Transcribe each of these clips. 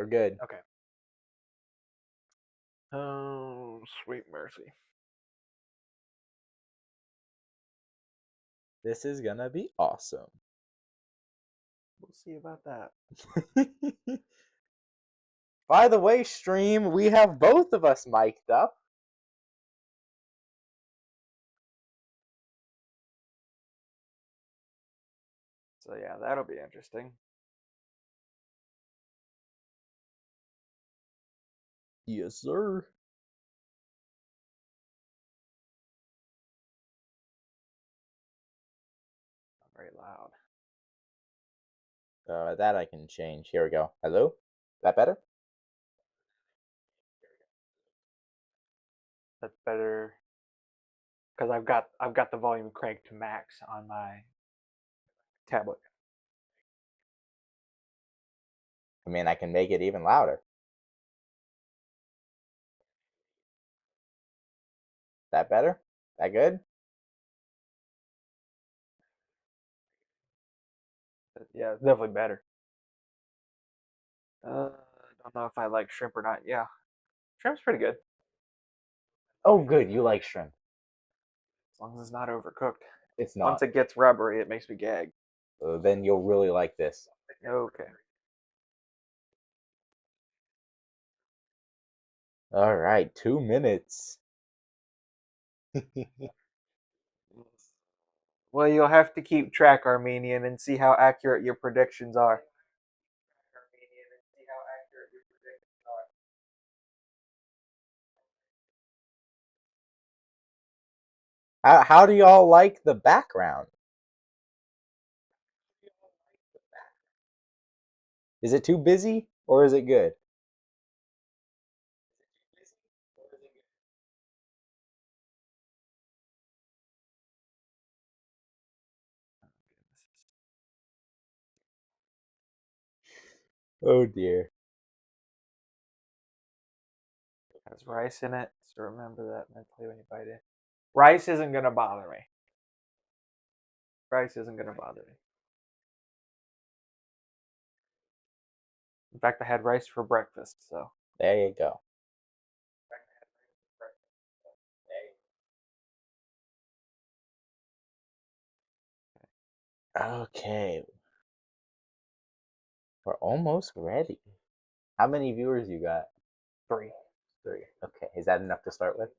We're good. Okay. Oh, sweet mercy. This is gonna be awesome. We'll see about that. By the way, stream, we have both of us mic'd up. So yeah, that'll be interesting. Yes, sir. Not very loud. That I can change. Here we go. Hello? That better? That's better because I've got the volume cranked to max on my tablet. I mean, I can make it even louder. That better? That good? But yeah, it's definitely better. Don't know if I like shrimp or not. Yeah, shrimp's pretty good Oh, good. You like shrimp. as long as it's not overcooked. It's Once not. it gets rubbery, it makes me gag. Then you'll really like this. Okay. All right, 2 minutes. Well, you'll have to keep track, Armenian, and see how accurate your predictions are. How do y'all like the background? Is it too busy or is it good? Oh dear. Has rice in it, so remember that mentally when you bite it. Rice isn't gonna bother me. Rice isn't gonna bother me. In fact, I had rice for breakfast, so. There you go. Okay. We're almost ready. How many viewers you got? 3. 3. Okay. Is that enough to start with?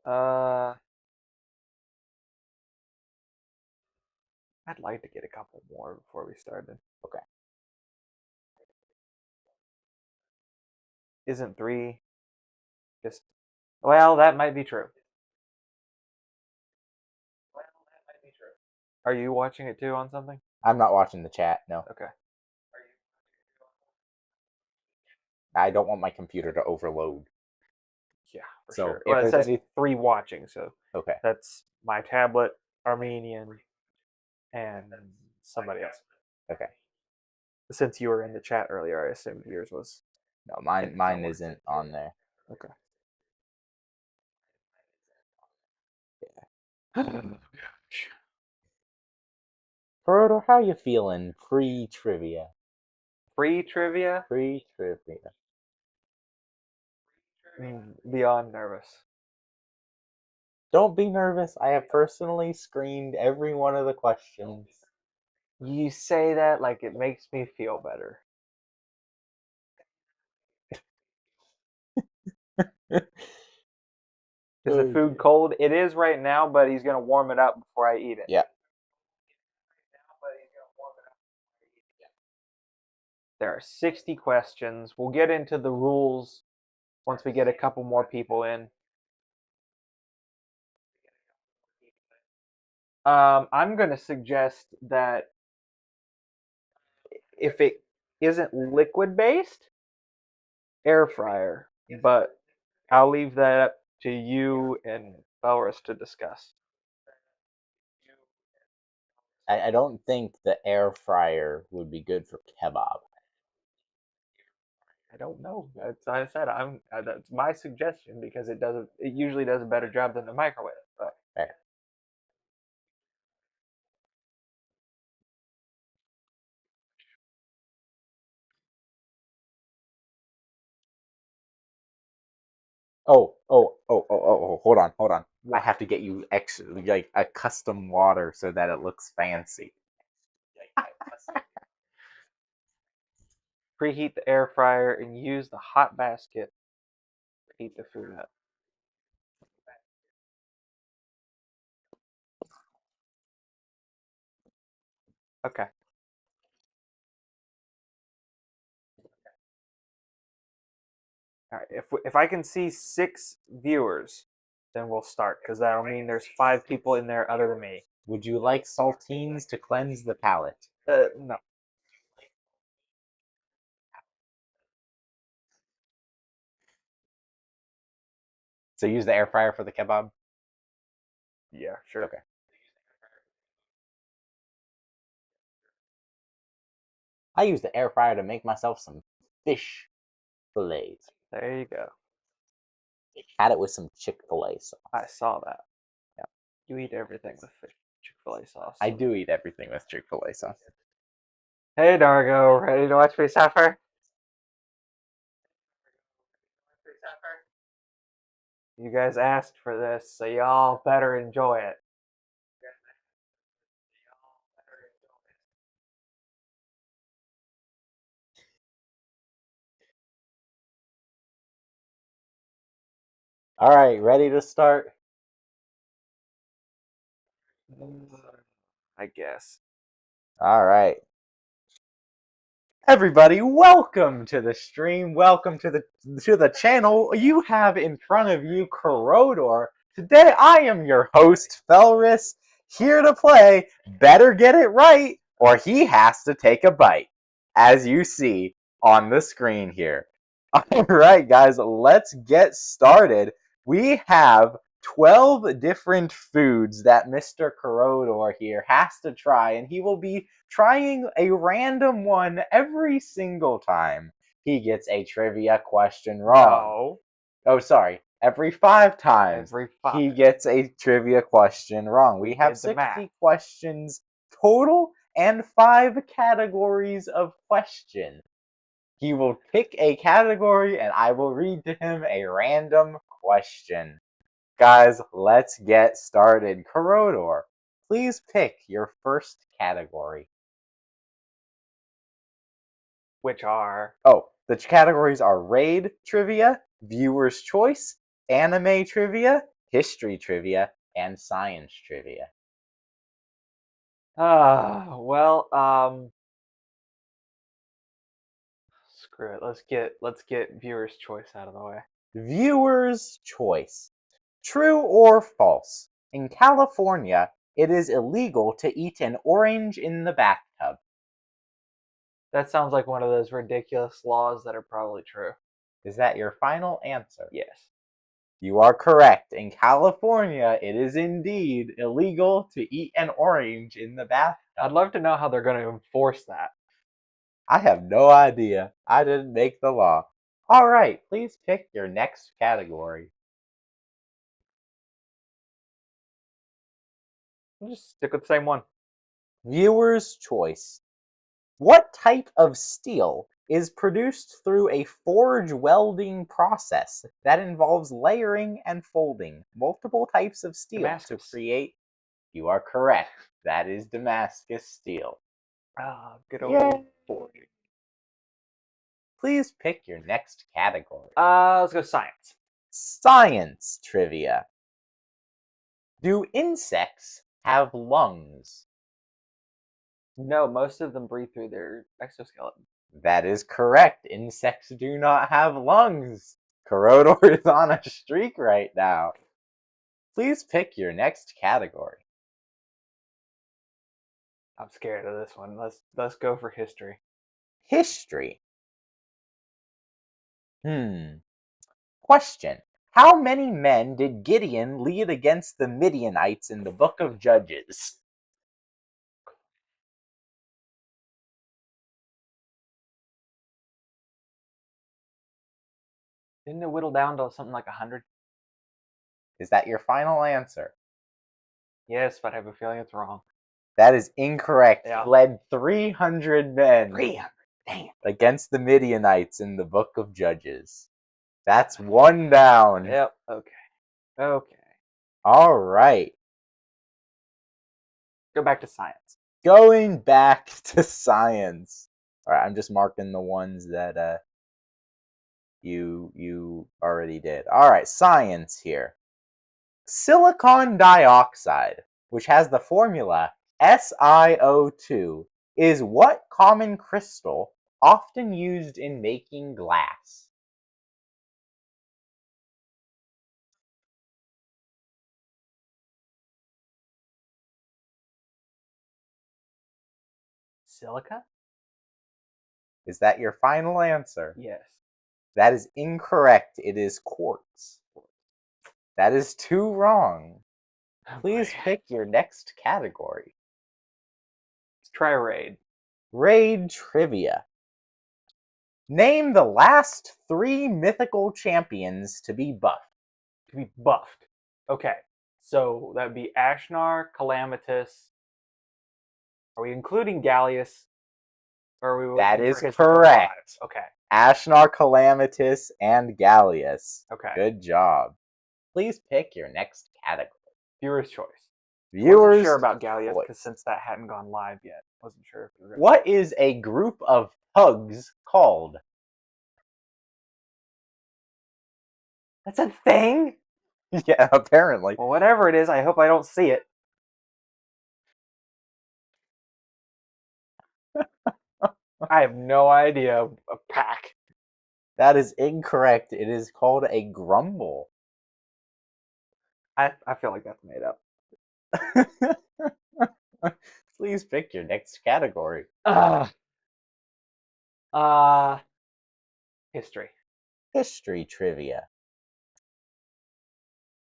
Uh, I'd like to get a couple more before we started. Okay. Isn't 3 just. Well, that might be true. Are you watching it too on something? I'm not watching the chat. No. Okay. I don't want my computer to overload. Yeah, for So sure. if Well, it there's says any 3 watching, so okay. that's my tablet, Armenian, and somebody else. Okay. Since you were in the chat earlier, I assumed yours was. No, mine isn't on there. Okay. Yeah. Frodo, how you feeling? Free trivia. Free trivia? Free trivia. Beyond nervous. Don't be nervous. I have personally screened every one of the questions. You say that like it makes me feel better. Is the food cold? It is right now, but he's gonna warm it up before I eat it. Yeah. There are 60 questions. We'll get into the rules once we get a couple more people in. I'm gonna suggest that if it isn't liquid based, air fryer. But I'll leave that up to you and Belris to discuss. I don't think the air fryer would be good for kebab. I don't know. That's I said that's my suggestion because it usually does a better job than the microwave. But Right. Hold on, hold on. I What? have to get you extra, like a custom water so that it looks fancy. Preheat the air fryer and use the hot basket to heat the food up. Okay. All right. If I can see 6 viewers, then we'll start because that'll mean there's 5 people in there other than me. Would you like saltines to cleanse the palate? No. So use the air fryer for the kebab? Yeah, sure. Okay. I use the air fryer to make myself some fish fillets. There you go. Had it with some Chick-fil-A sauce. I saw that. Yeah. You eat everything with Chick-fil-A sauce. I do eat everything with Chick-fil-A sauce. Hey, Dargo, ready to watch me suffer? You guys asked for this, so y'all better enjoy it. All right, ready to start? I guess. All right. Everybody, welcome to the stream. Welcome to the channel. You have in front of you Corrodor. Today I am your host, Felris, here to play Better Get It Right or He Has to Take a Bite, as you see on the screen here. All right, guys, let's get started. We have 12 different foods that Mr. Corrodor here has to try, and he will be trying a random one every single time he gets a trivia question wrong. No. Oh, sorry. Every 5 times Every he 5. gets a trivia question wrong. We We have did the math. 60 questions total and 5 categories of question. He will pick a category and I will read to him a random question. Guys, let's get started. Corrodor, please pick your first category. Which are Oh, the categories are Raid Trivia, Viewer's Choice, Anime Trivia, History Trivia, and Science Trivia. well, screw it. Let's get viewer's choice out of the way. Viewer's Choice. True or false? In California, it is illegal to eat an orange in the bathtub. That sounds like one of those ridiculous laws that are probably true. Is that your final answer? Yes. You are correct. In California, it is indeed illegal to eat an orange in the bathtub. I'd love to know how they're going to enforce that. I have no idea. I didn't make the law. All right, please pick your next category. We'll just stick with the same one. Viewer's choice. What type of steel is produced through a forge welding process that involves layering and folding multiple types of steel to Damascus. create? You are correct. That is Damascus steel. Good Yay. old forging. Please pick your next category. Let's go science. Science trivia. Do insects have lungs? No, most of them breathe through their exoskeleton. That is correct. Insects do not have lungs. Corrodor is on a streak right now. Please pick your next category. I'm scared of this one. Let's go for history. History. Question. How many men did Gideon lead against the Midianites in the book of Judges? Didn't it whittle down to something like 100? Is that your final answer? Yes, but I have a feeling it's wrong. That is incorrect. Yeah. He led 300 men 300. Damn. against the Midianites in the book of Judges. That's one down. Yep. Okay. Okay. All right. Go back to science. Going back to science. All right, I'm just marking the ones that you already did. All right, science here. Silicon dioxide, which has the formula SiO2, is what common crystal often used in making glass? Silica? Is that your final answer? Yes. That is incorrect. It is quartz. That is two wrong. Please pick your next category. Let's try raid. Raid trivia. Name the last three mythical champions to be buffed. To be buffed. Okay. So that would be Ashnar, Calamitous. Are we including Gallius? Or are we That waiting is for his to go live? correct. Okay. Ashnar, Calamitous, and Gallius. Okay. Good job. Please pick your next category. Viewer's choice. I wasn't Viewers. sure about Gallius choice. because since that hadn't gone live yet, wasn't sure if you were. What is a group of pugs called? That's a thing? Yeah, apparently. Well, whatever it is, I hope I don't see it. I have no idea. A pack. That is incorrect. It is called a grumble. I feel like that's made up. Please pick your next category. History. History trivia.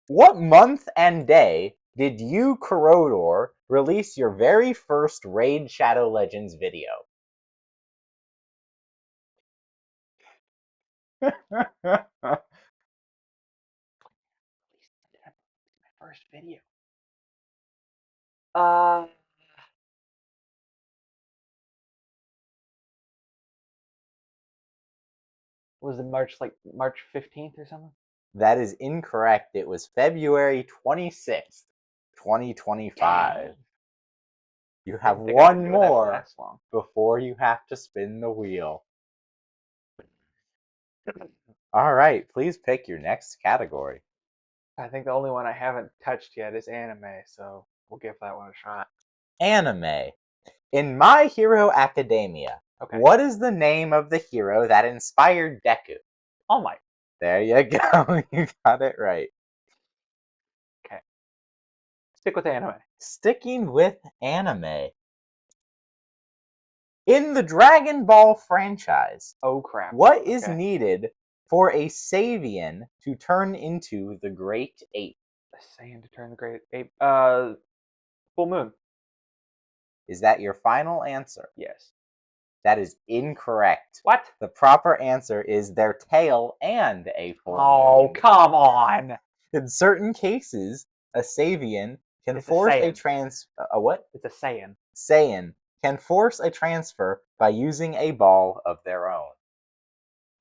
What month and day did you, Corrodor, release your very first Raid Shadow Legends video? My first video. Was it March 15th or something? That is incorrect. It was February 26th, 2025. Dang. You have Didn't think I would one do that for more that long. before you have to spin the wheel. All right, please pick your next category. I think the only one I haven't touched yet is anime, so we'll give that one a shot. Anime. In My Hero Academia, Okay. what is the name of the hero that inspired Deku? All Might. There you go. You got it right. Okay. Stick with anime. Sticking with anime. In the Dragon Ball franchise, Oh crap. what is Okay. needed for a Savian to turn into the Great Ape? The Saiyan to turn the Great Ape. Full Moon. Is that your final answer? Yes. That is incorrect. What? The proper answer is their tail and a full Oh, moon. come on. In certain cases, a Savian can It's a force Saiyan. a what? It's a Saiyan. Saiyan can force a transfer by using a ball of their own.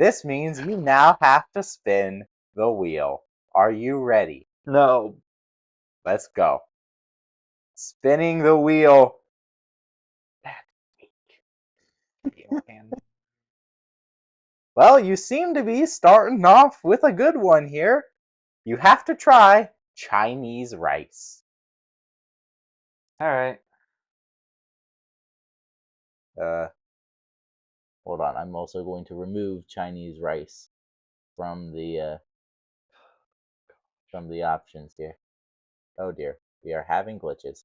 This means you now have to spin the wheel. Are you ready? No. Let's go. Spinning the wheel. That's weak. Well, you seem to be starting off with a good one here. You have to try Chinese rice. All right. Hold on. I'm also going to remove Chinese rice from the options here. Oh dear, we are having glitches.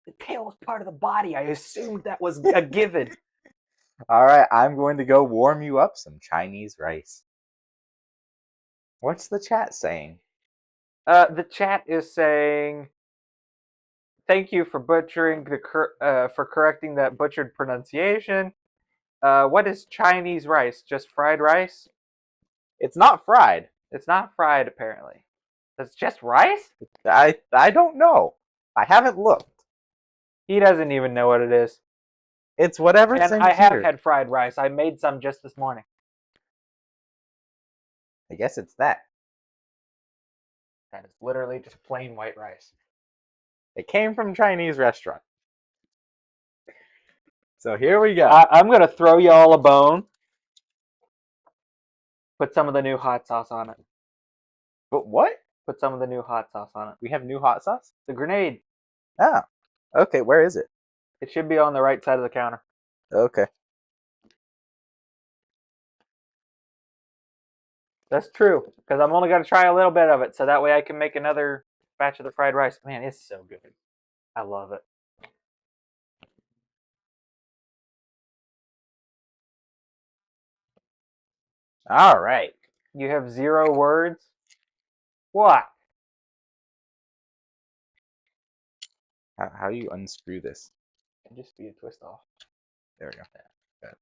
The tail is part of the body. I assumed that was a given. All right, I'm going to go warm you up some Chinese rice. What's the chat saying? The chat is saying, "Thank you for butchering for correcting that butchered pronunciation." What is Chinese rice? Just fried rice? It's not fried. It's not fried, apparently. It's just rice? I don't know. I haven't looked. He doesn't even know what it is. It's whatever's And in I have here. had fried rice. I made some just this morning. I guess it's that. That is literally just plain white rice. It came from a Chinese restaurant. So here we go. I'm going to throw y'all a bone. Put some of the new hot sauce on it. But what? Put some of the new hot sauce on it. We have new hot sauce? The grenade. Oh. Okay, where is it? It should be on the right side of the counter. Okay. That's true, because I'm only going to try a little bit of it, so that way I can make another batch of the fried rice. Man, it's so good. I love it. All right. You have 0 words? What? How do you unscrew this? It'd just be a twist off. There we go. It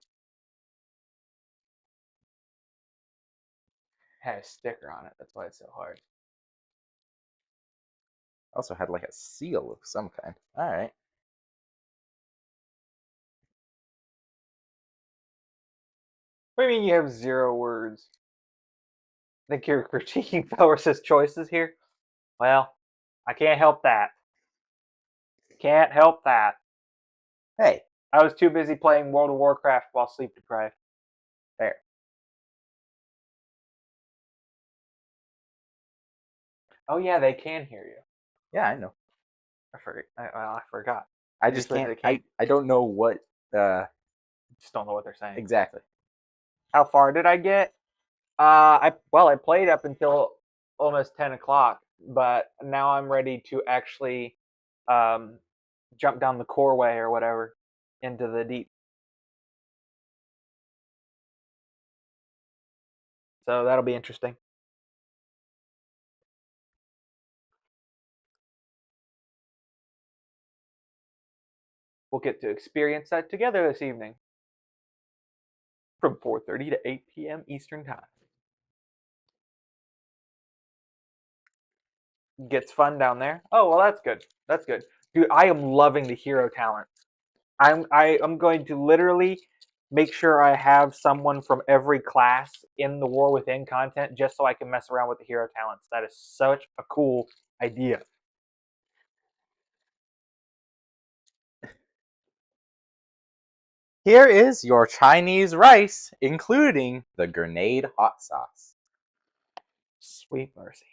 had a sticker on it. That's why it's so hard. Also had like a seal of some kind. All right. What do you mean you have 0 words? Think you're critiquing Felris's choices here? Well, I can't help that. Can't help that. Hey, I was too busy playing World of Warcraft while sleep deprived. there. Oh yeah, they can hear you. Yeah, I know. I forgot. I just Usually can't. they can't. I don't know what Just don't know what they're saying. exactly. How far did I get? I played up until almost 10 o'clock, but now I'm ready to actually um, jump down the core way or whatever into the deep. So that'll be interesting. We'll get to experience that together this evening from 4:30 to 8 p.m. Eastern Time. Gets fun down there. Oh well, that's good. That's good, dude. I am loving the hero talent. I'm going to literally make sure I have someone from every class in the War Within content just so I can mess around with the hero talents. That is such a cool idea. Here is your Chinese rice, including the grenade hot sauce. Sweet mercy.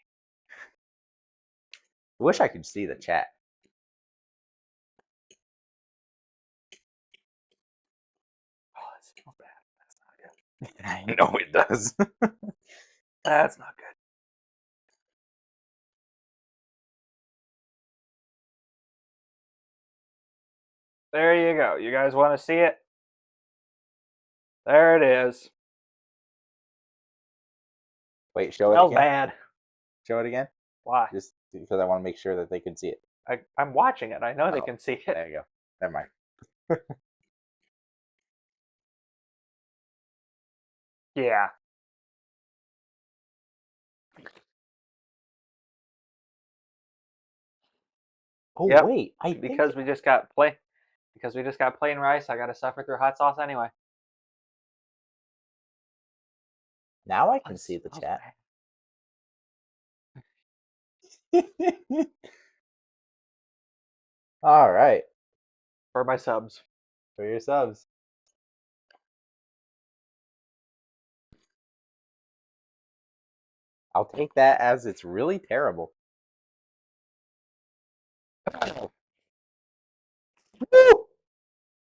Wish I could see the chat. Oh, that smells bad. That's not good. I know it does. That's not good. There you go. You guys want to see it? There it is. Wait, show it Smells again. bad. Show it again. Why? Just because I want to make sure that they can see it. I'm watching it. I know they can see it. There you go. Never mind. Yeah. Oh Yep. wait, I Because we just got plain rice, I got to suffer through hot sauce anyway. now I can see the chat. All right, For my subs. for your subs. I'll take that as it's really terrible.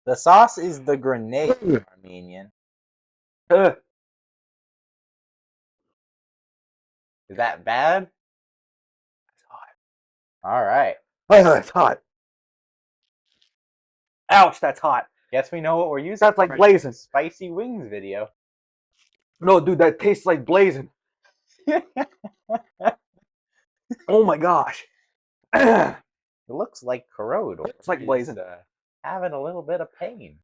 The sauce is the grenade, Armenian. Ugh. Is that bad? It's hot. All right. That's hot. Ouch, that's hot. Guess we know what we're using. That's like blazing. Spicy wings video. No, dude, that tastes like blazing. Oh my gosh. It looks like corrode. It's like blazing. Having a little bit of pain.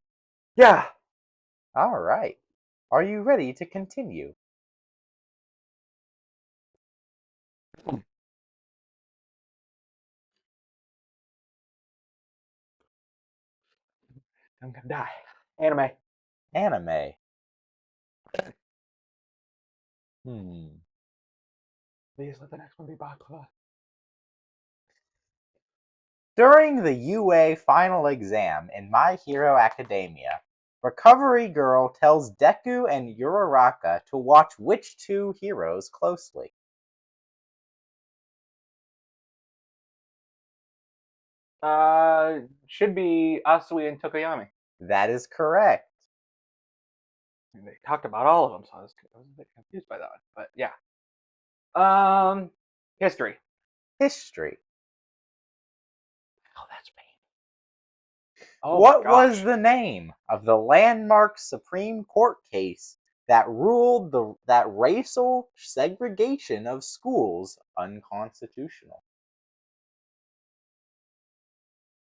Yeah. All right. Are you ready to continue? I'm gonna die. Anime. Anime. Please let the next one be baklava. During the UA final exam in My Hero Academia, Recovery Girl tells Deku and Uraraka to watch which two heroes closely? Should be Asui and Tokoyami. That is correct. They talked about all of them, so I was a bit confused by that one. But yeah. History. History. Oh, that's me. Oh What my gosh. was the name of the landmark Supreme Court case that ruled that racial segregation of schools unconstitutional?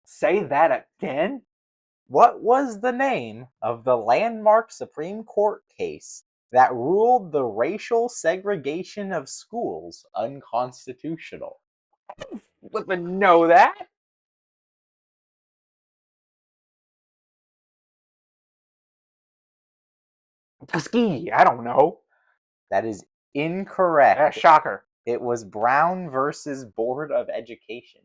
Say that again? What was the name of the landmark Supreme Court case that ruled the racial segregation of schools unconstitutional? Flippin' know that? Tuskegee, I don't know. That is incorrect. Shocker. It was Brown versus Board of Education.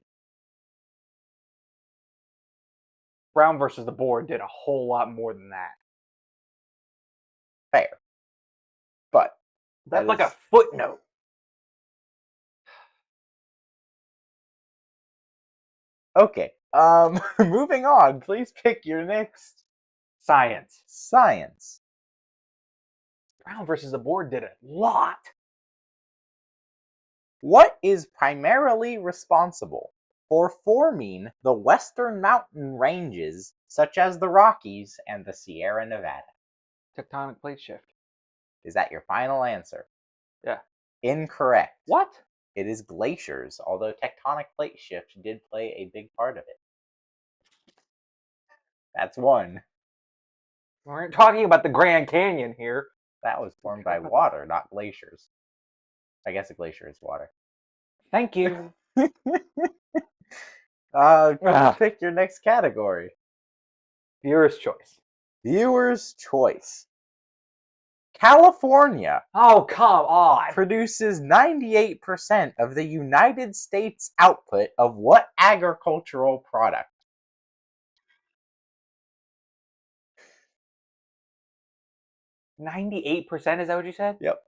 Brown versus the board did a whole lot more than that. Fair. But that's like a footnote. Okay. Moving on. Please pick your next. Science. Science. Brown versus the board did a lot. What is primarily responsible for forming the western mountain ranges, such as the Rockies and the Sierra Nevada? Tectonic plate shift. Is that your final answer? Yeah. Incorrect. What? It is glaciers, although tectonic plate shift did play a big part of it. That's one. We aren't talking about the Grand Canyon here. That was formed by water, not glaciers. I guess a glacier is water. Thank you. Pick your next category. Viewer's choice. Viewer's choice. California. Oh, come on. Produces 98% of the United States output of what agricultural product? 98%, is that what you said? Yep.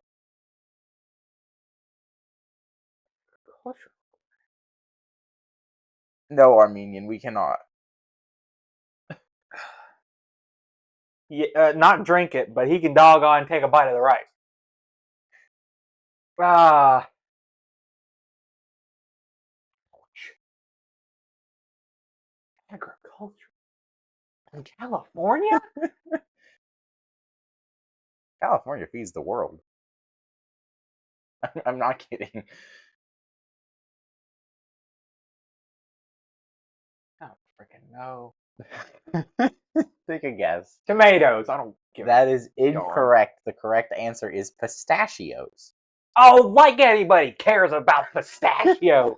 No, Armenian, we cannot. Yeah, not drink it, but he can doggone take a bite of the rice. Agriculture in California? California feeds the world. I'm not kidding. I don't freaking know. Take a guess. Tomatoes. I don't give That is darn. incorrect. The correct answer is pistachios. Oh, like anybody cares about pistachios.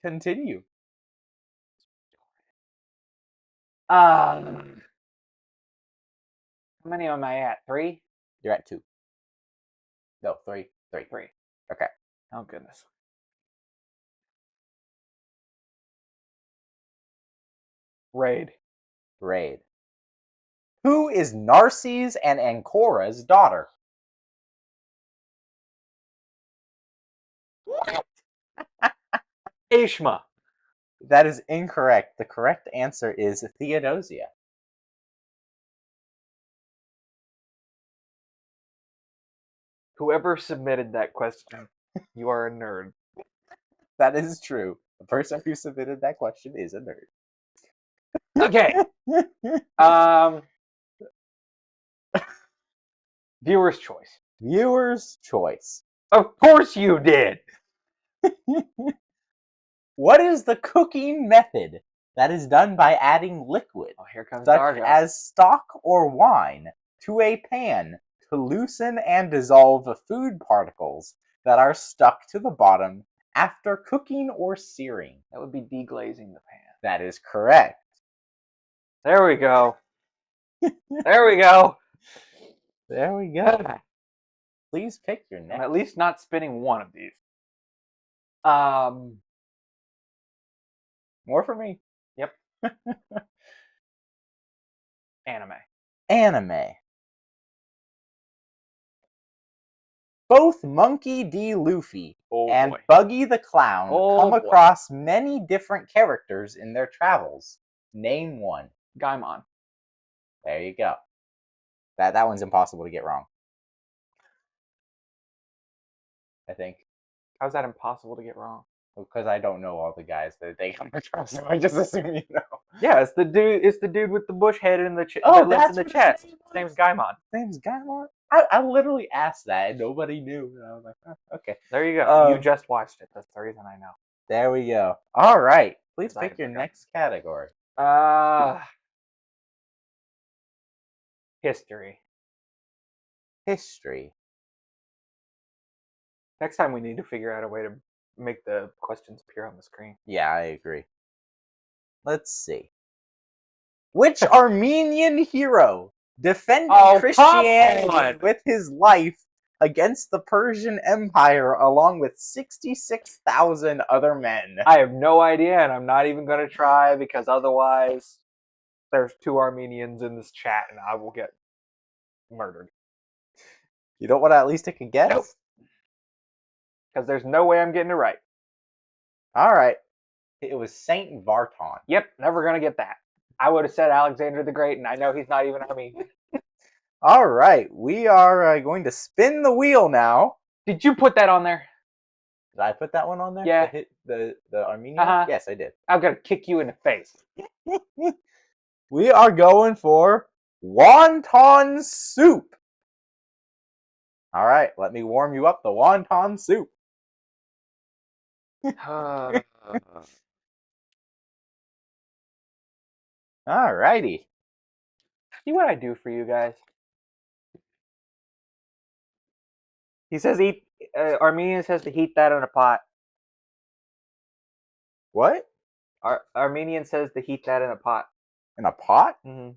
Continue. How many am I at? 3? You're at 2. No, 3. 3. 3. Okay. Oh, goodness. Raid. Raid. Who is Narses and Ancora's daughter? What? Ishma. That is incorrect. The correct answer is Theodosia. Whoever submitted that question, you are a nerd. That is true. The person who submitted that question is a nerd. Okay. Viewer's choice. Viewer's choice. Of course you did. What is the cooking method that is done by adding liquid, Oh, here comes such Dargo. as stock or wine, to a pan to loosen and dissolve the food particles that are stuck to the bottom after cooking or searing? That would be deglazing the pan. That is correct. There we go. There we go. There we go. Please pick your I'm next. at least not spinning one of these. More for me. Yep. Anime. Anime. Both Monkey D. Luffy and boy. Buggy the Clown come boy. across many different characters in their travels. Name one. Gaimon. There you go. That one's impossible to get wrong. I think. How's that impossible to get wrong? Because I don't know all the guys that they come across, so I just assume you know. Yeah, it's the dude. It's the dude with the bush head in the Oh, that lives in that's the what his chest. name His name's Gaimon. His name's Gaimon? I literally asked that and nobody knew. And I was like, oh, okay. There you go. You just watched it. That's the reason I know. There we go. All right. Please Because I pick your forgot. next category. History. History. Next time we need to figure out a way to make the questions appear on the screen. Yeah, I agree. Let's see. Which Armenian hero defended Christianity with his life against the Persian Empire along with 66,000 other men? I have no idea, and I'm not even going to try because otherwise there's 2 Armenians in this chat and I will get murdered. You don't want to at least take a guess? Nope. Because there's no way I'm getting it right. All right. It was Saint Vartan. Yep, never going to get that. I would have said Alexander the Great, and I know he's not even Armenian. All right. We are going to spin the wheel now. Did you put that on there? Did I put that one on there? Yeah. The Armenian? Uh-huh. Yes, I did. I'm going to kick you in the face. We are going for wonton soup. All right, let me warm you up the wonton soup. All righty. See what I do for you guys. He says Armenian says to heat that in a pot. What? Armenian says to heat that in a pot. In a pot? Mm-hmm.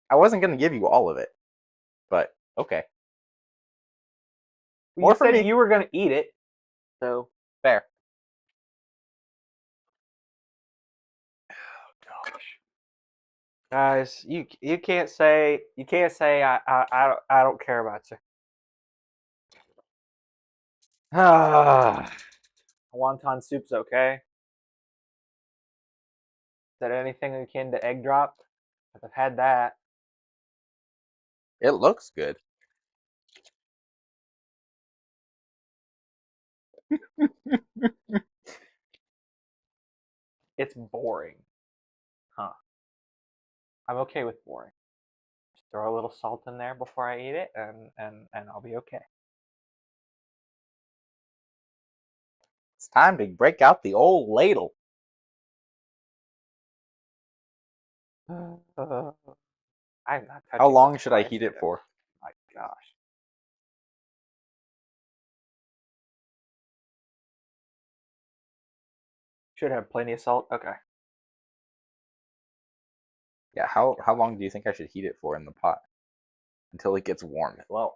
I wasn't going to give you all of it, but okay. Well, you said you were going to eat it, so fair. Oh gosh, guys, you can't say I don't care about you. Wonton soup's okay. Is that anything akin to egg drop? I've had that. It looks good. It's boring. Huh. I'm okay with boring. Just throw a little salt in there before I eat it, and I'll be okay. It's time to break out the old ladle. I'm not touching. How long should I heat it for? My gosh. Should have plenty of salt. Okay. Yeah, how long do you think I should heat it for in the pot? Until it gets warm. Well,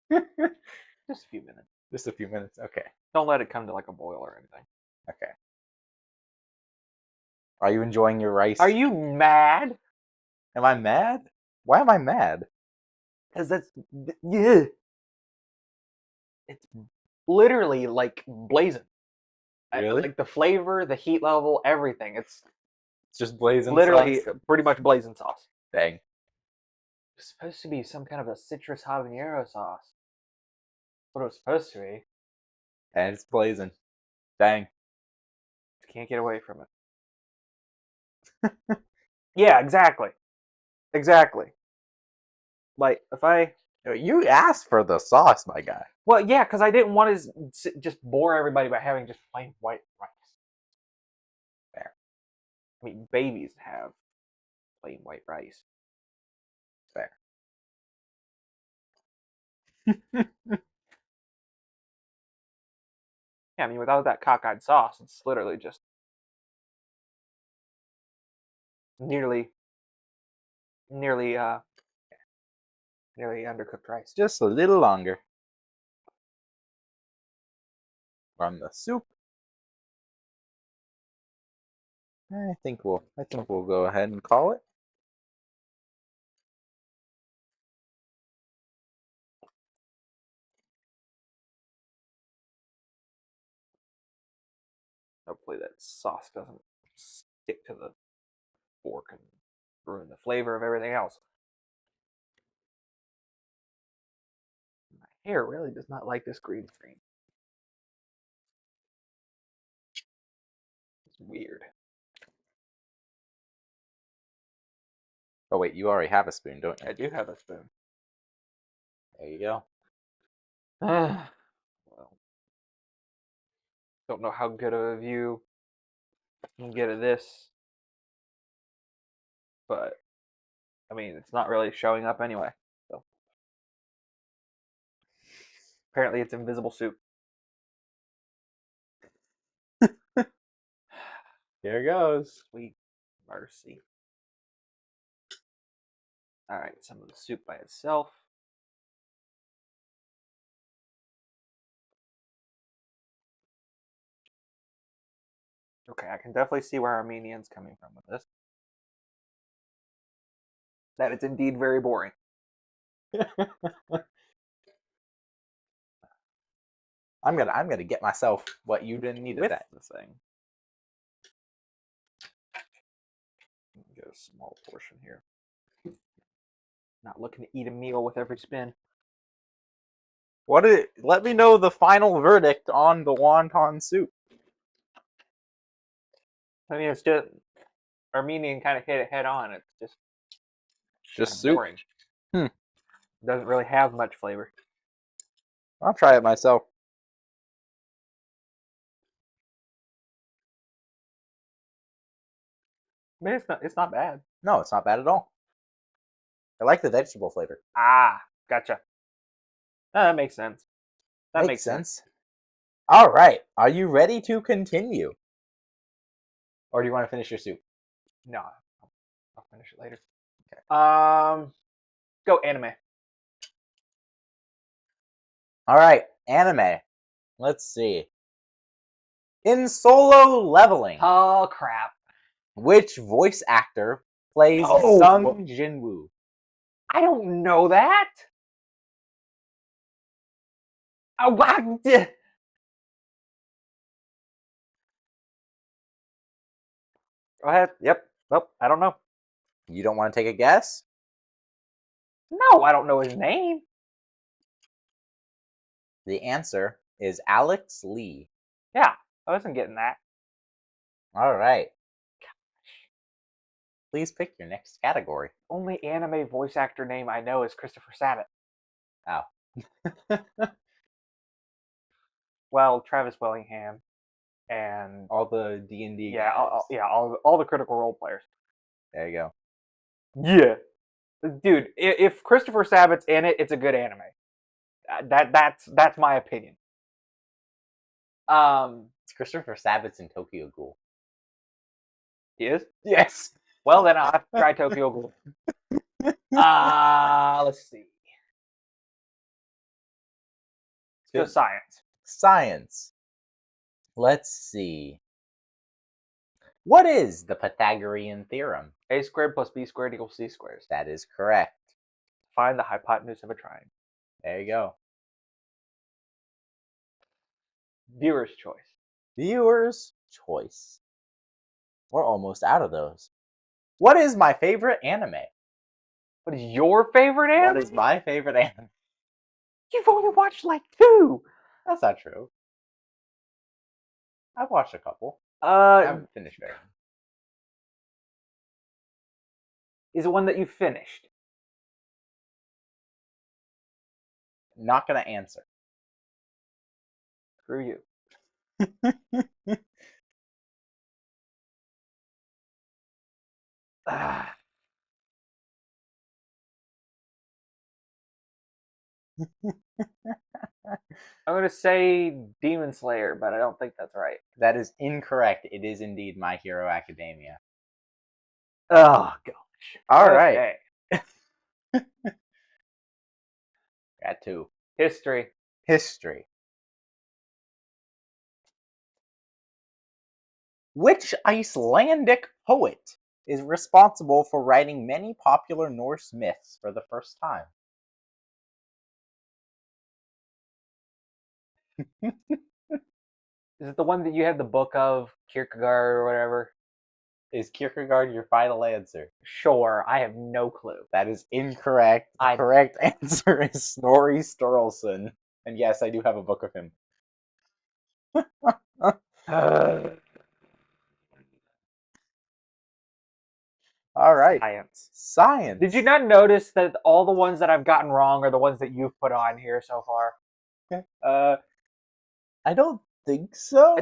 just a few minutes. Just a few minutes? Okay. Don't let it come to like a boil or anything. Okay. Are you enjoying your rice? Are you mad? Am I mad? Why am I mad? Because yeah. It's literally like blazing. Really? Like the flavor, the heat level, everything. It's just blazing literally sauce? pretty much blazing sauce. Dang. It's supposed to be some kind of a citrus habanero sauce. That's what it was supposed to be. And it's blazing. Dang. Just can't get away from it. Yeah, exactly. Exactly. Like, if I... You asked for the sauce, my guy. Well, yeah, because I didn't want to just bore everybody by having just plain white rice. Fair. I mean, babies have plain white rice. Fair. Yeah, I mean, without that cockeyed sauce, it's literally just nearly nearly undercooked rice. Just a little longer. From the soup. I think we'll go ahead and call it. Hopefully that sauce doesn't stick to the fork and ruin the flavor of everything else. My hair really does not like this green screen. It's weird. Oh wait, you already have a spoon, don't you? I do have a spoon. There you go. Well, don't know how good of a view you can get of this, but I mean, it's not really showing up anyway. So apparently, it's invisible soup. Here goes. Sweet mercy. All right, some of the soup by itself. Okay, I can definitely see where Armenian's coming from with this. That it's indeed very boring. I'm gonna get myself what you didn't need With at that. the thing. Get a small portion here. Not looking to eat a meal with every spin. Let me know the final verdict on the wonton soup. I mean, it's just Armenian kind of hit it head on. It's Just kinda soup. boring. Hmm. Doesn't really have much flavor. I'll try it myself. I mean, it's not bad. No, it's not bad at all. I like the vegetable flavor. Ah, gotcha. That makes sense. That Makes makes sense. All right, are you ready to continue? Or do you want to finish your soup? No, I'll finish it later. Okay. Go anime. All right, anime. Let's see. In Solo Leveling, Oh crap! which voice actor plays No! Sung Jinwoo? I don't know that. Oh, wow. Go ahead. Yep. Nope. I don't know. You don't want to take a guess? No, I don't know his name. The answer is Alex Lee. Yeah, I wasn't getting that. All right. Please pick your next category. Only anime voice actor name I know is Christopher Sabat. Oh. Well, Travis Willingham, and All the D&D yeah, guys. all the Critical Role players. There you go. Yeah, dude. If Christopher Sabat's in it, it's a good anime. That's my opinion. It's Christopher Sabat's in Tokyo Ghoul. He is. Yes. Well, then I'll have to try Tokyo Ghoul. Let's see. Let's go science. Science. Let's see. What is the Pythagorean theorem? A squared plus b squared equals c squared. That is correct. Find the hypotenuse of a triangle. There you go. Viewer's choice. Viewer's choice. We're almost out of those. What is my favorite anime? What is your favorite anime? What is my favorite anime? You've only watched like 2. That's not true. I've watched a couple. I haven't finished very many. Is it one that you finished? Not gonna answer. Screw you. Ah. I'm gonna say Demon Slayer, but I don't think that's right. That is incorrect. It is indeed My Hero Academia. Oh gosh. All right. Got two. History. History. Which Icelandic poet is responsible for writing many popular Norse myths for the first time? Is it the one that you have the book of Kierkegaard or whatever? Is Kierkegaard your final answer? Sure, I have no clue. That is incorrect. The correct answer is Snorri Sturluson. And yes, I do have a book of him. All right. Science. Science. Did you not notice that all the ones that I've gotten wrong are the ones that you've put on here so far? I don't think so.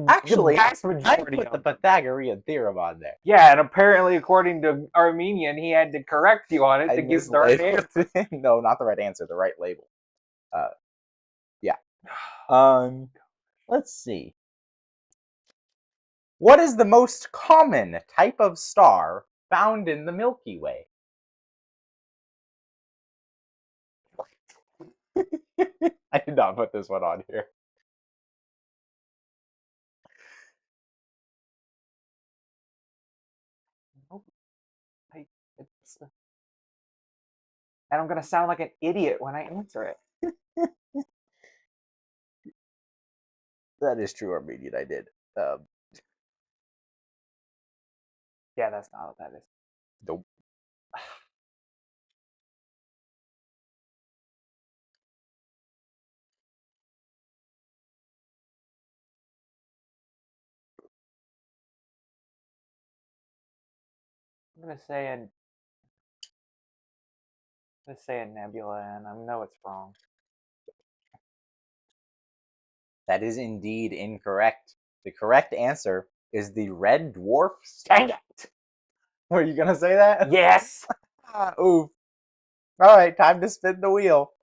Actually, the vast I majority put the of them. Pythagorean theorem on there. Yeah, and apparently, according to Armenian, he had to correct you on it to give the right answer. No, not the right answer. The right label. Yeah. Let's see. What is the most common type of star found in the Milky Way? I did not put this one on here. And I'm gonna sound like an idiot when I answer it. That is true, Armenian. I did. Yeah, that's not what that is. Nope. I'm gonna say a nebula, and I know it's wrong. That is indeed incorrect. The correct answer is the red dwarf star. Dang it! Were you gonna say that? Yes. Oof. All right, time to spin the wheel.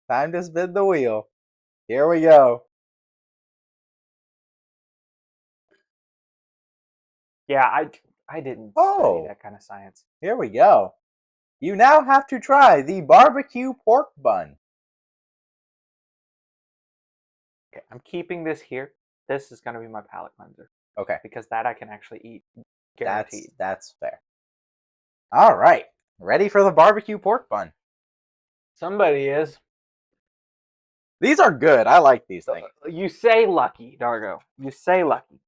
Time to spin the wheel. Here we go. Yeah, I didn't study that kind of science. Here we go. You now have to try the barbecue pork bun. Okay, I'm keeping this here. This is gonna be my palate cleanser. Okay. Because that I can actually eat. Guaranteed. That's fair. All right. Ready for the barbecue pork bun. Somebody is. These are good. I like these things. You say lucky, Dargo. You say lucky.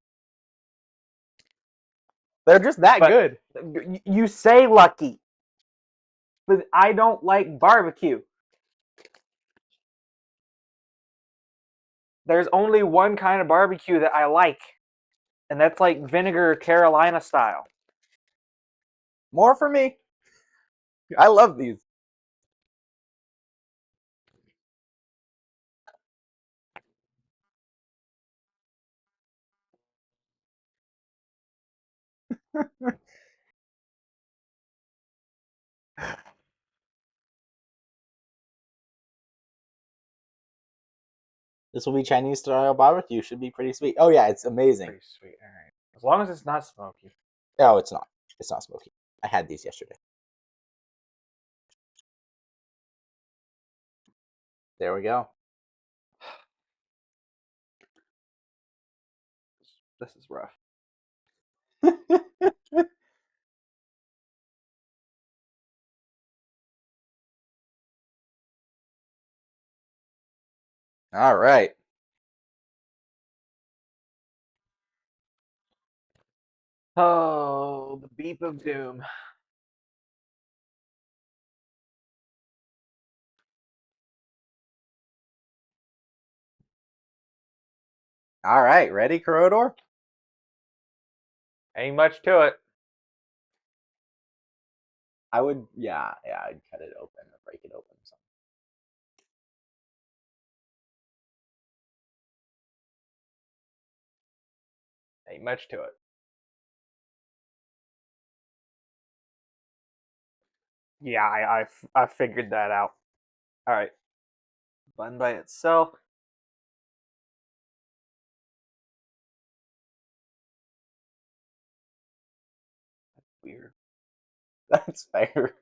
They're just that good. You say lucky. But I don't like barbecue. There's only one kind of barbecue that I like. And that's like vinegar Carolina style. More for me. I love these. This will be Chinese style barbecue. Should be pretty sweet. Oh yeah, it's amazing. Pretty sweet. All right. As long as it's not smoky. Oh, it's not. It's not smoky. I had these yesterday. There we go. This is rough. All right. Oh, the beep of doom. All right. Ready, Corrodor? Ain't much to it. I would, yeah, I'd cut it open or break it open or something. Ain't much to it. Yeah, I figured that out. All right. Bun by itself. That's weird. That's fair.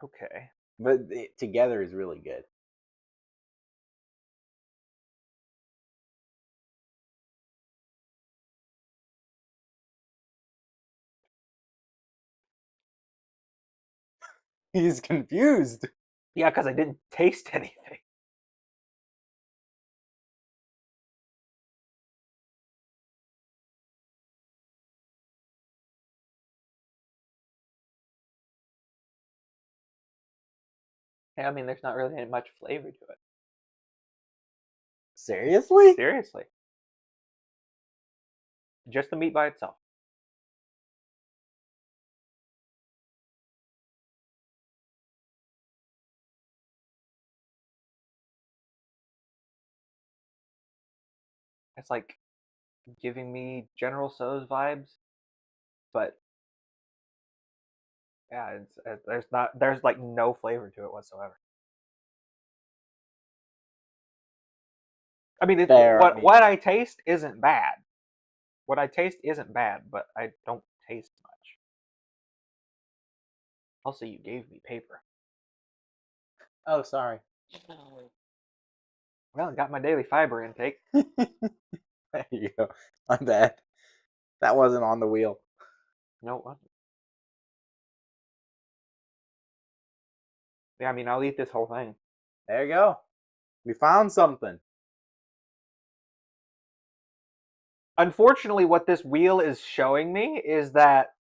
Okay. But together is really good. He's confused. Yeah, because I didn't taste anything. Yeah, I mean, there's not really much flavor to it. Seriously? Seriously. Just the meat by itself. It's like giving me General So's vibes, but yeah, there's like no flavor to it whatsoever. I mean, Fair. what I taste isn't bad. What I taste isn't bad, but I don't taste much. Also, you gave me paper. Oh, sorry. Well, I got my daily fiber intake. There you go. My bad. That wasn't on the wheel. No, it wasn't. Yeah, I mean, I'll eat this whole thing. There you go. We found something. Unfortunately, what this wheel is showing me is that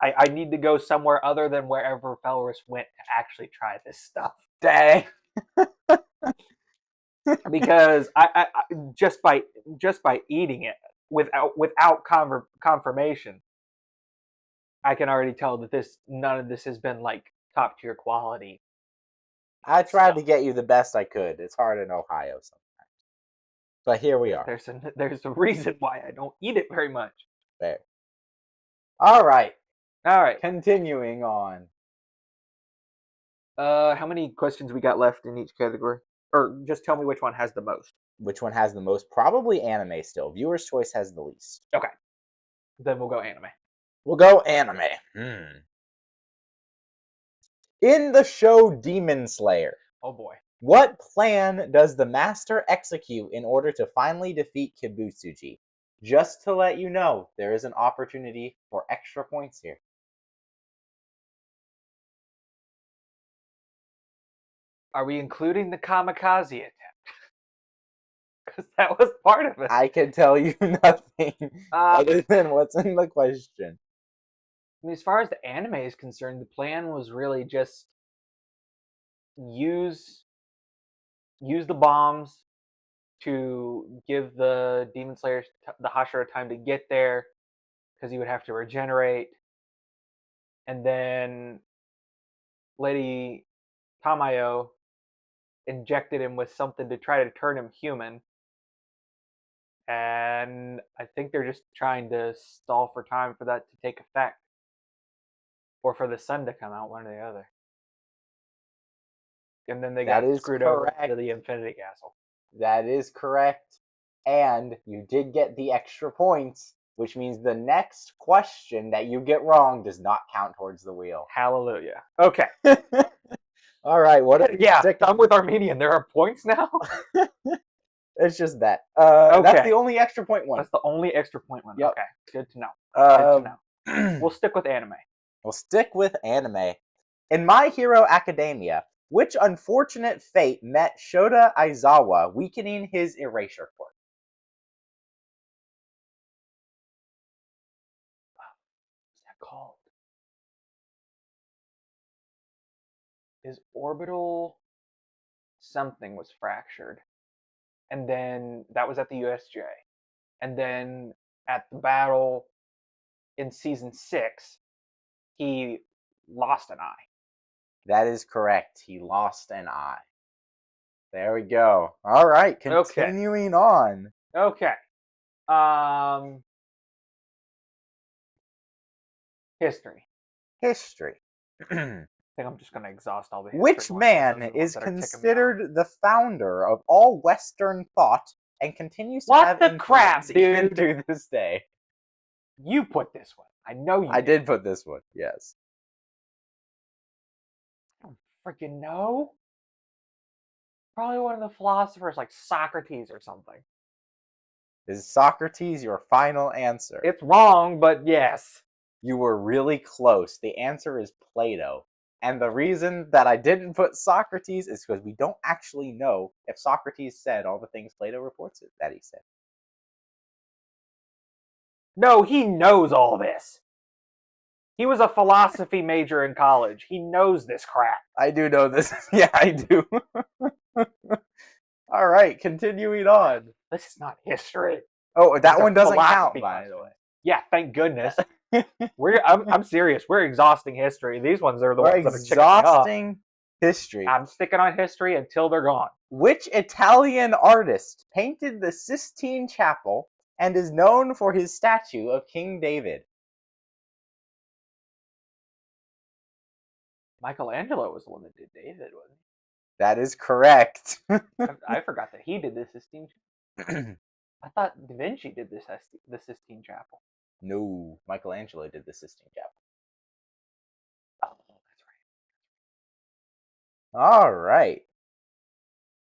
I need to go somewhere other than wherever Felrus went to actually try this stuff. Dang. Because I just by eating it without confirmation, I can already tell that none of this has been like top tier quality. I tried to stuff. get you the best I could. It's hard in Ohio sometimes. But here we are. There's a reason why I don't eat it very much. There. All right. All right. Continuing on. How many questions we got left in each category? Or just tell me which one has the most. Which one has the most? Probably anime still. Viewer's choice has the least. Okay. Then we'll go anime. We'll go anime. In the show Demon Slayer, Oh boy. what plan does the master execute in order to finally defeat Kibutsuji? Just to let you know, there is an opportunity for extra points here. Are we including the kamikaze attempt? Because that was part of it. I can tell you nothing other than what's in the question. I mean, as far as the anime is concerned, the plan was really just use the bombs to give the Demon Slayers the Hashira time to get there, because he would have to regenerate, and then Lady Tamayo injected him with something to try to turn him human. And I think they're just trying to stall for time for that to take effect, or for the sun to come out, one or the other. And then they got screwed over to the Infinity Castle. That is correct. And you did get the extra points, which means the next question that you get wrong does not count towards the wheel. Hallelujah. Okay. All right. What? Yeah, done with Armenian. There are points now? It's just that. Okay. That's the only extra point one. That's the only extra point one. Yep. Okay. Good to know. Good to know. We'll stick with anime. We'll stick with anime. In My Hero Academia, which unfortunate fate met Shota Aizawa, weakening his erasure quirk? What's that called? His orbital something was fractured. And then that was at the USJ. And then at the battle in season 6, he lost an eye. That is correct. He lost an eye. There we go. All right, continuing on. Okay. History. I think I'm just going to exhaust all the history. Which man is considered the founder of all Western thought and continues to have influence even to this day? You put this one. I know you did put this one, yes. freaking know. Probably one of the philosophers like Socrates or something. Is Socrates your final answer? It's wrong, but yes. You were really close. The answer is Plato. And the reason that I didn't put Socrates is because we don't actually know if Socrates said all the things Plato reports that he said. No, he knows all this. He was a philosophy major in college. He knows this crap. I do know this. Yeah, I do. All right, continuing on. This is not history. Oh, that These one are doesn't count, philosophy by questions. the way. Yeah, thank goodness. I'm serious. We're exhausting history. These ones are the We're ones that are checking me up. exhausting history. I'm sticking on history until they're gone. Which Italian artist painted the Sistine Chapel and is known for his statue of King David? Michelangelo was the one that did David, wasn't he? That is correct. I forgot that he did the Sistine. I thought Da Vinci did the Sistine Chapel. No, Michelangelo did the Sistine Chapel. Oh, that's right. All right.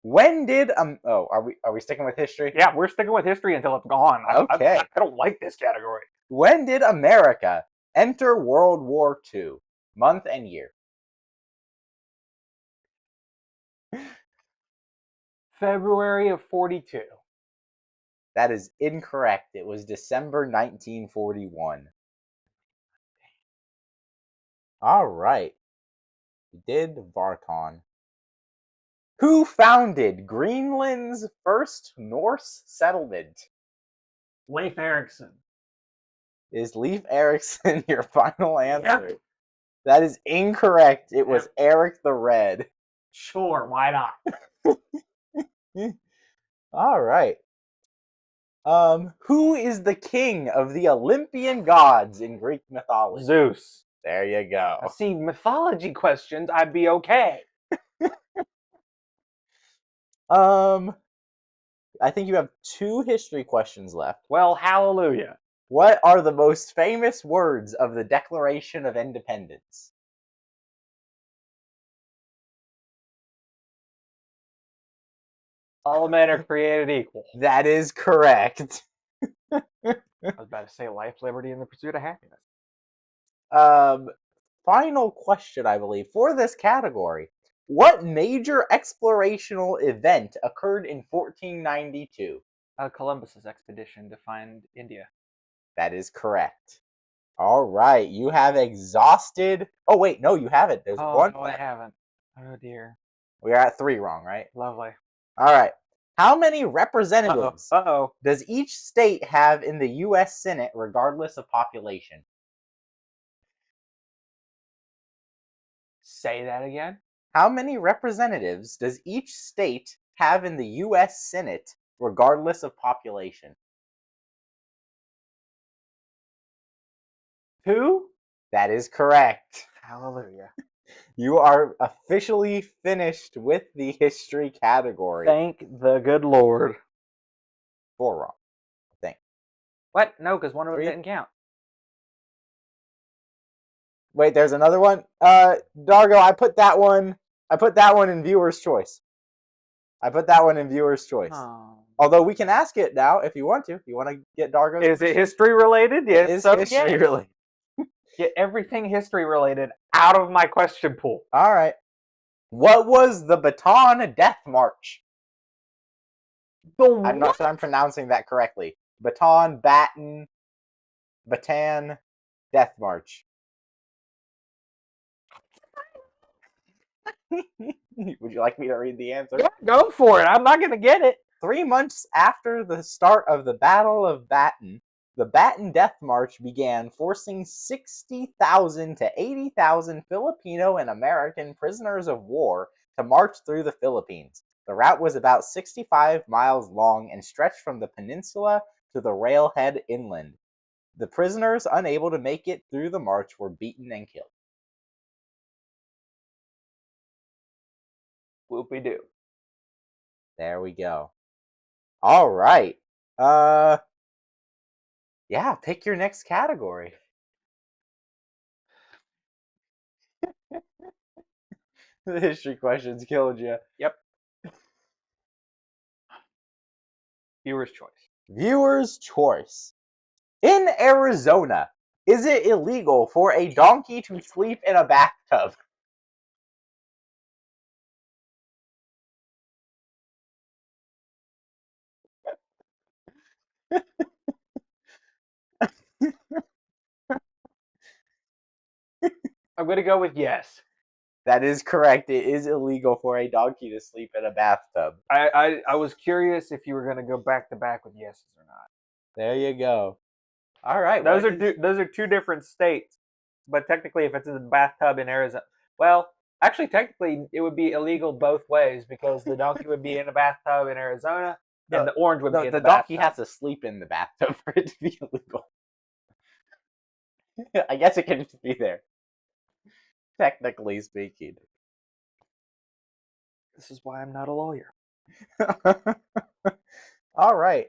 When did are we sticking with history? Yeah, we're sticking with history until it's gone. Okay. I don't like this category. When did America enter World War II? Month and year. February of 42. That is incorrect. It was December 1941. All right. We did Varton. Who founded Greenland's first Norse settlement? Leif Erikson. Is Leif Erikson your final answer? Yep. That is incorrect. It was Eric the Red. Sure, why not? All right. Who is the king of the Olympian gods in Greek mythology? Zeus. There you go. Now, see, mythology questions, I'd be okay. I think you have 2 history questions left. Well, hallelujah. What are the most famous words of the Declaration of Independence? All men are created equal. That is correct. I was about to say life, liberty, and the pursuit of happiness. Final question, I believe, for this category. What major explorational event occurred in 1492? Columbus's expedition to find India. That is correct. All right, you have exhausted. Oh wait, no, you haven't. There's one. No, I haven't. Oh dear. We are at 3 wrong, right? Lovely. All right. How many representatives Uh-oh. does each state have in the U.S. Senate, regardless of population? Say that again. How many representatives does each state have in the U.S. Senate, regardless of population? 2? That is correct. Hallelujah. You are officially finished with the history category. Thank the good Lord. 4 wrong, I think. What? No, because one of them 3? didn't count. Wait, there's another one. Dargo, I put that one in viewer's choice. Oh. Although we can ask it now if you want to. You want to get Dargo's? Is it history related? Yes. It is history related. Get everything history related out of my question pool. All right. What was the Bataan Death March? I'm not sure I'm pronouncing that correctly. Bataan Death March. Would you like me to read the answer? Yeah, go for it. I'm not going to get it. 3 months after the start of the Battle of Bataan, the Bataan Death March began, forcing 60,000 to 80,000 Filipino and American prisoners of war to march through the Philippines. The route was about 65 miles long and stretched from the peninsula to the railhead inland. The prisoners, unable to make it through the march, were beaten and killed. Whoopie-doo. There we go. All right. Yeah, pick your next category. The history questions killed you. Yep. Viewer's choice. Viewer's choice. In Arizona, is it illegal for a donkey to sleep in a bathtub? I'm gonna go with yes. That is correct. It is illegal for a donkey to sleep in a bathtub. I was curious if you were gonna go back to back with yeses or not. There you go. All right. Those are two different states, but technically, if it's in the bathtub in Arizona, well, actually, technically, it would be illegal both ways because the donkey would be in a bathtub in Arizona, and the orange would be in the the bathtub. donkey has to sleep in the bathtub for it to be illegal. I guess it can just be there. Technically speaking. This is why I'm not a lawyer. All right.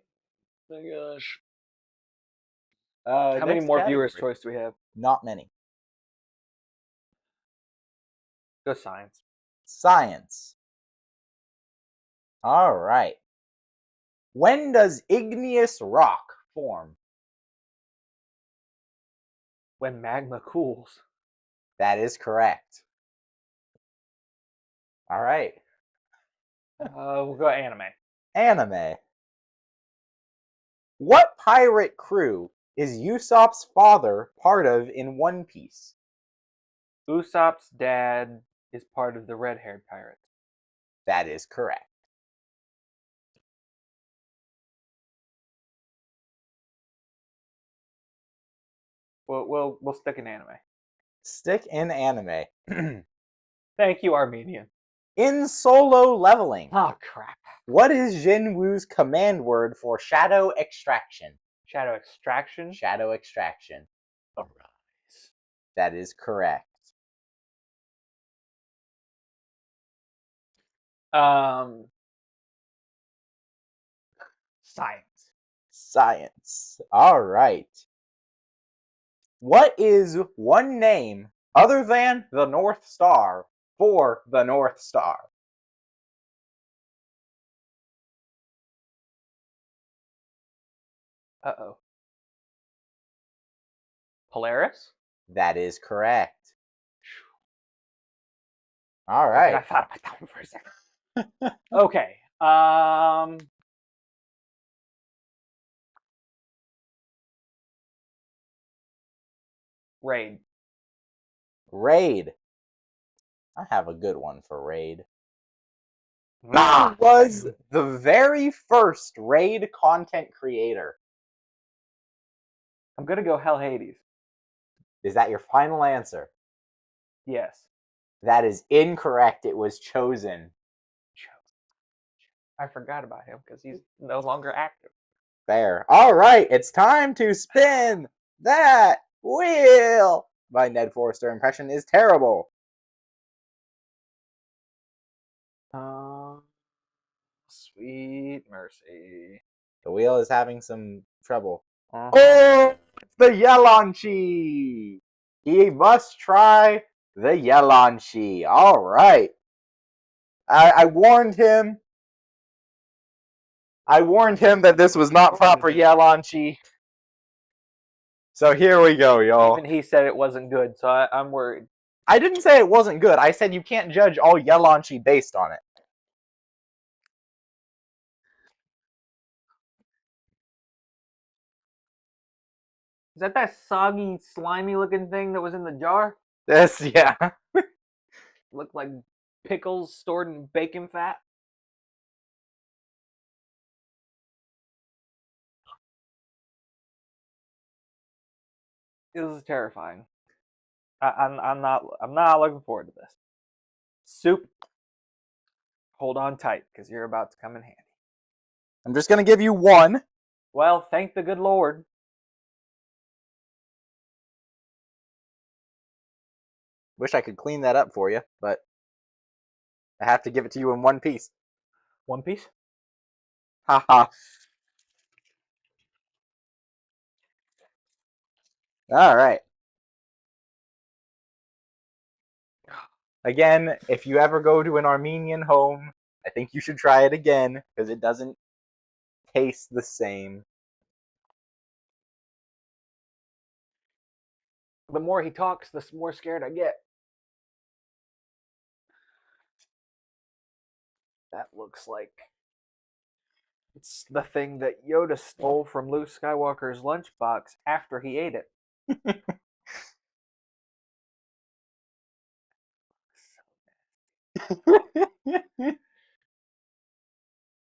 Oh my gosh. How How many more viewers' choice do we have? Not many. Go science. Science. All right. When does igneous rock form? When magma cools. That is correct. All right. We'll go anime. Anime. What pirate crew is Usopp's father part of in One Piece? Usopp's dad is part of the red-haired pirates. That is correct. We'll stick in anime. Stick in anime. Thank you, Armenian. In Solo Leveling, Oh crap. what is Jinwoo's command word for shadow extraction? Shadow extraction. Shadow extraction. Arise. That is correct. Science. Science. All right. What is one name other than the North Star for the North Star? Uh-oh. Polaris? That is correct. All right. I thought about that one for a second. Okay. Raid. Raid. I have a good one for Raid. Nah. Who was the very first Raid content creator? I'm gonna go Hell Hades. Is that your final answer? Yes. That is incorrect. It was Chosen. I forgot about him because he's no longer active. Fair. All right, it's time to spin that wheel. My Ned Forrester impression is terrible. Sweet mercy. The wheel is having some trouble. Uh-huh. Oh, it's the Yelonchi. He must try the Yelonchi. All right. I warned him. I warned him that this was not proper Yelonchi. So here we go, y'all. Even he said it wasn't good, so I'm worried. I didn't say it wasn't good. I said you can't judge all Yelonchi based on it. Is that soggy, slimy looking thing that was in the jar? This, yeah. Looked like pickles stored in bacon fat? This is terrifying. I'm not looking forward to this. Soup. Hold on tight, because you're about to come in handy. I'm just going to give you one. Well, thank the good Lord. Wish I could clean that up for you, but I have to give it to you in one piece. One Piece? Haha. All right. Again, if you ever go to an Armenian home, I think you should try it again because it doesn't taste the same. The more he talks, the more scared I get. That looks like it's the thing that Yoda stole from Luke Skywalker's lunchbox after he ate it.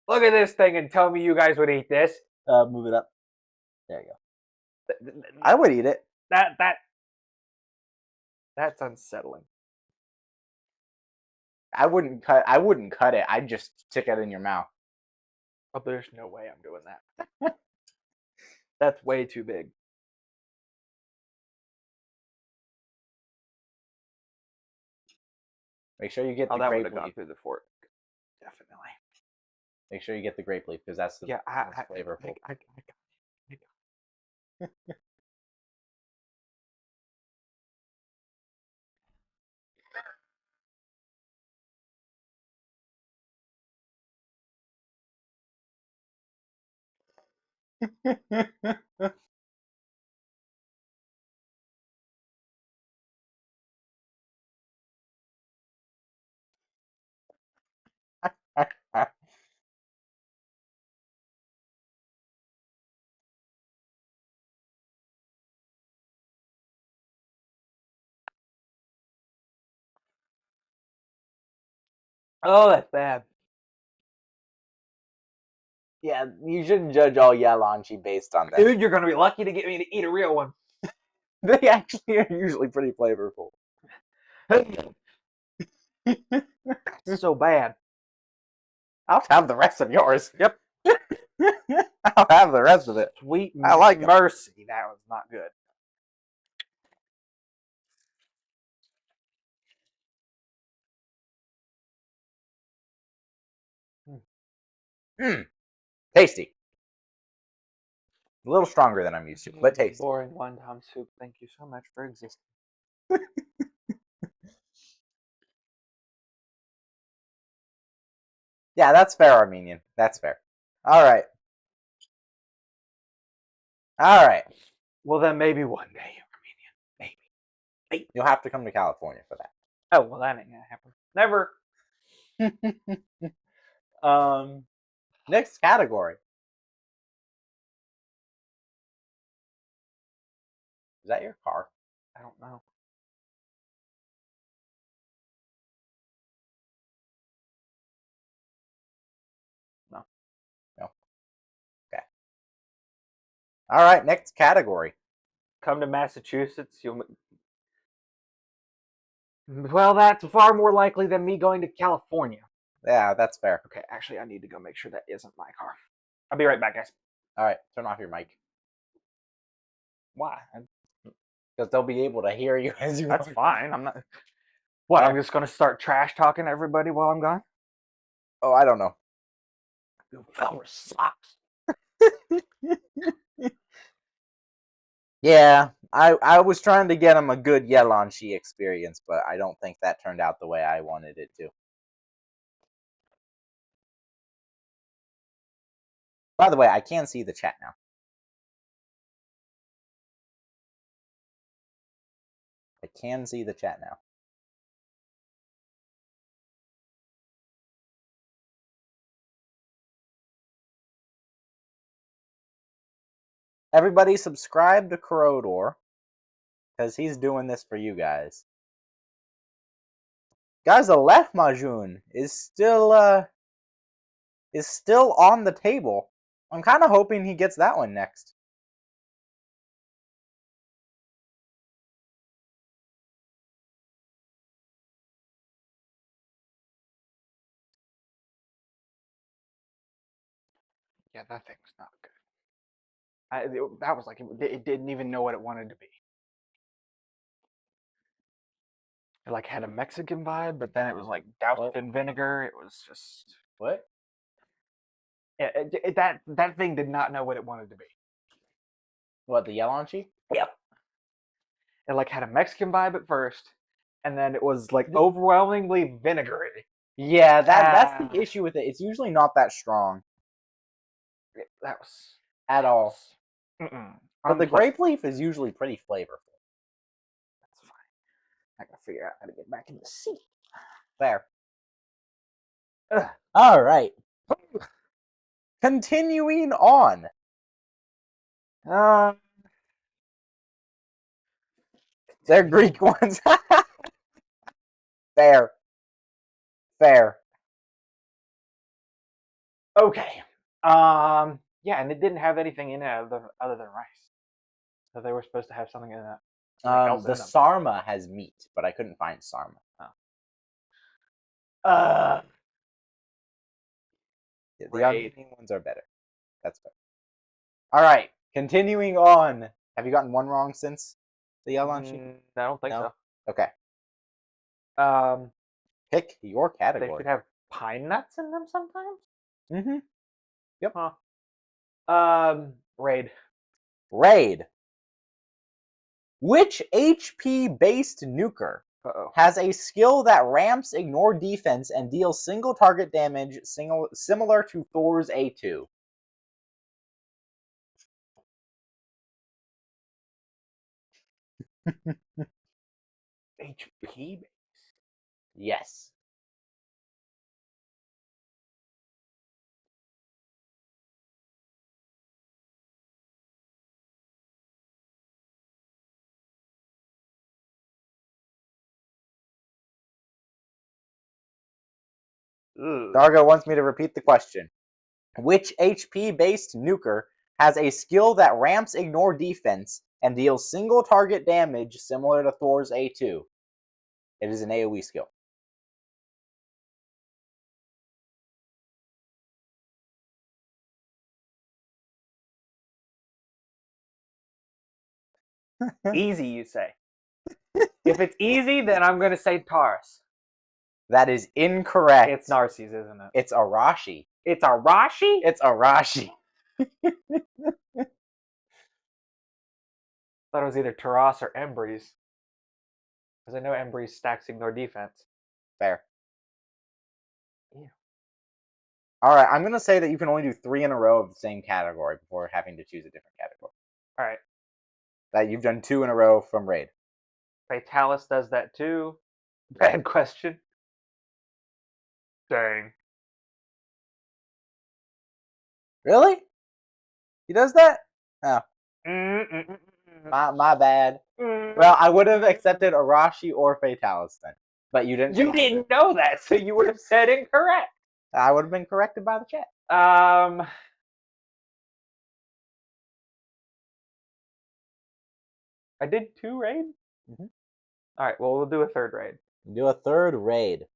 Look at this thing and tell me you guys would eat this. Move it up. There you go. I would eat it. That's unsettling. I wouldn't cut it. I'd just stick it in your mouth. Oh, there's no way I'm doing that. That's way too big. Make sure you get Oh, the that would grape have gone leaf. through the fork. Definitely. Make sure you get the grape leaf because that's the most flavorful. I Oh, that's bad. Yeah, you shouldn't judge all Yalanchi based on that. Dude, you're gonna be lucky to get me to eat a real one. They actually are usually pretty flavorful. It's so bad. I'll have the rest of yours. Yep. I'll have the rest of it. Sweet I like 'em. mercy. That was not good. Tasty. A little stronger than I'm used to, but tasty. Boring wonton soup. Thank you so much for existing. Yeah, that's fair, Armenian. That's fair. All right. All right. Well, then maybe one day, Armenian. Maybe. You'll have to come to California for that. Oh, well, that ain't gonna happen. Never. Next category. Is that your car? I don't know. No. No. Okay. All right. Next category. Come to Massachusetts, you'll. Well, that's far more likely than me going to California. Yeah, that's fair. Okay, actually, I need to go make sure that isn't my car. I'll be right back, guys. All right. Turn off your mic Why? because they'll be able to hear you as you. That's fine. I'm not. What? I'm just gonna start trash talking to everybody while I'm gone. Oh, I don't know. You fella sucks. Yeah, I was trying to get him a good Yalanchi experience, but I don't think that turned out the way I wanted it to. By the way, I can see the chat now. I can see the chat now. Everybody subscribe to Corrodor because he's doing this for you guys. Guys, the left Majun is still on the table. I'm kind of hoping he gets that one next. Yeah, that thing was not good. That was like it didn't even know what it wanted to be. It like had a Mexican vibe, but then it was like doused in vinegar. It was just What? Yeah, that thing did not know what it wanted to be. What, the Yalanchi? Yep. It like had a Mexican vibe at first, and then it was like overwhelmingly vinegary. Yeah, that's the Ah. issue with it. It's usually not that strong That was at all. But the unpleasant. grape leaf is usually pretty flavorful. That's fine. I gotta figure out how to get back in the seat. There. Ugh. All right. Continuing on. They're Greek ones. Fair. Fair. Okay. Yeah, and it didn't have anything in it other than rice. So they were supposed to have something in it. Something else The in them. sarma has meat, but I couldn't find sarma. Oh. The Armenian ones are better. That's fair. All right. Continuing on. Have you gotten one wrong since the yellow sheet? I don't think No? so. Okay. Um, Pick your they category. should have pine nuts in them sometimes. Mm-hmm. Yep. Raid. Raid. Which HP-based nuker Uh-oh. has a skill that ramps ignore defense and deals single target damage similar to Thor's A2? HP base. Yes. Dargo wants me to repeat the question. Which HP-based nuker has a skill that ramps ignore defense and deals single target damage similar to Thor's A2? It is an AoE skill. Easy, you say. If it's easy, then I'm gonna say Taurus. That is incorrect. It's Narses, isn't it? It's Arashi. It's Arashi? It's Arashi. I thought it was either Taras or Embreeze. Because I know Embreeze stacks ignore defense. Fair. Ew. All right, I'm going to say that you can only do 3 in a row of the same category before having to choose a different category. All right. That you've done 2 in a row from Raid. Fatalis does that too. Bad question. Dang. Really? He does that? Oh. Mm-mm-mm-mm. My bad. Well, I would have accepted Arashi or Fatalis then. But you didn't. You didn't know that, so you would have said incorrect. I would have been corrected by the chat. I did 2 raid? Mhm. All right, well, we'll do a 3rd raid. Do a 3rd raid.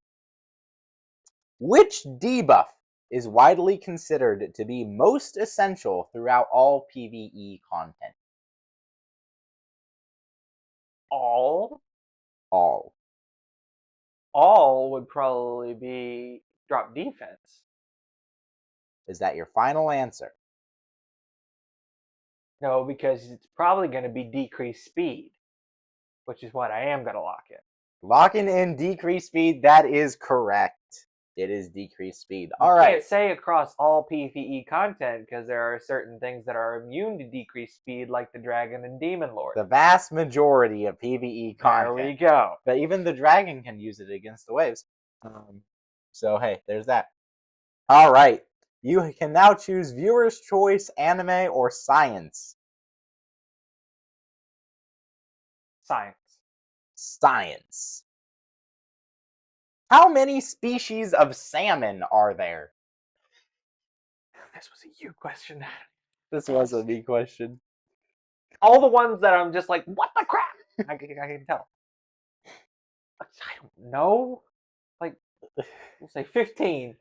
Which debuff is widely considered to be most essential throughout all PvE content? All? All. All would probably be drop defense. Is that your final answer? No, because it's probably going to be decreased speed, which is what I am going to lock in. Locking in decreased speed, that is correct. It is decreased speed. You All right. can't say across all PvE content because there are certain things that are immune to decreased speed, like the Dragon and Demon Lord. The vast majority of PvE content. There we go. But even the dragon can use it against the waves. So hey, there's that. All right. You can now choose viewer's choice, anime, or science. Science. Science. How many species of salmon are there? This was a you question. This was a me question. All the ones that I'm just like, what the crap? I can tell. I don't know. Like, we'll say 15.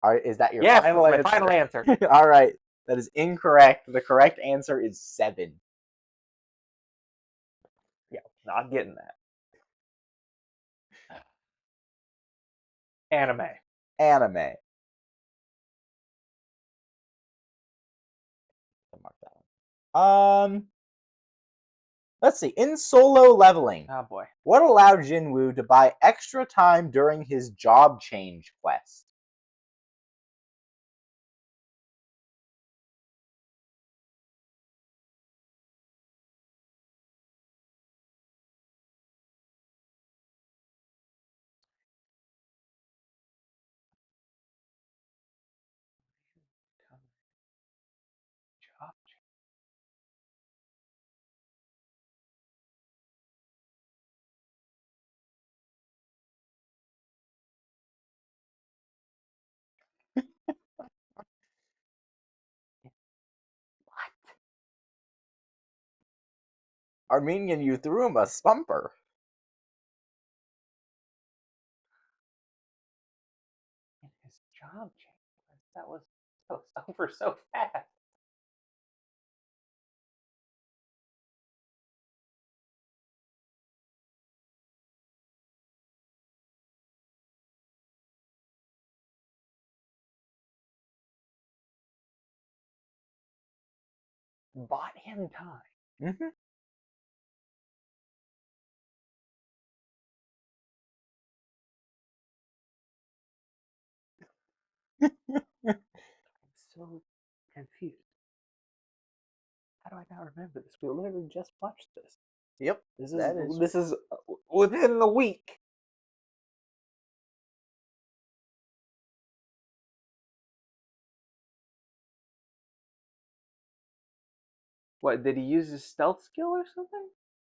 All right, is that your Yes, final that's answer? my final answer. All right, that is incorrect. The correct answer is 7. Yeah, not getting that. Anime. Anime. Mark that one. Let's see. In solo leveling, Oh boy. what allowed Jinwoo to buy extra time during his job change quest? Job. What? Armenian, you threw him a spumper. In his job change. That was over so fast. Bought him time. Mm-hmm. I'm so confused. How do I not remember this? We literally just watched this. Yep, This that is. is within the week. What, did he use his stealth skill or something?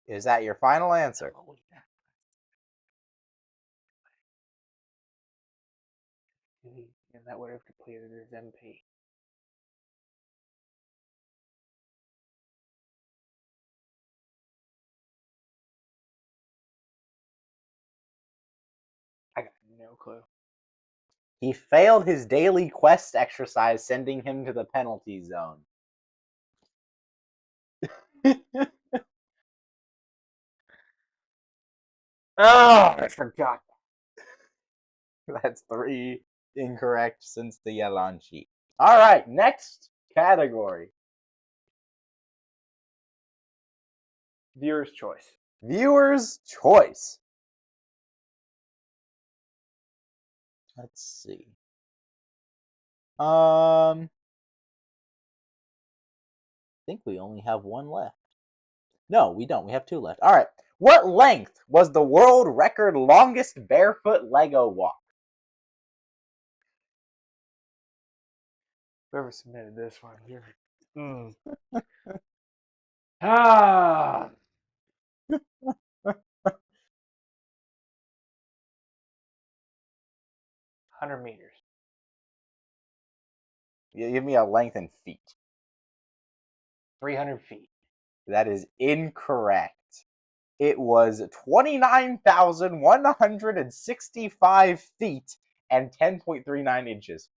Is that your final answer? Oh, yeah. And that would have completed his MP. I got no clue. He failed his daily quest exercise, sending him to the penalty zone. Oh, I forgot. That's 3 incorrect since the Yelon sheet. All right, next category. Viewer's choice. Viewer's choice. Let's see. I think we only have one left. No, we don't. We have 2 left. All right. What length was the world record longest barefoot Lego walk? Whoever submitted this one, you're. Ah, 100 meters. You give me a length in feet. 300 feet. That is incorrect. It was 29,165 feet and 10.39 inches.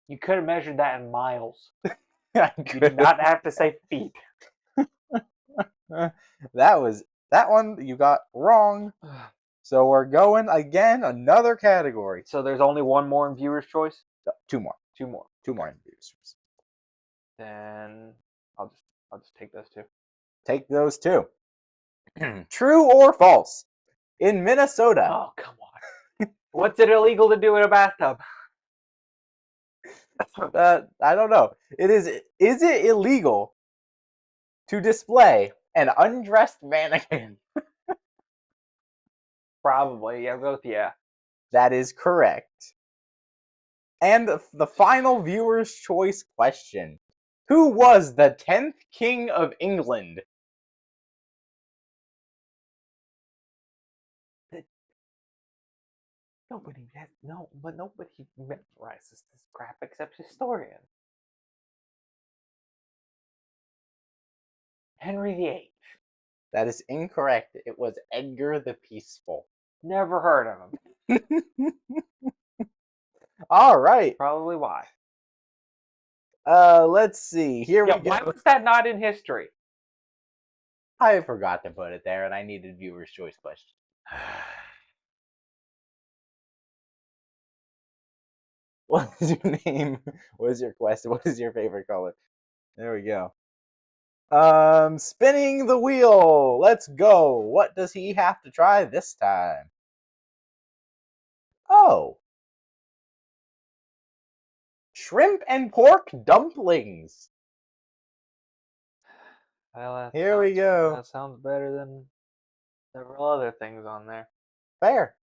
You could have measured that in miles. I You did not have to say feet. that one you got wrong. So we're going again, another category. So there's only one more in viewer's choice? 2 more. 2 more. 2 more in viewer's choice. Then I'll just take those 2. Take those 2. True or false? In Minnesota. Oh, come on. What's it illegal to do in a bathtub? I don't know. Is it illegal to display an undressed mannequin? Probably. Yeah, go with yeah. That is correct. And the final viewer's choice question. Who was the 10th King of England? Nobody memorizes this crap except historians. Henry VIII. That is incorrect. It was Edgar the Peaceful. Never heard of him. All right. Probably why. Let's see. Here we go. Why was that not in history? I forgot to put it there, and I needed viewer's choice question. What is your name? What is your quest? What is your favorite color? There we go. Spinning the wheel. Let's go. What does he have to try this time? Oh, shrimp and pork dumplings. Well, Here we go. That sounds better than several other things on there. Fair.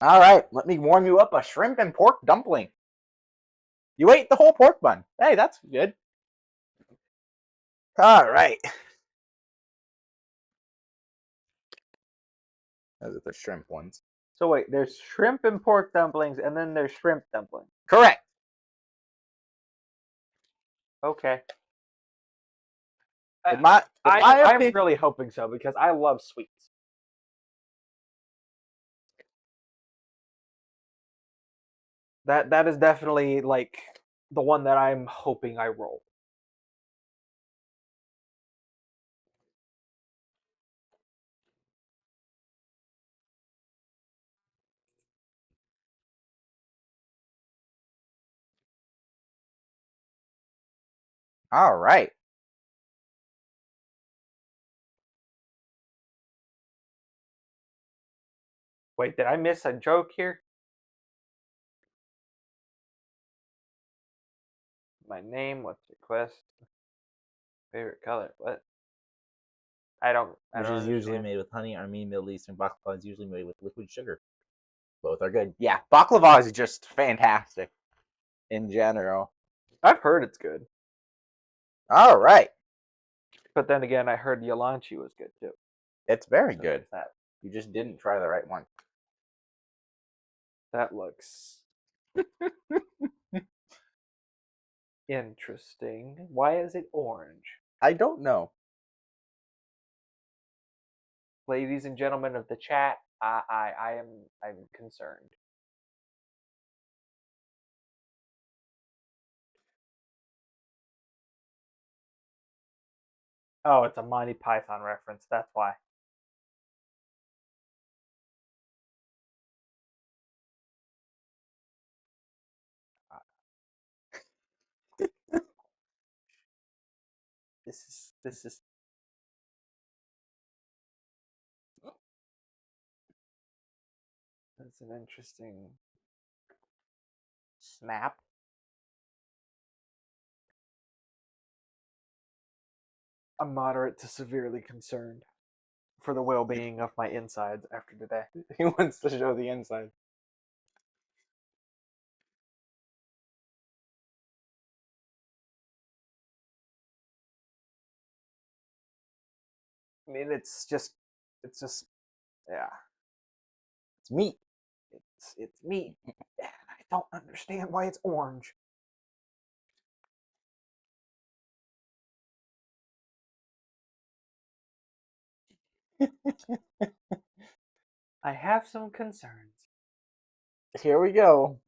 All right, let me warm you up a shrimp and pork dumpling. You ate the whole pork bun. Hey, that's good. All right. Those are the shrimp ones. So wait, there's shrimp and pork dumplings, and then there's shrimp dumplings. Correct. Okay. I'm really hoping so because I love sweets. That is definitely like the one that I'm hoping I roll. All right. Wait, did I miss a joke here? My name, what's your quest? Favorite color, what? I don't Which is usually understand. made with honey. Armenian Middle Eastern baklava is usually made with liquid sugar. Both are good. Yeah, baklava is just fantastic in general. I've heard it's good. All right. But then again, I heard Yalanchi was good too. It's very So good. That You just didn't try the right one. that looks interesting. Why is it orange? I don't know. Ladies and gentlemen of the chat, I'm concerned. Oh, it's a Monty Python reference. That's why. This is that's an interesting snap. I'm moderate to severely concerned for the well-being of my insides after today. He wants to show the inside. I mean, it's just, yeah, It's meat. it's meat. And I don't understand why it's orange. I have some concerns. Here we go.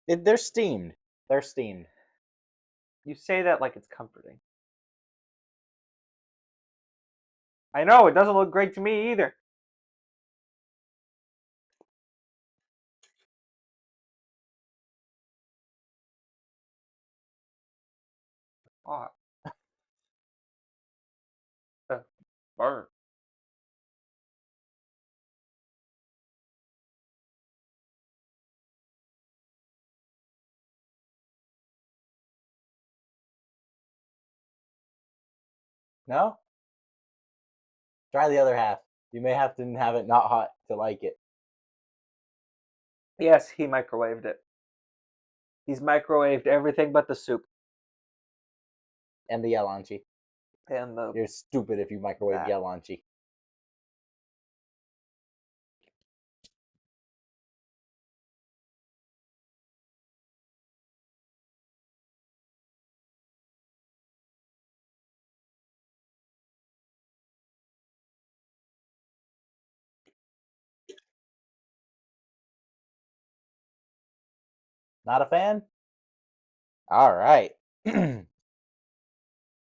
They're steamed. They're steamed. You say that like it's comforting. I know, it doesn't look great to me either. Oh, burn. No? Try the other half. You may have to have it not hot to like it. Yes, he microwaved it. He's microwaved everything but the soup And the yalanchi. and the You're stupid if you microwave that. yalanchi. Not a fan? All right.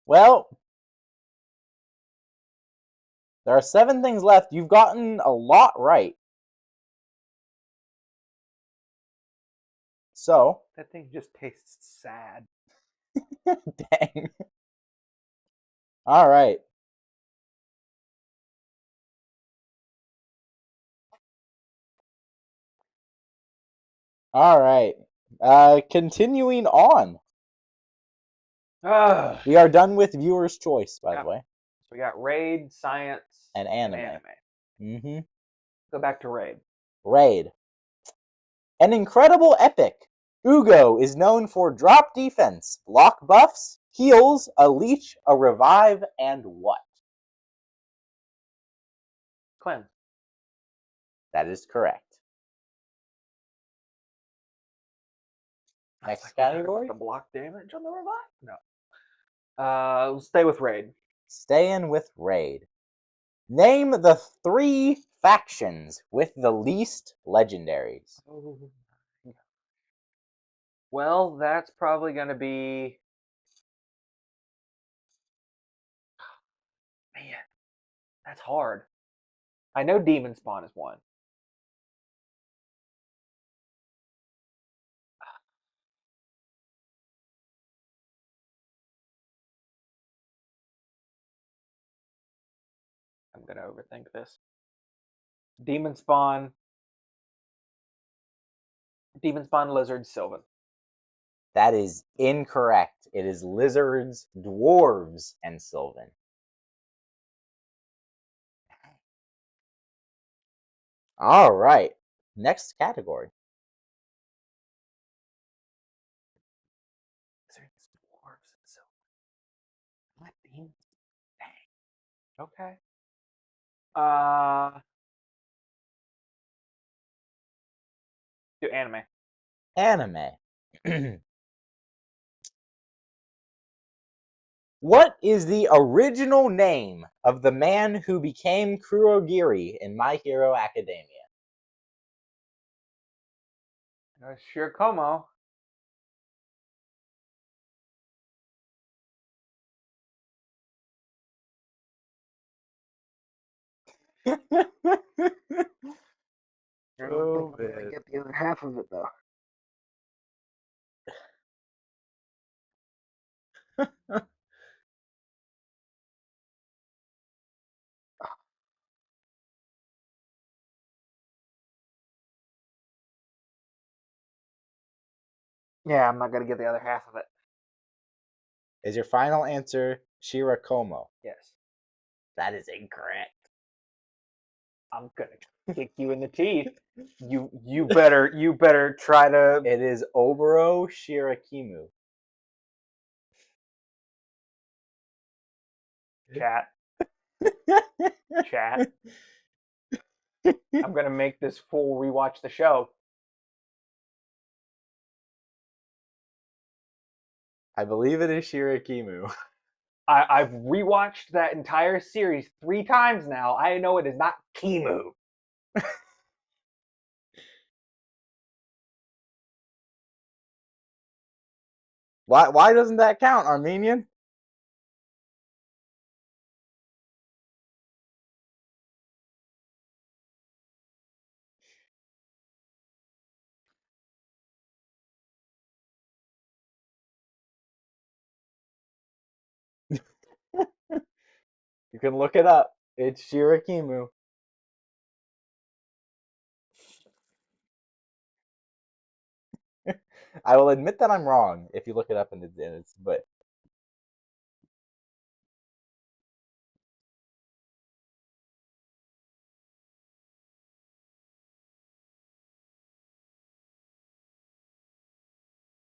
Well, there are 7 things left. You've gotten a lot right. So, That thing just tastes sad. Dang. All right. All right. Continuing on. Ugh. We are done with viewer's choice, by the Yep. way. So we got Raid, Science, And and anime. anime. Mm-hmm. Go back to Raid. Raid. An incredible epic. Ugo is known for drop defense, block buffs, heals, a leech, a revive, and what? Cleanse. That is correct. Next category? The block damage on the revive? No. We'll stay with Raid. Staying with Raid. Name the 3 factions with the least legendaries. Oh. Well, that's probably going to be. Man, that's hard. I know Demon Spawn is one. I'm going to overthink this. Demon Spawn, Lizard, Sylvan. That is incorrect. It is lizards, dwarves, and Sylvan. All right. Next category. Lizards, dwarves, and Sylvan. What demons? Dang. Okay. Do anime. Anime. What is the original name of the man who became Kurogiri in My Hero Academia? Shirakomo. I don't think I'm gonna get the other half of it though. Yeah, I'm not gonna get the other half of it. Is your final answer Shirakomo? Yes. That is incorrect. I'm gonna kick you in the teeth. You better try to. It is Oboro Shirakimu. Chat. Chat. I'm gonna make this fool rewatch the show. I believe it is Shirakimu. I've rewatched that entire series 3 times now. I know it is not Kimu. Why doesn't that count, Armenian? You can look it up. It's Shirakimu. I will admit that I'm wrong if you look it up in it's but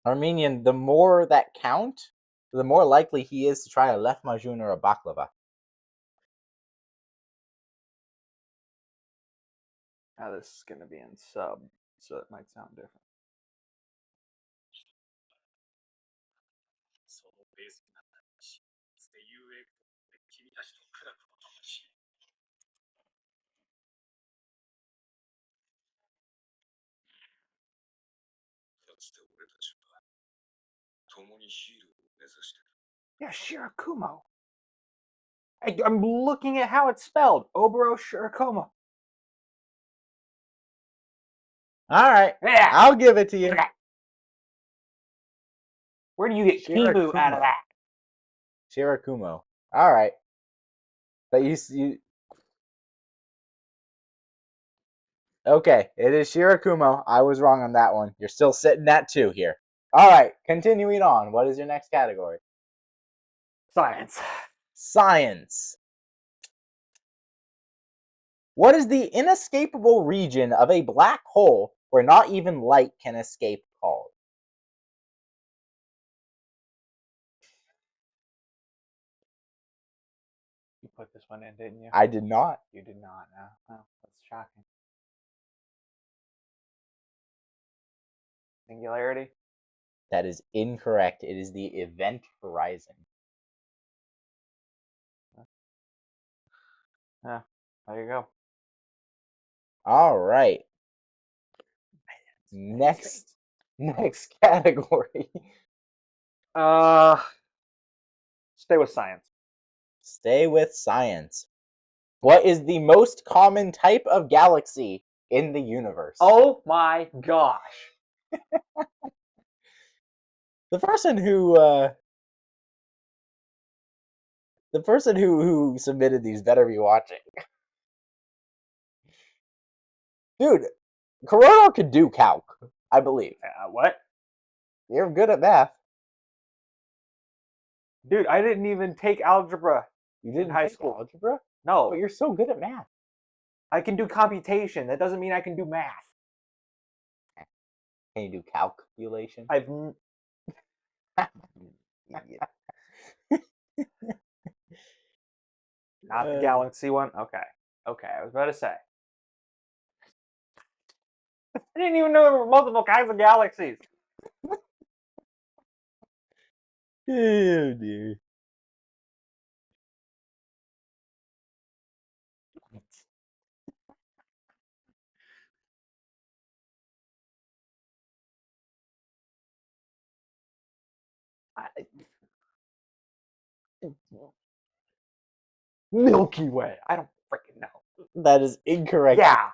Armenian, the more that count, the more likely he is to try a left majun or a baklava. Now this is gonna be in sub, so it might sound different. Yeah, Shirakumo. I'm looking at how it's spelled. Oboro Shirakumo. All right, Yeah. I'll give it to you. Where do you get Kimu out of that? Shirakumo. All right. But you okay, it is Shirakumo. I was wrong on that one. You're still sitting at 2 here. All right, continuing on. What is your next category? Science. Science. What is the inescapable region of a black hole where not even light can escape called? You put this one in, didn't you? I did not. You did not. No. Oh, that's shocking. Singularity? That is incorrect. It is the event horizon. Yeah, there you go. All right. Next category. Stay with science. Stay with science. What is the most common type of galaxy in the universe? Oh my gosh. The person who submitted these better be watching. Dude, Corona could do calc, I believe. What? You're good at math. Dude, I didn't even take algebra. You didn't in high take school. algebra? No. But you're so good at math. I can do computation. That doesn't mean I can do math. Can you do calculation? I've. Not the galaxy one? Okay. Okay, I was about to say. I didn't even know there were multiple kinds of galaxies. Oh dear. Milky Way. I don't freaking know. That is incorrect. Yeah.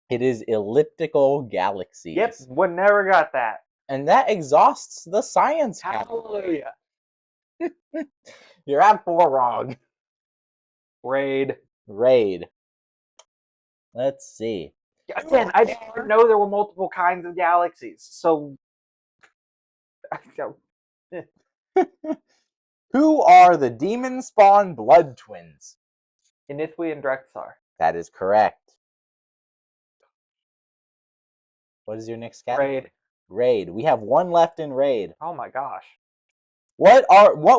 It is elliptical galaxies. Yep. One never got that. And that exhausts the science category. Hallelujah. You're at 4 wrong. Raid. Let's see. Again, I didn't even know there were multiple kinds of galaxies. So. Who are the demon spawn blood twins? Inithwi and Drexar. That is correct. What is your next category? Raid. We have 1 left in Raid. Oh my gosh. What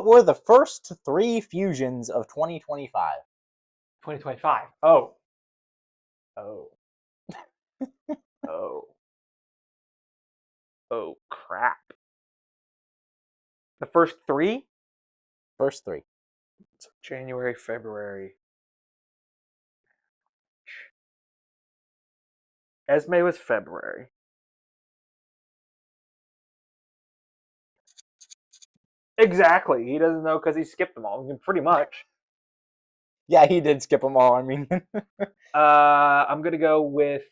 were the first 3 fusions of 2025? 2025. Oh. Oh. Oh crap. The first 3? First 3. So January, February. Esme was February. Exactly. He doesn't know because he skipped them all. Pretty much. Yeah, he did skip them all. I mean, I'm gonna go with.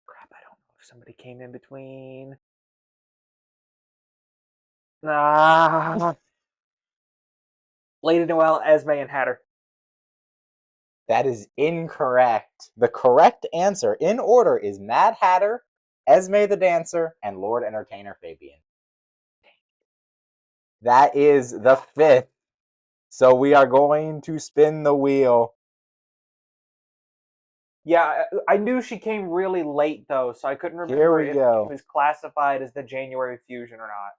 Crap! I don't know if somebody came in between. Lady Noelle, Esme, and Hatter. that is incorrect. The correct answer in order is Mad Hatter, Esme the Dancer, and Lord Entertainer Fabian. That is the 5th. So we are going to spin the wheel. Yeah, I knew she came really late though, so I couldn't remember Here we if go. she was classified as the January fusion or not.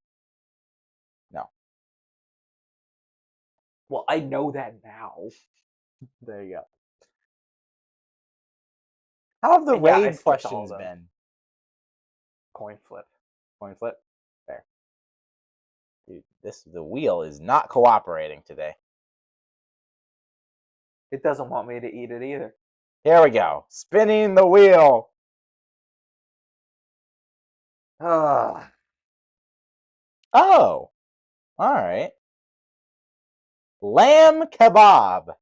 No. Well, I know that now. There you go. How have the raid questions been? Coin flip. Coin flip? There. Dude, the wheel is not cooperating today. It doesn't want me to eat it either. Here we go. Spinning the wheel. Oh. All right. Lamb kebab.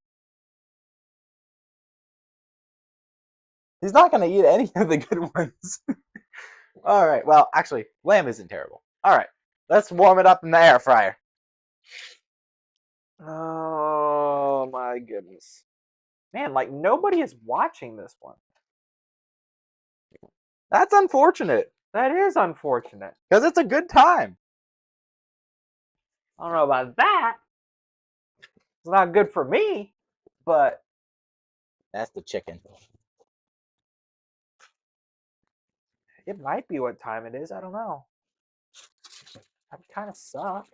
He's not going to eat any of the good ones. All right. Well, actually, lamb isn't terrible. All right. Let's warm it up in the air fryer. Oh my goodness. Man, like nobody is watching this one. That's unfortunate That is unfortunate. because it's a good time. I don't know about that. It's not good for me, but That's the chicken. it might be what time it is. I don't know. That would kind of suck.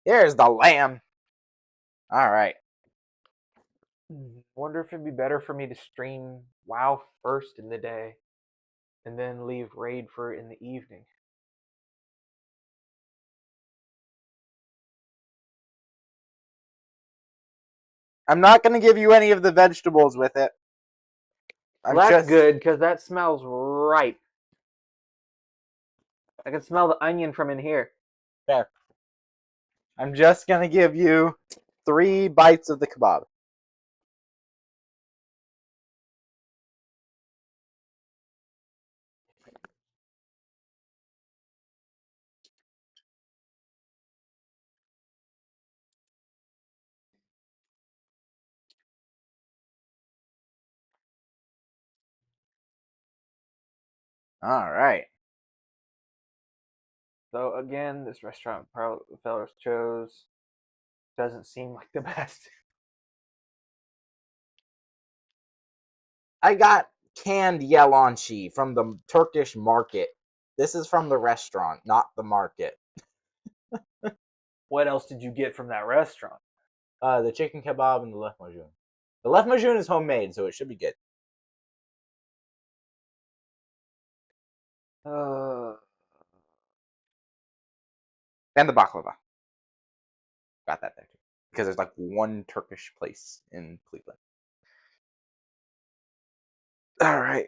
Here's the lamb. All right. Wonder if it'd be better for me to stream WoW first in the day and then leave Raid for in the evening. I'm not going to give you any of the vegetables with it. Well, that's good because that smells ripe. I can smell the onion from in here. Fair. I'm just going to give you 3 bites of the kebab. All right. So again, this restaurant fellows chose doesn't seem like the best. I got canned yelonchi from the Turkish market. This is from the restaurant, not the market. What else did you get from that restaurant? The chicken kebab and the lahmacun. The lahmacun is homemade, so it should be good. Uh, And the baklava. Got that there too. Because there's like one Turkish place in Cleveland. All right.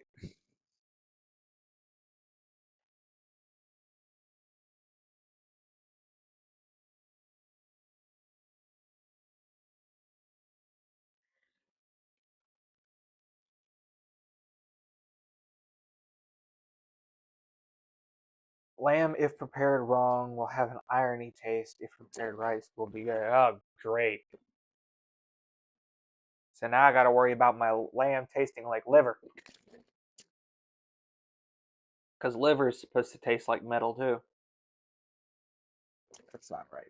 lamb, if prepared wrong, will have an irony taste. If prepared right, will be good. Oh, great. So now I got to worry about my lamb tasting like liver. Because liver is supposed to taste like metal too. That's not right.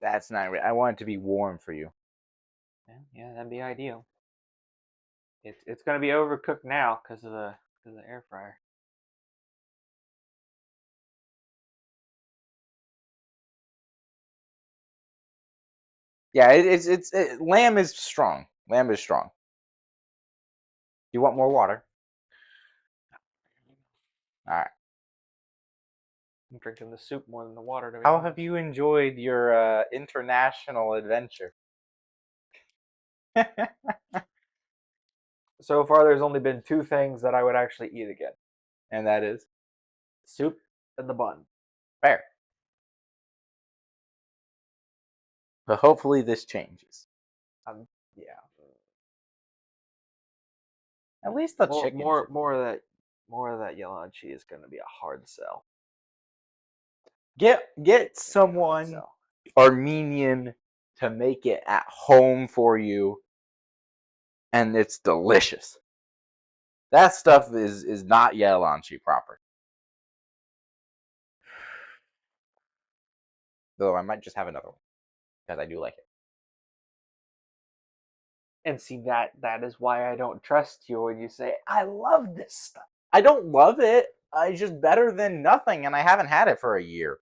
That's not right. I want it to be warm for you. Yeah, that'd be ideal. It's gonna be overcooked now because of the air fryer. Yeah, lamb is strong. Lamb is strong. You want more water? All right. I'm drinking the soup more than the water. To be How honest. have you enjoyed your international adventure? So far, there's only been 2 things that I would actually eat again: And that is soup and the bun. fair. But hopefully this changes. Yeah. At least the More, chicken. more, more of that yellow cheese is gonna be a hard sell. Get someone Armenian to make it at home for you, and it's delicious. That stuff is not yelonchi proper. Though I might just have another one because I do like it. And see that is why I don't trust you when you say I love this stuff. I don't love it. It's just better than nothing, and I haven't had it for a year.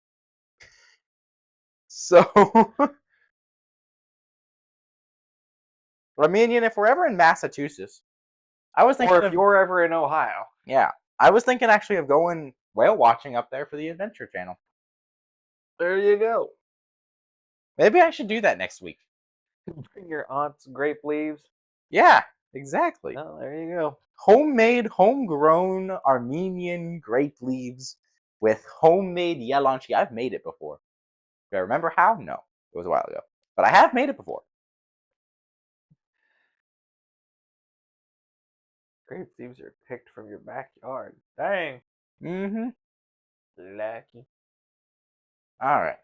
So, Armenian, if we're ever in Massachusetts, I was thinking Or if you're ever in Ohio. Yeah, I was thinking actually of going whale watching up there for the Adventure Channel. There you go. Maybe I should do that next week. Bring your aunt's grape leaves. Yeah, exactly. Oh, there you go. Homemade, homegrown Armenian grape leaves with homemade yalonchi. I've made it before. Do I remember how? No, it was a while ago, but I have made it before. Grape leaves are picked from your backyard. Dang. Mm-hmm. Lucky. All right.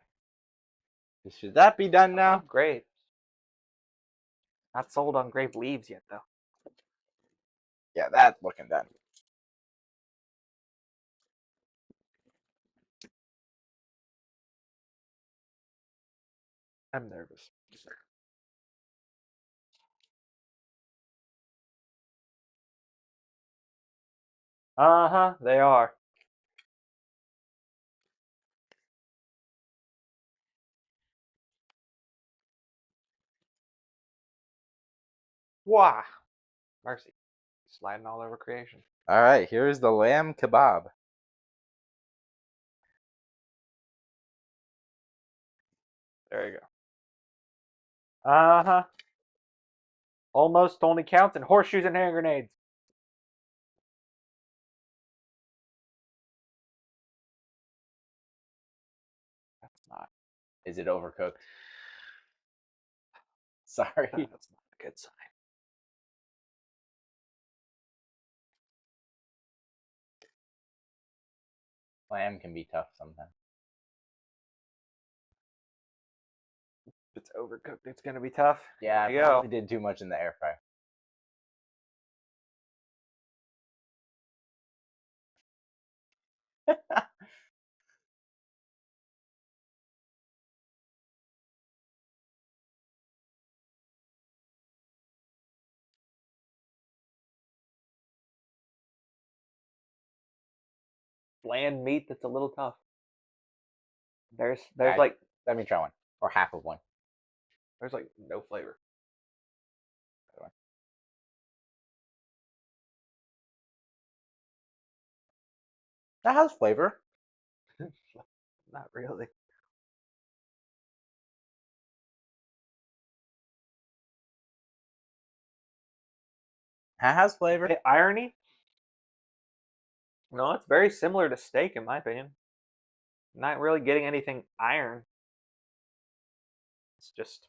Should that be done now? Grapes. Not sold on grape leaves yet, though. Yeah, that's looking done. I'm nervous. Uh-huh, they are. Wah! Mercy. Sliding all over creation. All right, here's the lamb kebab. There you go. Uh-huh. Almost only counts in horseshoes and hand grenades. That's not. Is it overcooked? Sorry. That's not a good sign. Lamb can be tough sometimes. If it's overcooked, it's gonna be tough. Yeah, I There you go. probably did too much in the air fryer. Bland meat that's a little tough. There's Alright, like let me try one, or half of one. there's like no flavor. That has flavor. Not really. That has flavor. Irony? No, it's very similar to steak in my opinion. Not really getting anything iron. It's just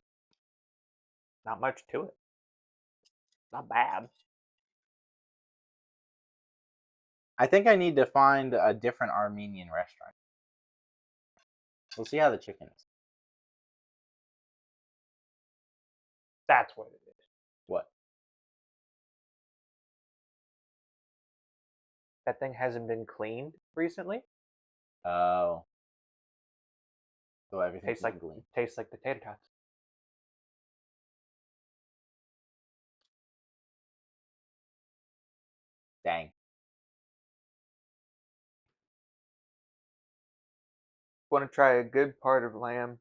not much to it. Not bad. I think I need to find a different Armenian restaurant. We'll see how the chicken is. That's what it is. What? That thing hasn't been cleaned recently. Oh. So everything's Tastes like potato tots. Dang. Want to try a good part of lamb?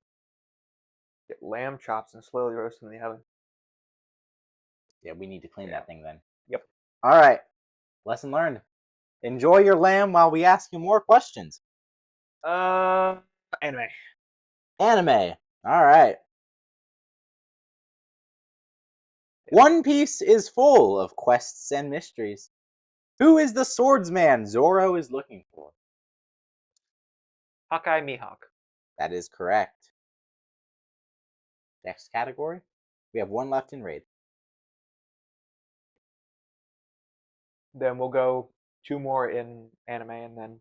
Get lamb chops and slowly roast them in the oven. Yeah, we need to clean that thing then. Yep. All right. Lesson learned. Enjoy your lamb while we ask you more questions. Anime. Anime. All right. One Piece is full of quests and mysteries. Who is the swordsman Zoro is looking for? Hawkeye Mihawk. That is correct. Next category. We have one left in raid. Then we'll go 2 more in anime and then.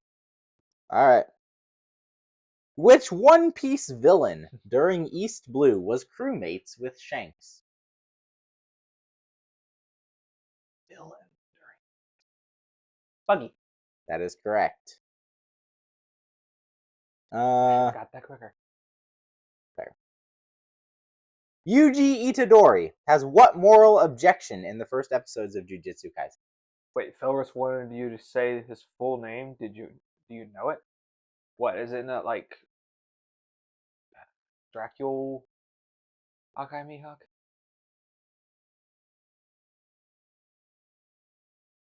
All right. Which One Piece villain during East Blue was crewmates with Shanks? Villain during. Buggy. That is correct. Should have got that quicker. Fair. Yuji Itadori has what moral objection in the first episodes of Jujutsu Kaisen? Wait, Felrus wanted you to say his full name. Do you know it? What is it? Not like Dracul Hawkeye Mihawk?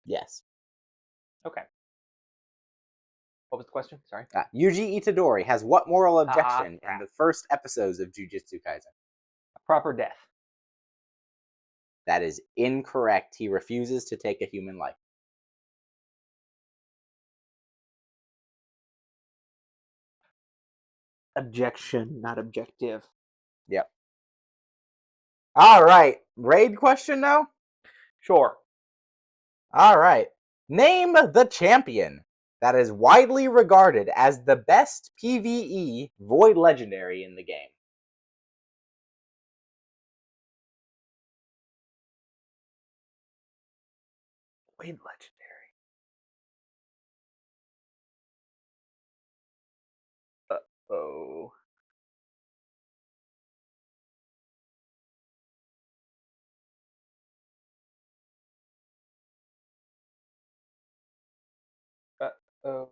Yes. Okay. What was the question? Sorry. Yuji Itadori has what moral objection in the first episodes of Jujutsu Kaisen? A proper death. That is incorrect. He refuses to take a human life. Objection, not objective. Yep. All right. Raid question now? Sure. All right. Name the champion that is widely regarded as the best PvE Void Legendary in the game. Void Legendary. Uh-oh. Uh-oh.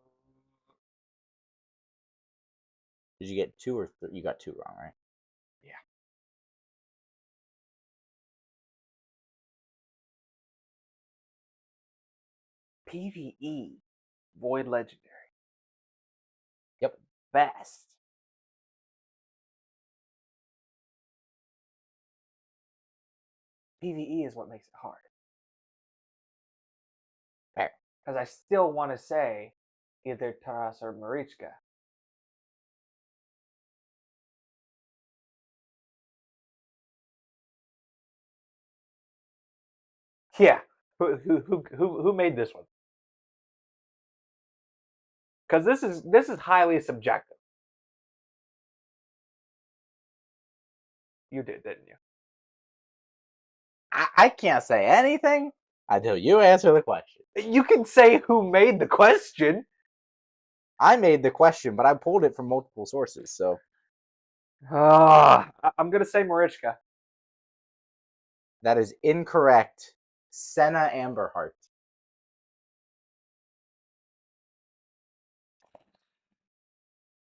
Did you get two or you got two wrong, right? Yeah. PvE. Void Legendary. Yep. Best. PvE is what makes it hard. Fair. Because I still want to say either Taras or Marichka. Yeah. Who made this one? Because this is highly subjective. You did, didn't you? I can't say anything until you answer the question. You can say who made the question. I made the question, but I pulled it from multiple sources, so. I'm gonna say Marichka. That is incorrect. Senna Amberheart.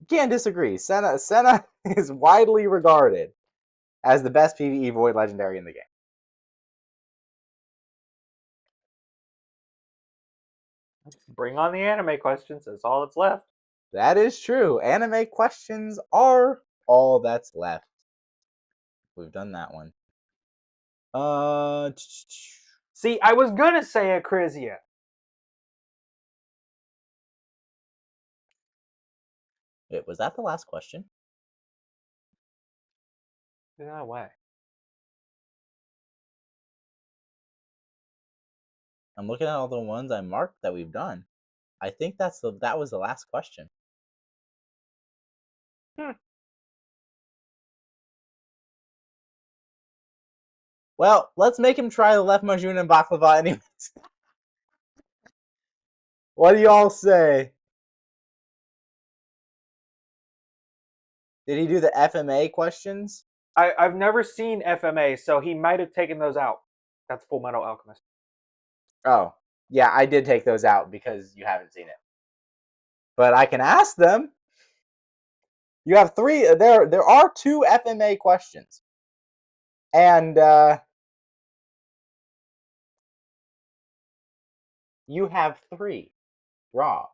Can't disagree. Senna is widely regarded as the best PvE Void Legendary in the game. Bring on the anime questions. That's all that's left. That is true. Anime questions are all that's left. We've done that one. See, I was gonna say Acrizia. Was that the last question? No way. I'm looking at all the ones I marked that we've done. I think that was the last question. Well, let's make him try the left Majun and Baklava anyways. What do y'all say? Did he do the FMA questions? I've never seen FMA, so he might have taken those out. That's Full Metal Alchemist. Oh, yeah, I did take those out because you haven't seen it. But I can ask them. You have three. There are two FMA questions, and you have three wrong.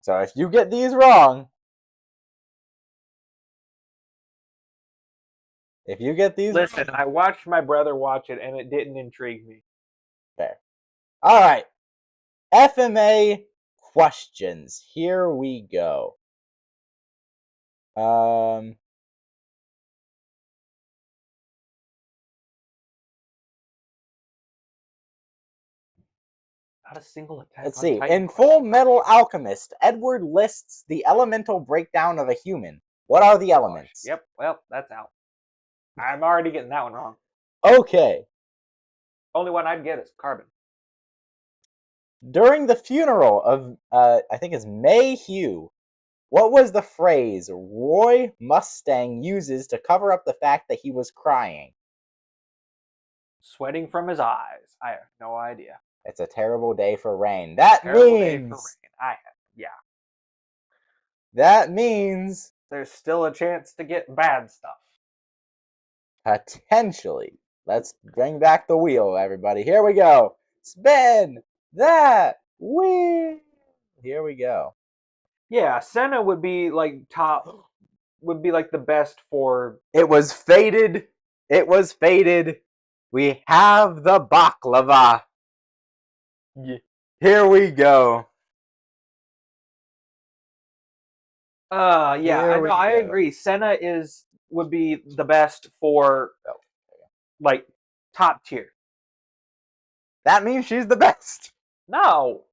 So if you get these wrong, Listen, I watched my brother watch it, and it didn't intrigue me. fair. All right, FMA questions. Here we go. Not a single attack. Let's see. In Full Metal Alchemist, Edward lists the elemental breakdown of a human. What are the elements? Yep, well, that's out. I'm already getting that one wrong. Okay. Only one I'd get is carbon. During the funeral of, I think it's Mayhew, what was the phrase Roy Mustang uses to cover up the fact that he was crying? Sweating from his eyes. I have no idea. It's a terrible day for rain. That means there's still a chance to get bad stuff. Potentially. Let's bring back the wheel, everybody. Here we go. Spin that wheel. Here we go. Yeah, Senna would be like top, would be like the best for. It was fated. It was fated. We have the baklava. Yeah. Here we go. Yeah, Here I we know. I go. agree. Senna would be the best for Oh, like top tier. that means she's the best. No,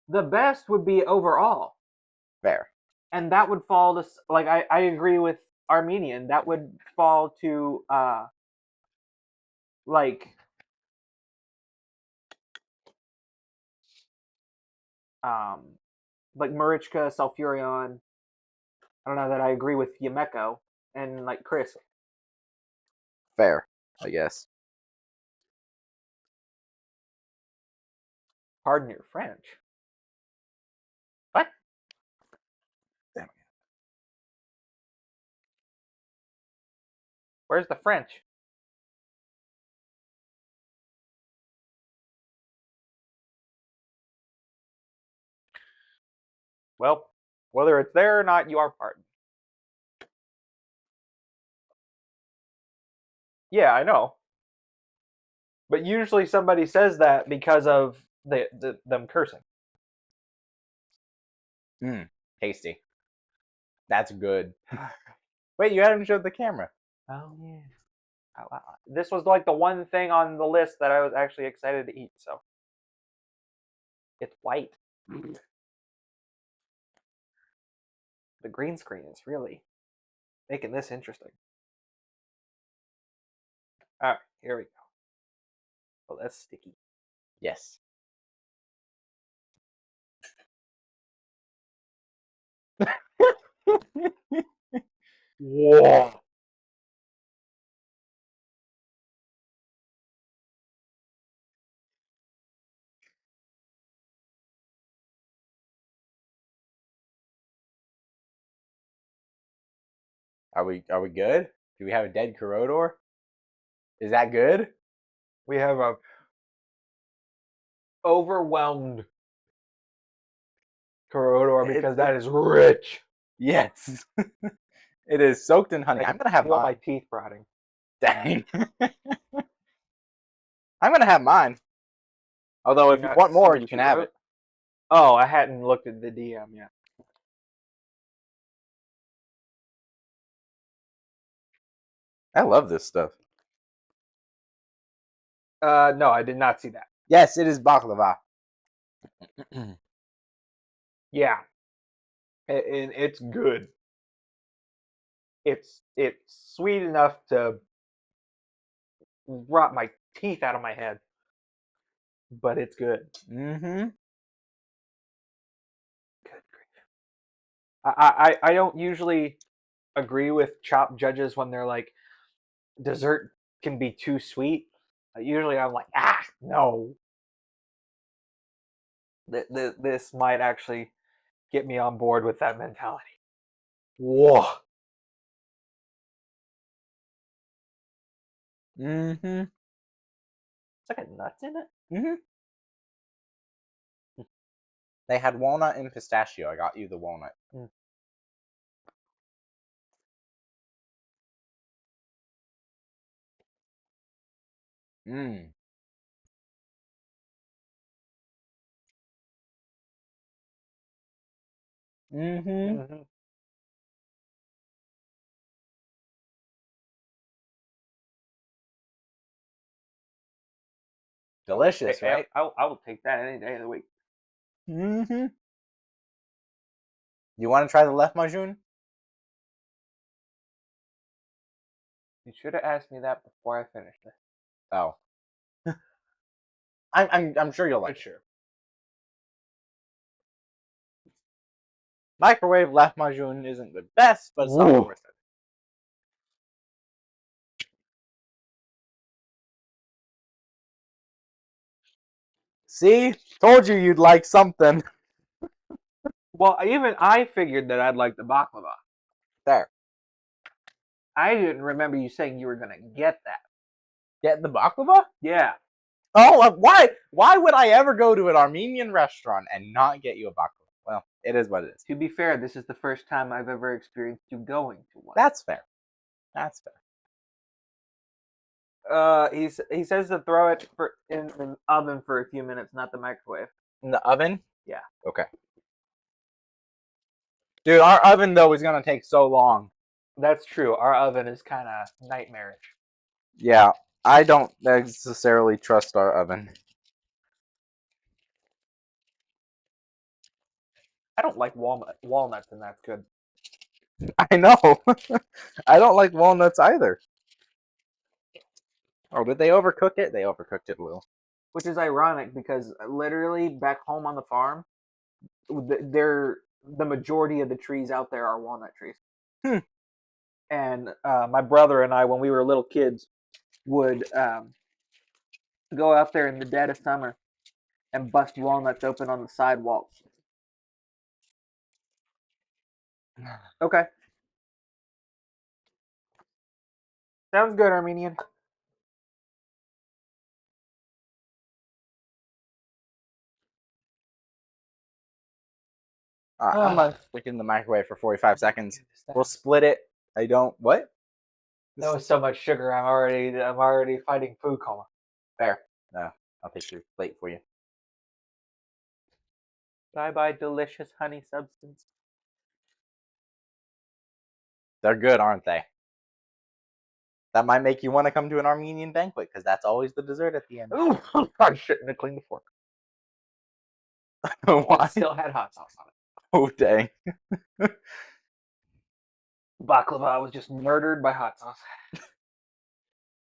the best would be overall, Fair. and that would fall to like I agree with Armenian. That would fall to like um like Marichka, Sulfurion. I don't know that I agree with Yumeko and like Chris. Fair, I guess. Pardon your French. What? Damn it. Where's the French? Well, whether it's there or not, you are pardoned. Yeah, I know. But usually somebody says that because of them cursing. Mmm, tasty. That's good. Wait, you haven't showed the camera. Oh yeah. This was like the one thing on the list that I was actually excited to eat. So it's white. The green screen is really making this interesting. All right, here we go. Oh, that's sticky. Yes. Whoa. Are we good? Do we have a dead Corrodor? Is that good? We have a overwhelmed Corrodor because that is rich. Yes. It is soaked in honey. I I'm can gonna have feel mine. my teeth rotting. Dang. I'm gonna have mine. Although Do if you not want more, see you can have through it. Oh, I hadn't looked at the DM yet. I love this stuff. No, I did not see that. Yes, it is baklava. Yeah, and it's good. It's sweet enough to rot my teeth out of my head, but it's good. Mm-hmm. Good grief. I don't usually agree with Chop judges when they're like dessert can be too sweet. Usually I'm like no. This might actually get me on board with that mentality. Whoa. Mm-hmm. It's like a nuts in it. Mm-hmm. They had walnut and pistachio. I got you the walnut. Mm. Mmm. Mm-hmm. Mm-hmm. Delicious, right? I will take that any day of the week. Mm-hmm. You want to try the left Majun? You should have asked me that before I finished this. Oh. I'm sure you'll like But it. sure. Microwave left Majun isn't the best, but it's not the Woo. worst. See? Told you you'd like something. Well, even I figured that I'd like the baklava. There. I didn't remember you saying you were gonna get that. Get the baklava? Yeah. Oh, why? Why would I ever go to an Armenian restaurant and not get you a baklava? Well, it is what it is. To be fair, this is the first time I've ever experienced you going to one. That's fair. That's fair. He says to throw it in the oven for a few minutes, not the microwave. In the oven? Yeah. Okay. Dude, our oven though is gonna take so long. That's true. Our oven is kind of nightmarish. Yeah, I don't necessarily trust our oven. I don't like walnuts, and that's good. I know. I don't like walnuts either. Oh, did they overcook it? They overcooked it a little. Which is ironic because literally back home on the farm, the majority of the trees out there are walnut trees. Hmm. And my brother and I, when we were little kids, would go out there in the dead of summer and bust walnuts open on the sidewalks. Okay. Sounds good, Armenian. I'm gonna stick it in the microwave for 45 seconds. We'll split it. I don't. What? That was so much sugar. I'm already fighting food coma. There. No, I'll take your plate for you. Bye bye, delicious honey substance. They're good, aren't they? That might make you want to come to an Armenian banquet because that's always the dessert at the end. Ooh, I shouldn't have cleaned the fork. Why? It still had hot sauce on it. Oh dang! Baklava was just murdered by hot sauce.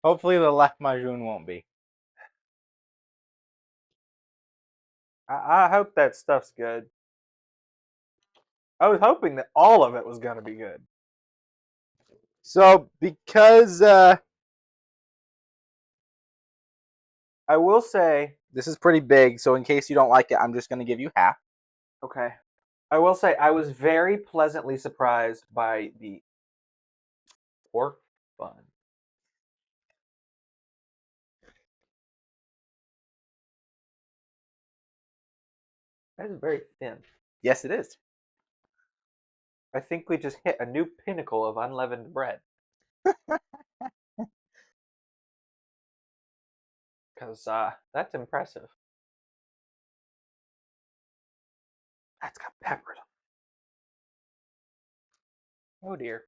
Hopefully the lahmacun won't be. I hope that stuff's good. I was hoping that all of it was gonna be good. So because I will say, this is pretty big, so in case you don't like it, I'm just gonna give you half. okay. I will say I was very pleasantly surprised by the pork bun. That is very thin. Yes, it is. I think we just hit a new pinnacle of unleavened bread. Because that's impressive. That's got peppers. Oh dear.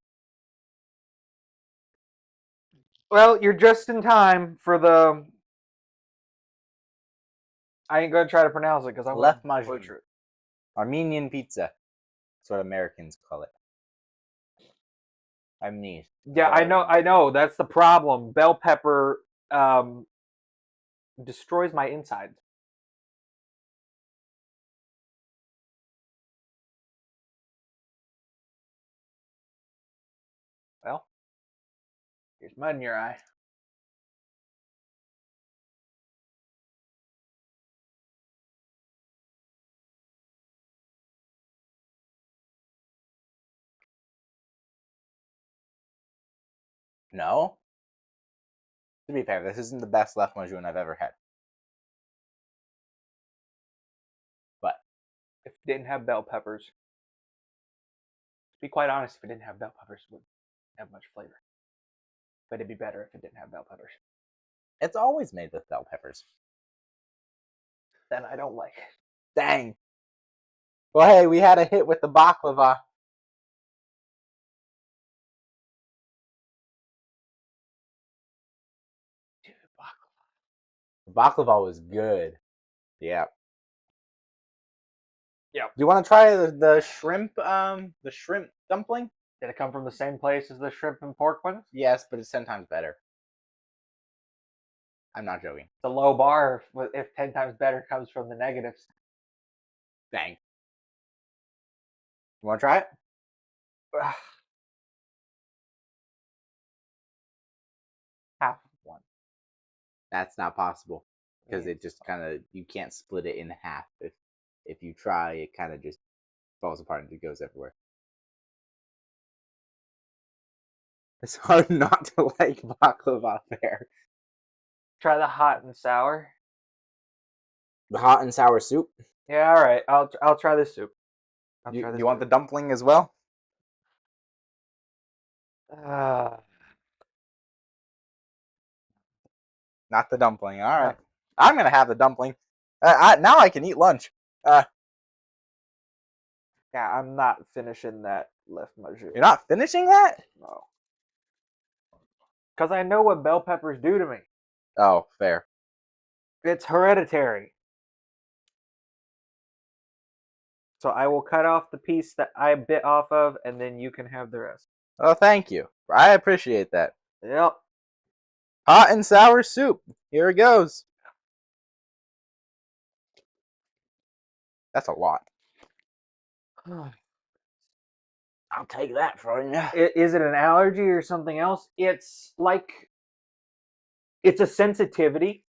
Well, you're just in time for the. I ain't gonna try to pronounce it because I'm gonna Lahmacun. butcher it. Armenian pizza. That's what Americans call it. I'm nice. Yeah, I know. That's the problem. Bell pepper destroys my insides. Well, here's mud in your eye. No. To be fair, this isn't the best lahmacun I've ever had. But If it didn't have bell peppers, to be quite honest, if it didn't have bell peppers, it wouldn't have much flavor. But it'd be better if it didn't have bell peppers. it's always made with bell peppers. Then I don't like it. Dang. Well, hey, we had a hit with the baklava. Dude, baklava. The baklava was good. Yeah. Yeah. Do you want to try the shrimp dumpling? Did it come from the same place as the shrimp and pork ones? Yes, but it's 10 times better. I'm not joking. It's a low bar if 10 times better comes from the negatives. Dang. You want to try it? Half of one. That's not possible because Yeah. it just kind of you can't split it in half. If you try, it kind of just falls apart and it goes everywhere. It's hard not to like baklava there. Try the hot and sour. The hot and sour soup. Yeah, all right. I'll try this soup. You want the dumpling as well? Uh, Not the dumpling. All right. no. I'm gonna have the dumpling. Now I can eat lunch. Yeah, I'm not finishing that left majou. You're not finishing that? No. Because I know what bell peppers do to me. Oh, fair. It's hereditary. So I will cut off the piece that I bit off of, and then you can have the rest. Oh, thank you. I appreciate that. Yep. Hot and sour soup. Here it goes. That's a lot. I'll take that from you. Is it an allergy or something else? It's a sensitivity,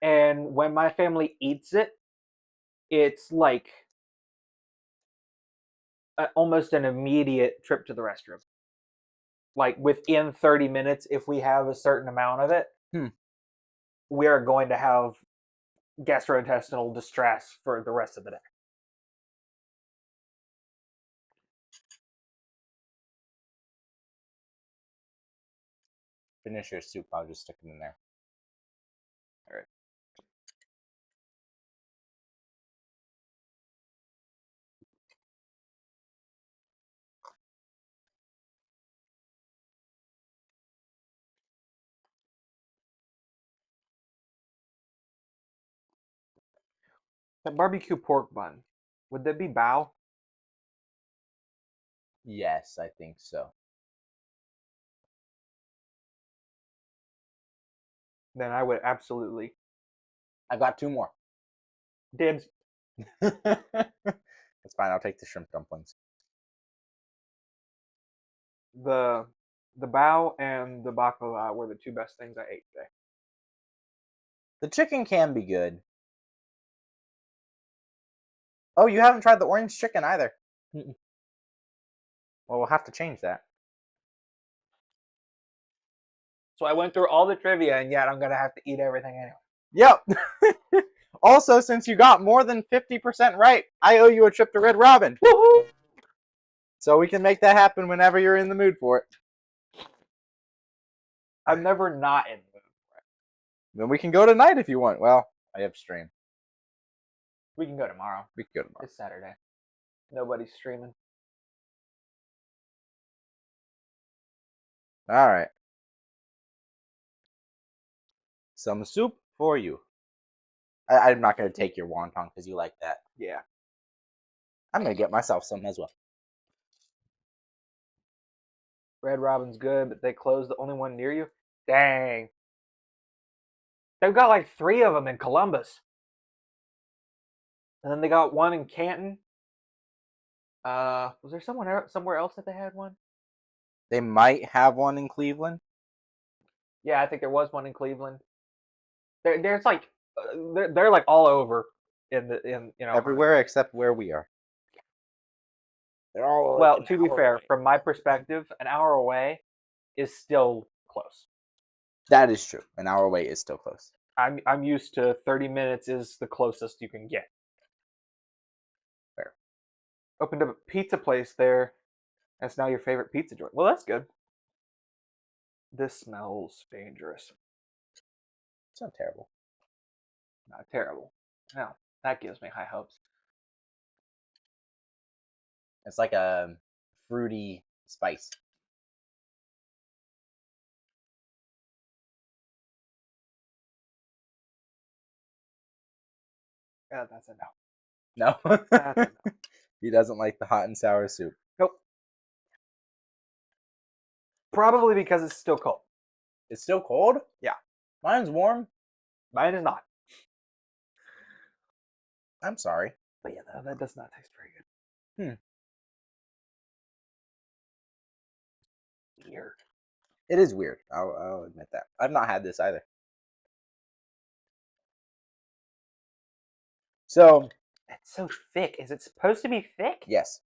and when my family eats it, it's like almost an immediate trip to the restroom. Like within 30 minutes, if we have a certain amount of it, we are going to have gastrointestinal distress for the rest of the day. Finish your soup. I'll just stick it in there. All right. That barbecue pork bun, would that be bao? Yes, I think so. Then I would absolutely. I've got 2 more. Dibs. That's fine. I'll take the shrimp dumplings. The bao and the baklava were the 2 best things I ate today. The chicken can be good. Oh, you haven't tried the orange chicken either. Well, we'll have to change that. So I went through all the trivia, and yet I'm gonna have to eat everything anyway. Yep. Also, since you got more than 50% right, I owe you a trip to Red Robin. Woohoo! So we can make that happen whenever you're in the mood for it. I'm never not in the mood. Then we can go tonight if you want. Well, I have stream. We can go tomorrow. We can go tomorrow. It's Saturday. Nobody's streaming. All right. Some soup for you. I'm not going to take your wonton because you like that. Yeah. I'm going to get myself some as well. Red Robin's good, but they closed the only one near you. Dang. They've got like 3 of them in Columbus. And then they got one in Canton. Was there somewhere else that they had one? They might have one in Cleveland. Yeah, I think there was one in Cleveland. There's like they're like all over in everywhere except where we are. They're all well, to be fair, from my perspective, an hour away is still close. That is true. An hour away is still close. I'm used to 30 minutes is the closest you can get. Fair. Opened up a pizza place there. That's now your favorite pizza joint. Well, that's good. This smells dangerous. It's not terrible. Not terrible. No, that gives me high hopes. It's like a fruity spice. Yeah, that's a no. No. That's a no. He doesn't like the hot and sour soup. Nope. Probably because it's still cold. It's still cold? Yeah. Mine's warm. Mine is not. I'm sorry. But yeah, no, that does not taste very good. Weird. It is weird. I'll admit that. I've not had this either. So It's so thick. Is it supposed to be thick? yes.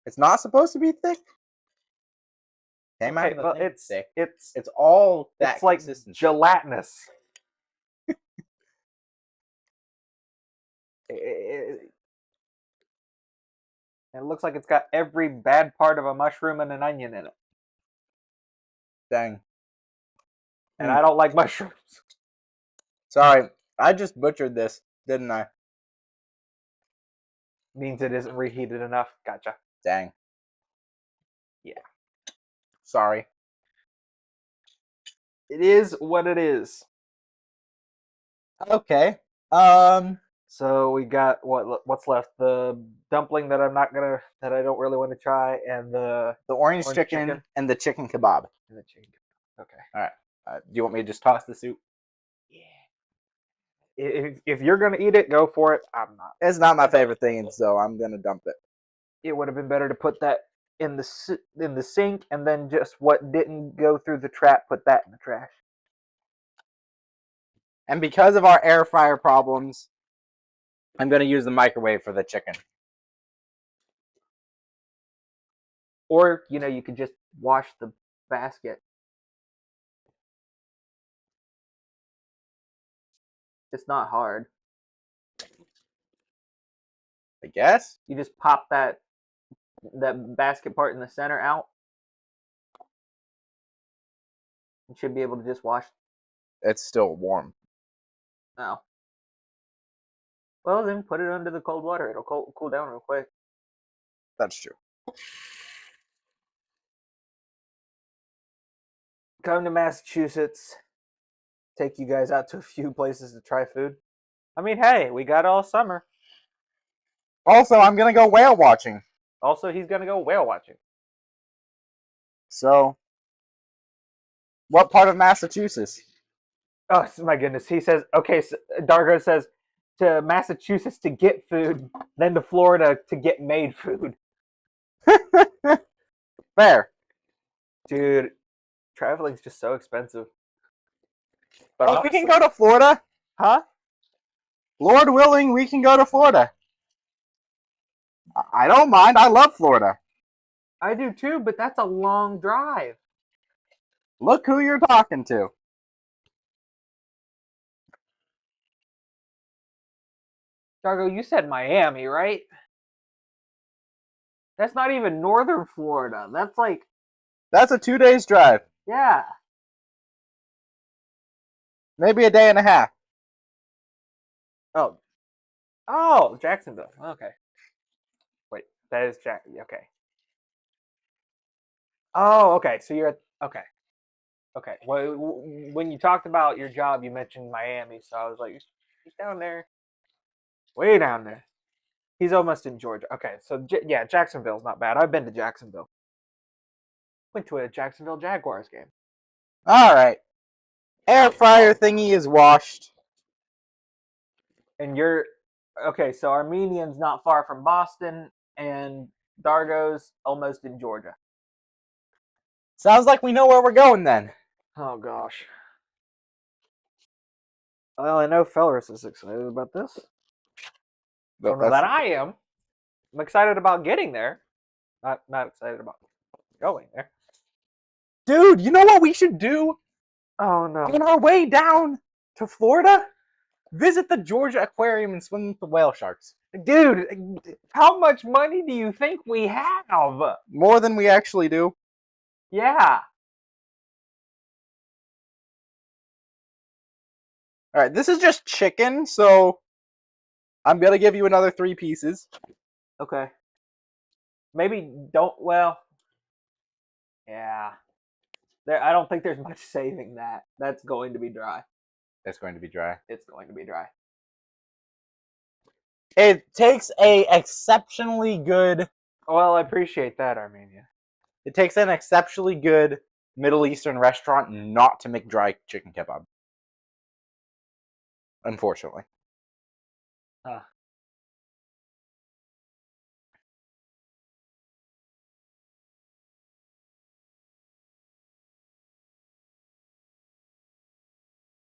It's not supposed to be thick. Came out of the thing thick. It's all that it's like consistency. Gelatinous. It looks like it's got every bad part of a mushroom and an onion in it. Dang. and I don't like mushrooms. Sorry, I just butchered this, didn't I? Means it isn't reheated enough. Gotcha. Dang. Yeah. Sorry. It is what it is. Okay. So we got what's left? The dumpling that I don't really want to try, and the orange orange chicken, chicken. and the chicken kebab. and the chicken. Okay. All right. Do you want me to just toss the soup? Yeah. If you're gonna eat it, go for it. I'm not. It's not my favorite thing, so I'm gonna dump it. It would have been better to put that in the sink, and then just what didn't go through the trap, put that in the trash. And because of our air fryer problems, I'm gonna use the microwave for the chicken. Or you could just wash the basket. It's not hard. I guess. You just pop that basket part in the center out. You should be able to just wash. It's still warm. Oh. Well, then put it under the cold water. It'll cool down real quick. That's true. Come to Massachusetts. Take you guys out to a few places to try food. I mean, hey, we got all summer. Also, I'm gonna go whale watching. Also, he's gonna go whale watching. So, what part of Massachusetts? Oh my goodness! He says, okay. So Dargo says to Massachusetts to get food, then to Florida to get made food. Fair. Dude, traveling's just so expensive. But honestly, we can go to Florida. Huh? Lord willing, we can go to Florida. I don't mind. I love Florida. I do too, but that's a long drive. Look who you're talking to. Dargo, you said Miami, right? That's not even northern Florida. That's like... That's a 2 days drive. Yeah. Maybe a day and a half. Oh. Oh, Jacksonville. Okay. Wait, that is okay. Oh, okay. So you're okay. Okay. Well, when you talked about your job, you mentioned Miami, so I was like, he's down there, way down there. He's almost in Georgia. Okay, so yeah, Jacksonville's not bad. I've been to Jacksonville. Went to a Jacksonville Jaguars game. All right. Air fryer thingy is washed. And you're okay. So Armenian's not far from Boston, and Dargo's almost in Georgia. Sounds like we know where we're going then. Oh gosh. Well, I know Felris is excited about this. Don't know that I am. I'm excited about getting there. Not excited about going there. Dude, you know what we should do? Oh no. On our way down to Florida, visit the Georgia Aquarium and swim with the whale sharks. Dude, how much money do you think we have? More than we actually do. Yeah. All right, this is just chicken, so I'm going to give you another 3 pieces. Okay. Maybe don't, well, yeah. I don't think there's much saving that. That's going to be dry. It's going to be dry. It's going to be dry. It takes a exceptionally good... Well, I appreciate that, Armenia. It takes an exceptionally good Middle Eastern restaurant not to make dry chicken kebab. Unfortunately. Huh.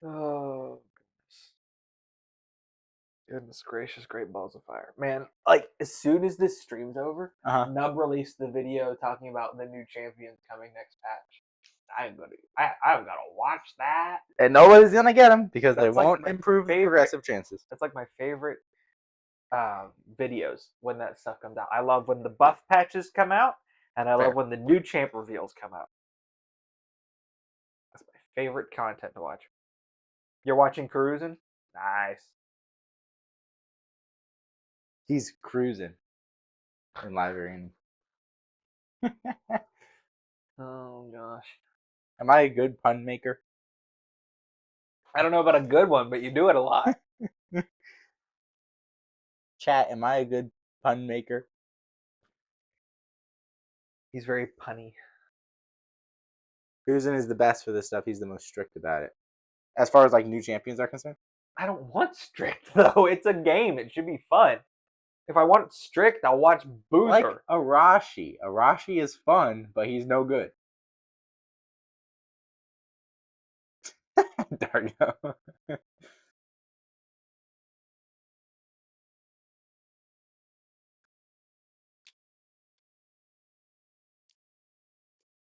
Oh, goodness. Goodness gracious, great balls of fire. Man, like, as soon as this stream's over, Nub released the video talking about the new champions coming next patch. I'm gotta watch that. And nobody's gonna get them because they That's like won't my improve favorite- progressive chances. That's like my favorite videos when that stuff comes out. I love when the buff patches come out, and I love when the new champ reveals come out. That's my Favorite content to watch? You're watching Cruising? Nice. He's cruising in live arena. Oh gosh. Am I a good pun maker? I don't know about a good one, but you do it a lot. Chat, am I a good pun maker? He's very punny. Cruising is the best for this stuff. He's the most strict about it. As far as like new champions are concerned. I don't want strict though. It's a game. It should be fun. If I want strict, I'll watch Like Boozer. Arashi. Arashi is fun, but he's no good. Dargo.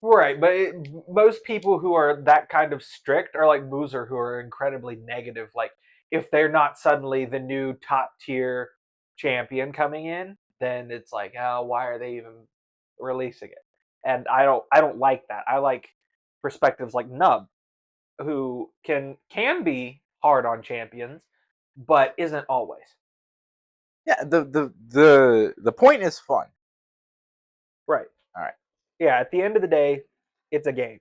Right, but most people who are that kind of strict are like Boozer, who are incredibly negative. Like, if they're not suddenly the new top tier champion coming in, then it's like, oh, why are they even releasing it? And I don't like that. I like perspectives like Nub, who can be hard on champions, but isn't always. Yeah, the point is fun. Right. All right. Yeah, at the end of the day, it's a game.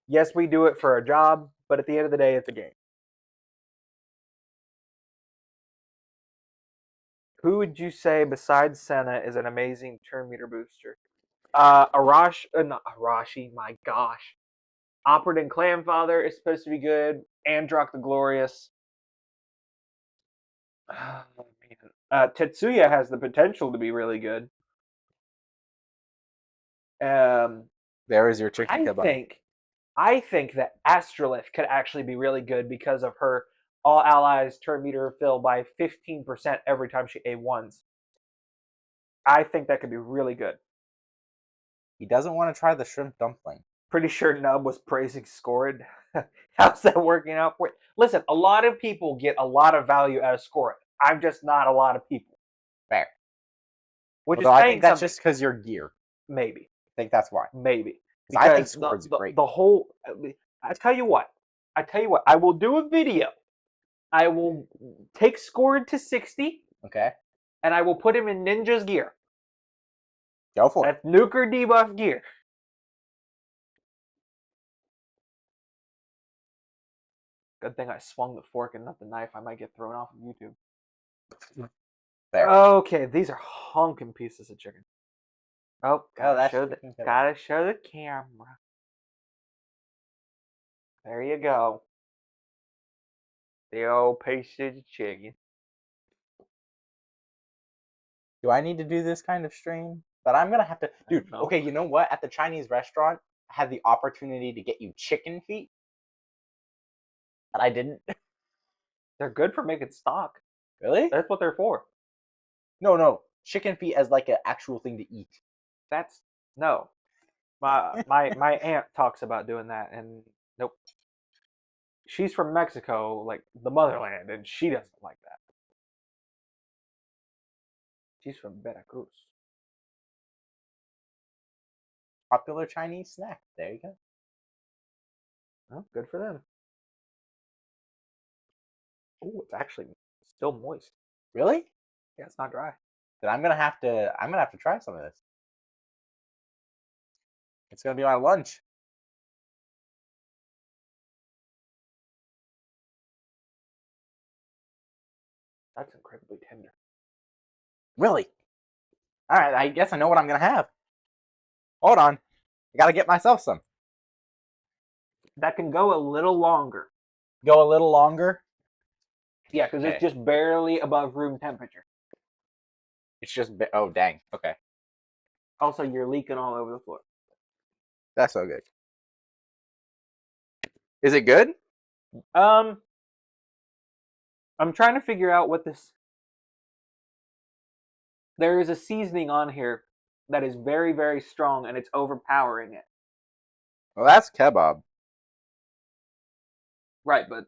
Yes, we do it for a job, but at the end of the day, it's a game. Who would you say besides Senna is an amazing turn meter booster? Not Arashi, my gosh. Operative Clamfather is supposed to be good. Androck the Glorious. Oh, man. Tetsuya has the potential to be really good. Um, There is your chicken I kebab. think I think that Astrolith could actually be really good because of her all allies turn meter fill by 15% every time she A1s. I think that could be really good. He doesn't want to try the shrimp dumpling. Pretty sure Nub was praising Scorid. How's that working out for you? Listen, a lot of people get a lot of value out of Scorid. I'm just not a lot of people. Fair. Which Although is I saying think that's something. just because you're gear. Maybe. I think that's why. Maybe. I think Because Scorid's great. the whole I tell you what. I will do a video. I will take Scorid to 60 Okay. and I will put him in Ninja's gear. Go for it. That's nuker debuff gear. Good thing I swung the fork and not the knife. I might get thrown off of YouTube. There. Okay, these are honking pieces of chicken. Oh, that's chicken kebab. gotta show the camera. There you go. The old piece of chicken. Do I need to do this kind of stream? But I'm gonna have to, dude. No. Okay, you know what? At the Chinese restaurant, I had the opportunity to get you chicken feet, but I didn't. They're good for making stock. Really? That's what they're for. No. Chicken feet as like an actual thing to eat. That's no. My aunt talks about doing that, and nope. She's from Mexico, like the motherland, and she doesn't like that. She's from Veracruz. Popular Chinese snack. There you go. Well, good for them. Oh, it's actually still moist. Really? Yeah, it's not dry. Then I'm gonna have to try some of this. It's gonna be my lunch. That's incredibly tender. Really? All right. I guess I know what I'm gonna have. Hold on. I gotta get myself some. That can go a little longer. Go a little longer. Yeah, because it's just barely above room temperature. It's just oh dang. Okay. Also, you're leaking all over the floor. That's so good. Is it good? I'm trying to figure out what this. There is a seasoning on here that is very, very strong, and it's overpowering it. Well, that's kebab. Right, but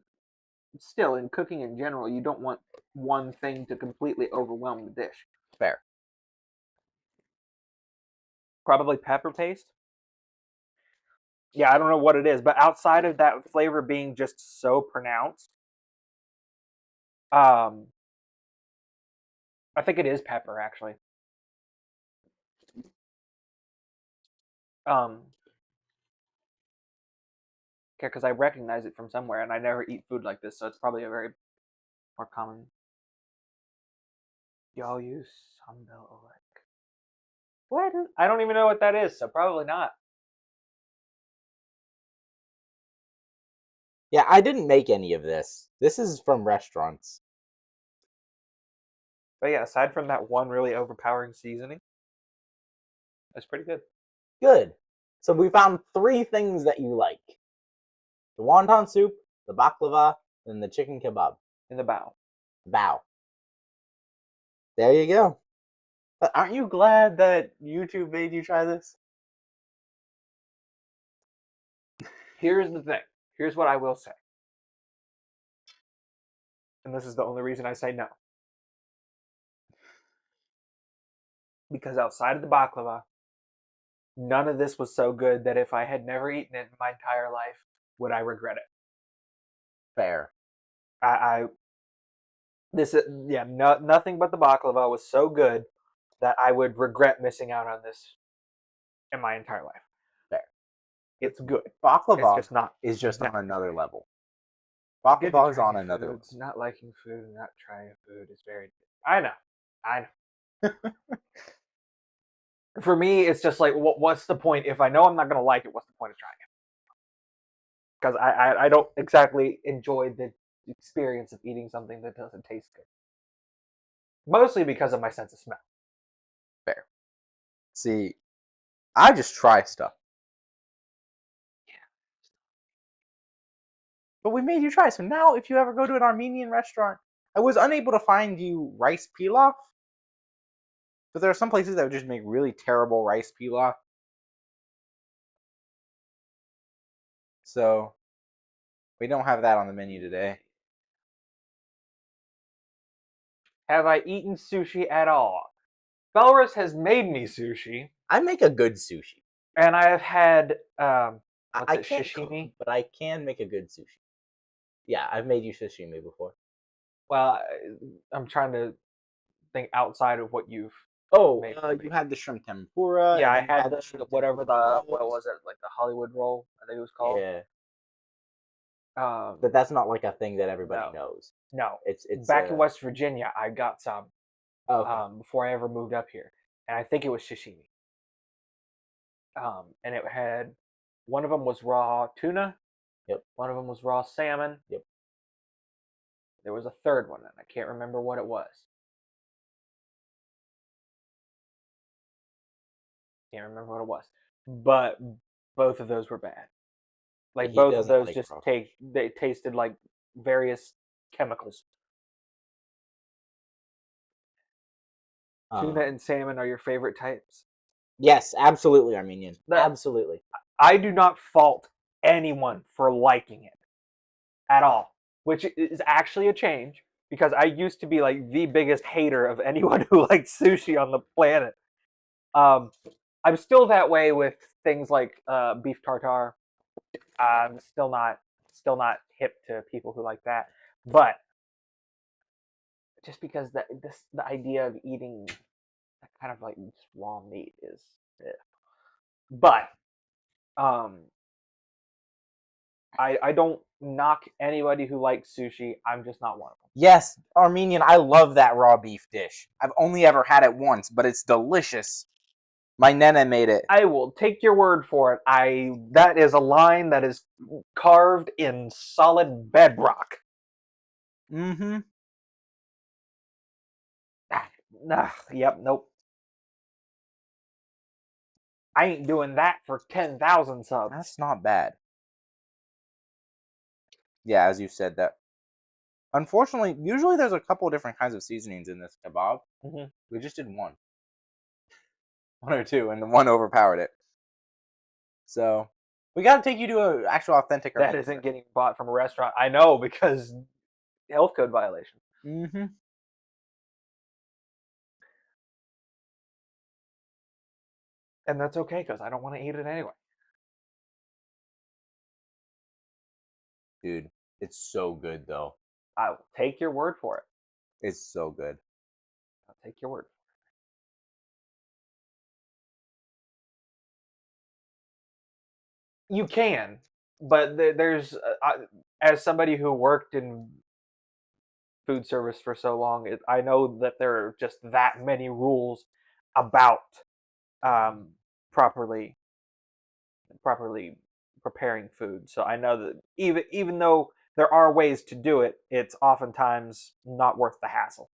still, in cooking in general, you don't want one thing to completely overwhelm the dish. Fair. Probably pepper paste. Yeah, I don't know what it is, but outside of that flavor being just so pronounced, um, I think it is pepper actually. Um, because I recognize it from somewhere, and I never eat food like this, so it's probably a very more common. Y'all use sambal oelek. What? I don't even know what that is, so probably not. Yeah, I didn't make any of this. This is from restaurants. But yeah, aside from that one really overpowering seasoning, that's pretty good. Good. So we found 3 things that you like: the wonton soup, the baklava, and the chicken kebab. In the bow. Bow. There you go. Aren't you glad that YouTube made you try this? Here's the thing. Here's what I will say. And this is the only reason I say no. Because outside of the baklava, none of this was so good that if I had never eaten it in my entire life, would I regret it. Fair. I this yeah, nothing but the baklava was so good that I would regret missing out on this in my entire life. Fair. It's good. It's Baklava just not is just on that another level. good to Baklava is try on new another foods. Not liking food and not trying food is very. I know. I know. For me, it's just like, what's the point? If I know I'm not gonna like it, what's the point of trying it? Because I don't exactly enjoy the experience of eating something that doesn't taste good. Mostly because of my sense of smell. fair. See, I just try stuff. But we made you try. So now, if you ever go to an Armenian restaurant, I was unable to find you rice pilaf. But there are some places that would just make really terrible rice pilaf. So we don't have that on the menu today. Have I eaten sushi at all? Belarus has made me sushi, I make a good sushi. and I have had what's I it, can't cook, sashimi? but I can make a good sushi. Yeah, I've made you sashimi before. Well, I'm trying to think outside of what you've Oh, made for you me. had the shrimp tempura, Yeah, and I then you had had the the shrimp whatever tempura the what rolls. was it, like the Hollywood roll, I think it was called. Yeah, Um, but that's not like a thing that everybody no, knows. no. It's Back in West Virginia, I got some okay. before I ever moved up here, and I think it was sashimi. And it had one of them was raw tuna, Yep, one of them was raw salmon. yep. There was a third one, and I can't remember what it was. Can't remember what it was, but both of those were bad. Yeah, Like he both of doesn't those like just raw take fish. they tasted like various chemicals. Tuna Um, and salmon are your favorite types. yes, absolutely Armenian. That Absolutely. I do not fault anyone for liking it at all, which is actually a change because I used to be like the biggest hater of anyone who liked sushi on the planet. Um, I'm still that way with things like beef tartare. I'm still not hip to people who like that, but just because the idea of eating that kind of like just raw meat is, eh. But um, I don't knock anybody who likes sushi. I'm just not one of them. Yes, Armenian. I love that raw beef dish. I've only ever had it once, but it's delicious. My nana made it. I will take your word for it. That is a line that is carved in solid bedrock. Mm-hmm. Yep, nope. I ain't doing that for 10,000 subs. That's not bad. Yeah, as you said that. Unfortunately, usually there's a couple different kinds of seasonings in this kebab. Mm-hmm. We just did one or two, and the one overpowered it. So we got to take you to an actual authentic That Armenian isn't restaurant. getting bought from a restaurant. I know because health code violation. Mm-hmm. And that's okay because I don't want to eat it anyway. Dude, it's so good though. I will take your word for it. It's so good. I'll take your word. You can, but there's as somebody who worked in food service for so long, I know that there are just that many rules about um, properly preparing food. So I know that even though there are ways to do it, it's oftentimes not worth the hassle.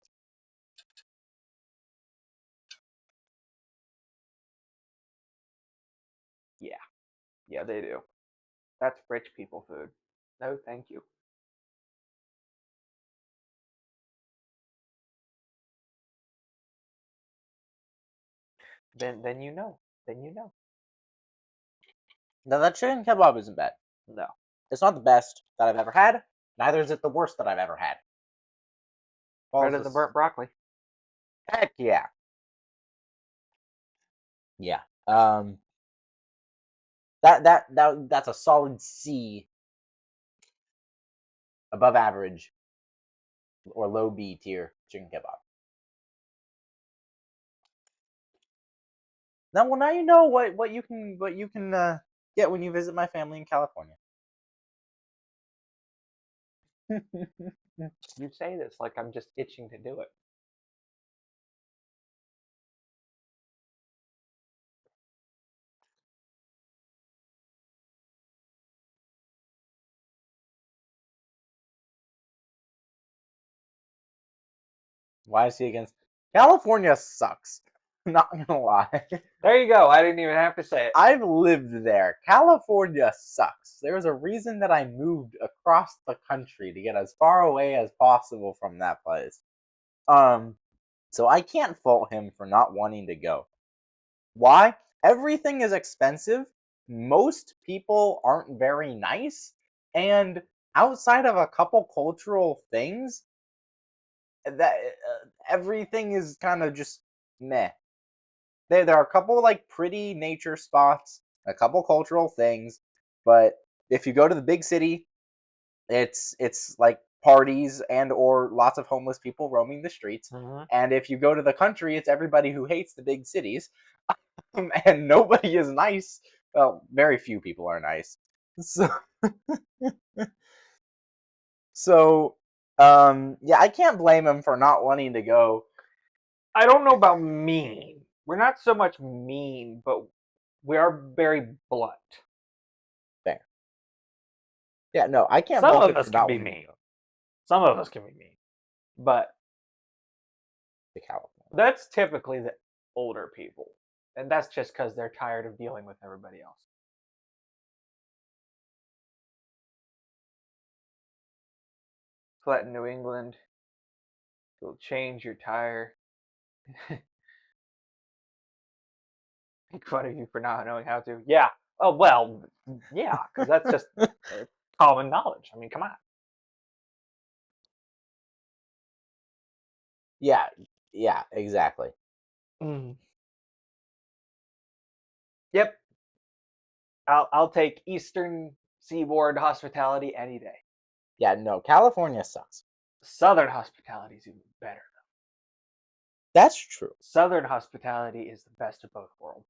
Yeah, yeah, they do. That's rich people food. No, thank you. Then you know. Then you know. Now that chicken kebab isn't bad. No. It's not the best that I've ever had. Neither is it the worst that I've ever had. Better than burnt broccoli. Heck yeah. Yeah. That's a solid C, above average or low B tier chicken kebab. Now you know what you can get when you visit my family in California. You say this like I'm just itching to do it. Why is he against California? Sucks. Not gonna lie. There you go. I didn't even have to say it. I've lived there. California sucks. There's a reason that I moved across the country to get as far away as possible from that place. So I can't fault him for not wanting to go. Why? Everything is expensive. Most people aren't very nice, and outside of a couple cultural things, that everything is kind of just meh. There are a couple like pretty nature spots, a couple cultural things, but if you go to the big city, it's like parties and or lots of homeless people roaming the streets. Mm-hmm. And if you go to the country, it's everybody who hates the big cities, and nobody is nice. Well, very few people are nice. So, yeah, I can't blame him for not wanting to go. I don't know about mean. We're not so much mean, but we are very blunt. There. Yeah, no, I can't Some fault of him us for can not be wanting to mean. go Some of us can be mean. But to California. that's typically the older people. And that's just because they're tired of dealing with everybody else. Flat in New England, you'll change your tire. Make fun of you for not knowing how to. Yeah. Oh, well, yeah, because that's just common knowledge. I mean, come on. Yeah, yeah, exactly. Mm. Yep. I'll take Eastern Seaboard hospitality any day. Yeah, no, California sucks. Southern hospitality is even better. That's true. Southern hospitality is the best of both worlds.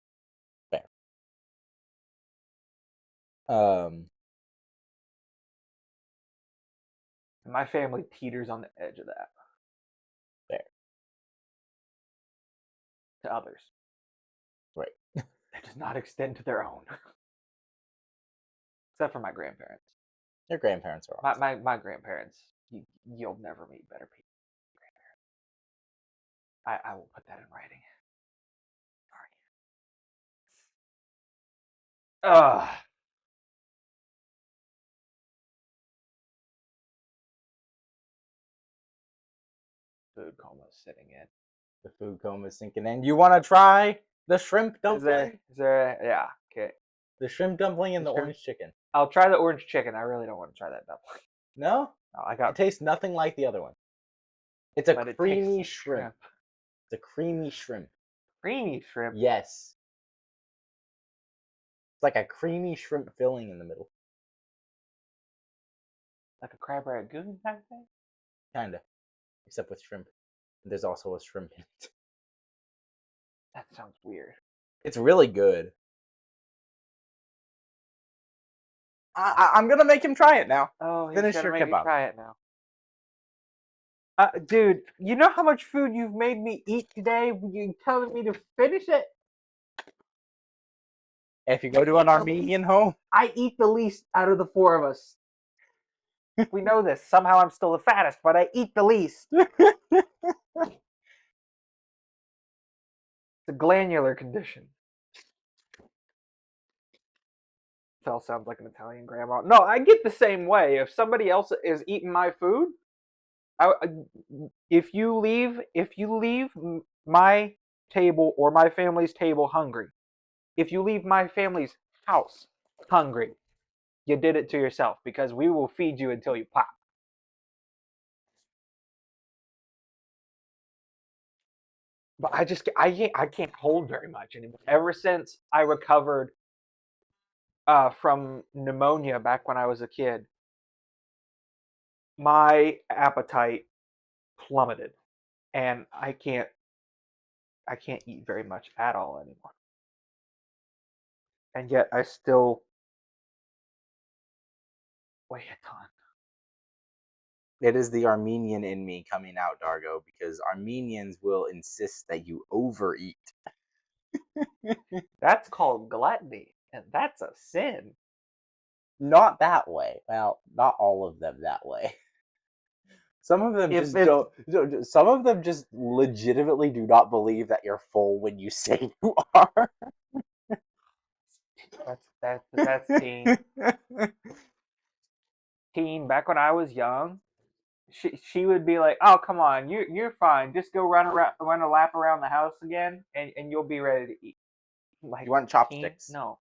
Fair. Um, My family teeters on the edge of that fair. to others. Right. It does not extend to their own. Except for my grandparents. Your grandparents are awesome. My grandparents, you'll never meet better people. I will put that in writing. Ugh. Food coma sitting in. The food coma is sinking in. You want to try the shrimp Is there? dumpling? Yeah. Okay. The shrimp dumpling and The the shrimp- orange chicken. I'll try the orange chicken. I really don't want to try that dumpling. No? No, I It got. tastes nothing like the other one. It's a But it creamy tastes shrimp. It's a creamy shrimp. creamy shrimp. Yes. It's like a creamy shrimp filling in the middle. Like a crab ragoon kind of thing? Kinda, except with shrimp. There's also a shrimp in it. That sounds weird. It's really good. I'm gonna make him try it now. Oh, he's Finish gonna your make me kebab. try it now. Dude, you know how much food you've made me eat today? You telling me to finish it? If you go to an Armenian home, I eat the least out of the four of us. We know this. Somehow I'm still the fattest, but I eat the least. It's a glandular condition. Phil sounds like an Italian grandma. No, I get the same way. If somebody else is eating my food, I, if you leave my table or my family's table hungry, if you leave my family's house hungry, you did it to yourself because we will feed you until you pop. But I can't hold very much anymore. Ever since I recovered from pneumonia back when I was a kid, my appetite plummeted, and I can't eat very much at all anymore. And yet I still weigh a ton. it is the Armenian in me coming out, Dargo, because Armenians will insist that you overeat. That's called gluttony, and that's a sin. Not that way. Well, not all of them that way. Some of them If just it's don't. Some of them just legitimately do not believe that you're full when you say you are. that's teen. Teen, back when I was young, she would be like, "Oh, come on, you're fine. Just go run a lap around the house again, and you'll be ready to eat." Like, You want teen? chopsticks? No.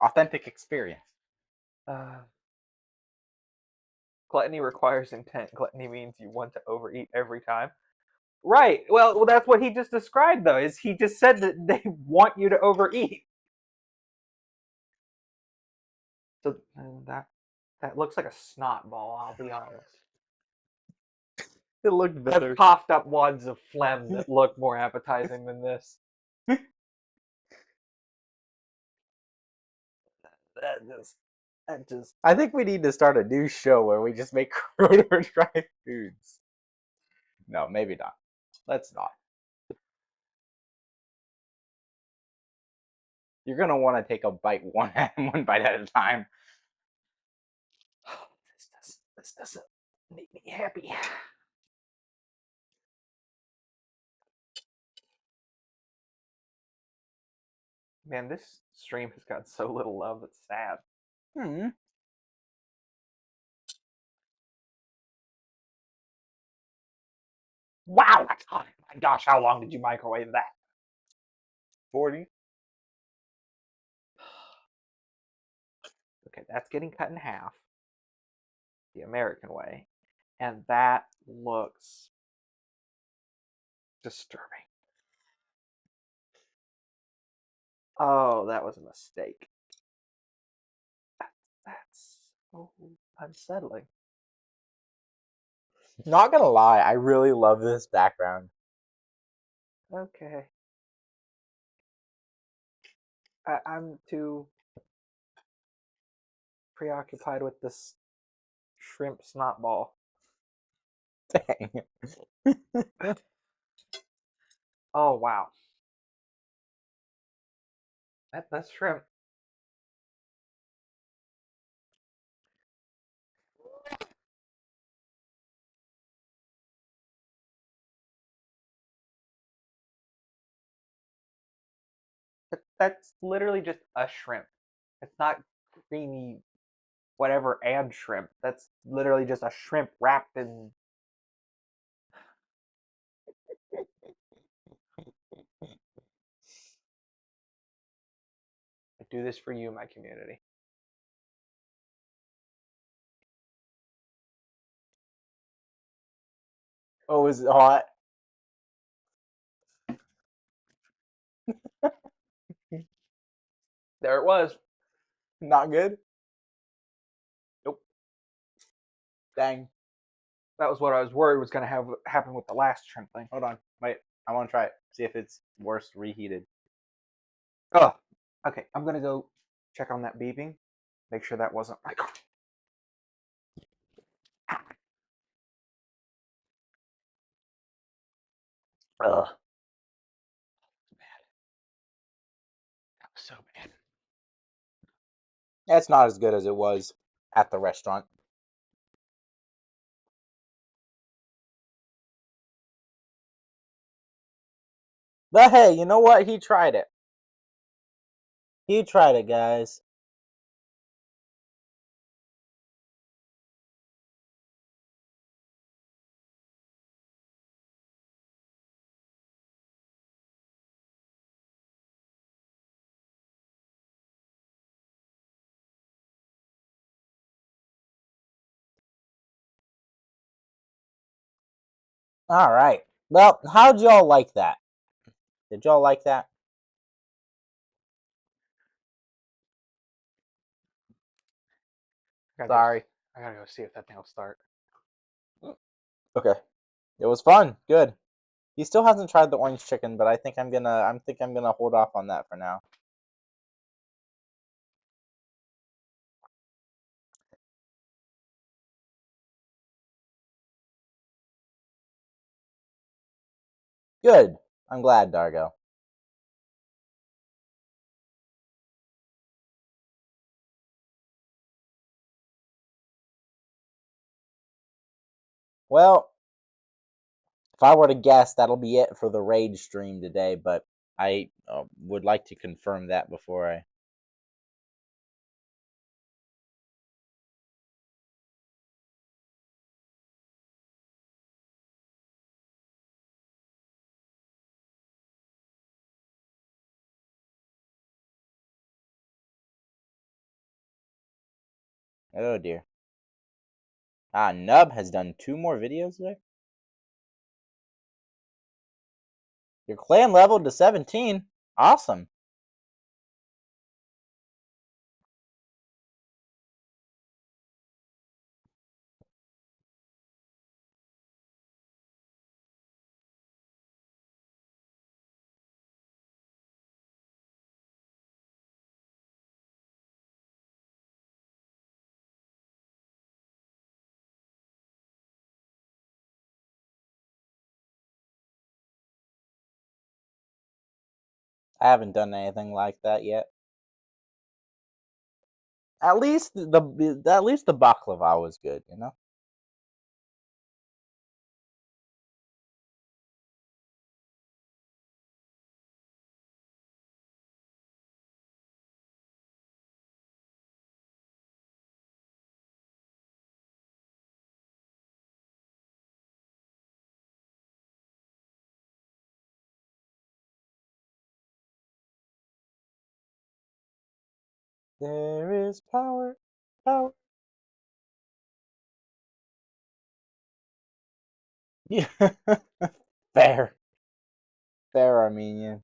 Authentic experience. Uh, Gluttony requires intent. Gluttony means you want to overeat every time. Right. Well, that's what he just described, though. Is he just said that they want you to overeat? So that looks like a snot ball. I'll be honest. It looked better. I've coughed up wads of phlegm that look more appetizing than this. That just. I think we need to start a new show where we just make Crowder try foods. No, maybe not. Let's not. You're gonna want to take a bite one bite at a time. This doesn't make me happy. Man, this stream has got so little love. It's sad. Hmm. Wow, that's hot. My gosh, how long did you microwave that? 40. Okay, that's getting cut in half the American way. And that looks disturbing. Oh, that was a mistake. That's so unsettling. Not gonna lie, I really love this background. Okay. I'm too preoccupied with this shrimp snot ball. Dang. Oh, wow. That's shrimp. That's literally just a shrimp. It's not creamy whatever and shrimp. That's literally just a shrimp wrapped in. I do this for you, my community. Oh, is it hot? There it was. Not good? Nope. Dang. That was what I was worried was going to happen with the last shrimp thing. Hold on. Wait. I want to try it. See if it's worse reheated. Oh, okay. I'm going to go check on that beeping. Make sure that wasn't my car. Ugh. That was so bad. It's not as good as it was at the restaurant. But hey, you know what? He tried it. He tried it, guys. All right. Well, how'd y'all like that? Did y'all like that? Sorry. I gotta go see if that thing will start. Okay. It was fun. Good. He still hasn't tried the orange chicken, but I think I'm gonna hold off on that for now. Good. I'm glad, Dargo. Well, if I were to guess, that'll be it for the raid stream today, but I would like to confirm that before I... Oh, dear. Ah, Nub has done 2 more videos there? Your clan leveled to 17. Awesome. I haven't done anything like that yet. At least the baklava was good, you know? There is power, power. Yeah. Fair. Fair, Armenian.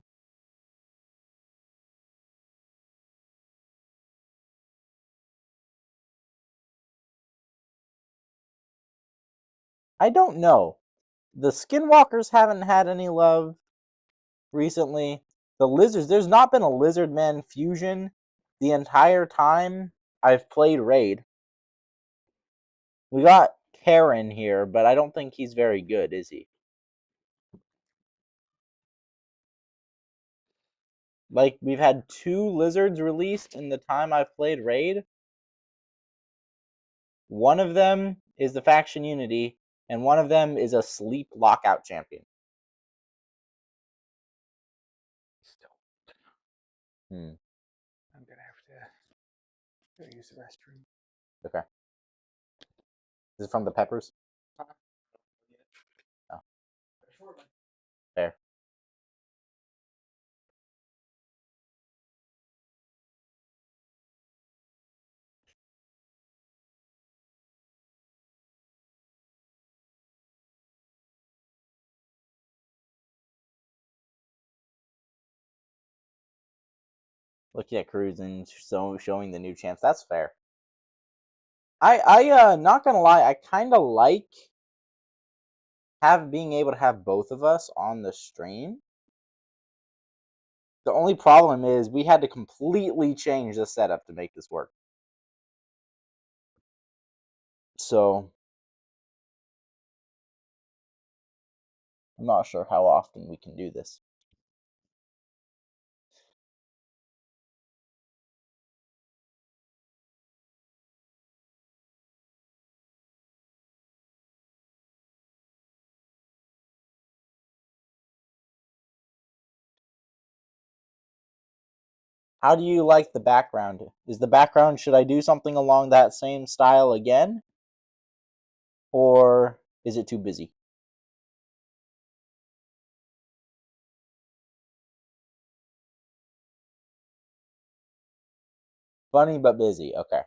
I don't know. The skinwalkers haven't had any love recently. The lizards, there's not been a lizard man fusion the entire time I've played Raid. We got Karen here, but I don't think he's very good, is he? Like, we've had 2 lizards released in the time I've played Raid. One of them is the faction Unity, and one of them is a sleep lockout champion. Still, Hmm. I'm gonna have to go use the restroom. Okay. This is from the Peppers? Oh, fair. Looking at cruising, showing the new champs. That's fair. not gonna lie, I kind of like being able to have both of us on the stream. The only problem is we had to completely change the setup to make this work. So I'm not sure how often we can do this. How do you like the background? Is the background, should I do something along that same style again? Or is it too busy? Funny but busy. Okay.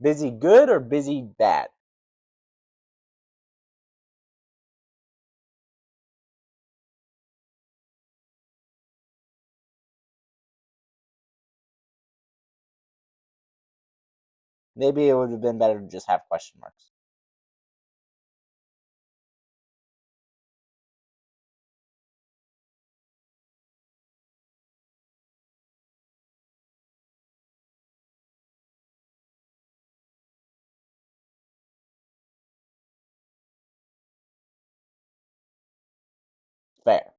Busy good or busy bad? Maybe it would have been better to just have question marks. Fair.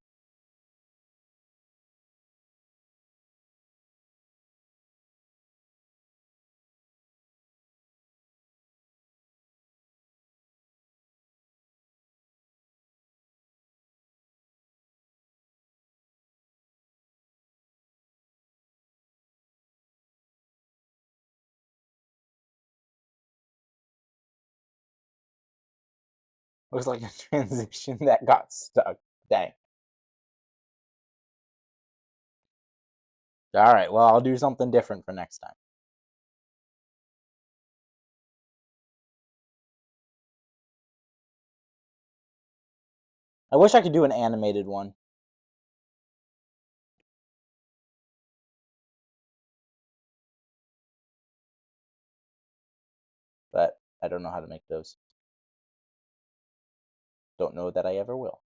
Looks like a transition that got stuck. Dang. Alright, well, I'll do something different for next time. I wish I could do an animated one. But I don't know how to make those. Don't know that I ever will.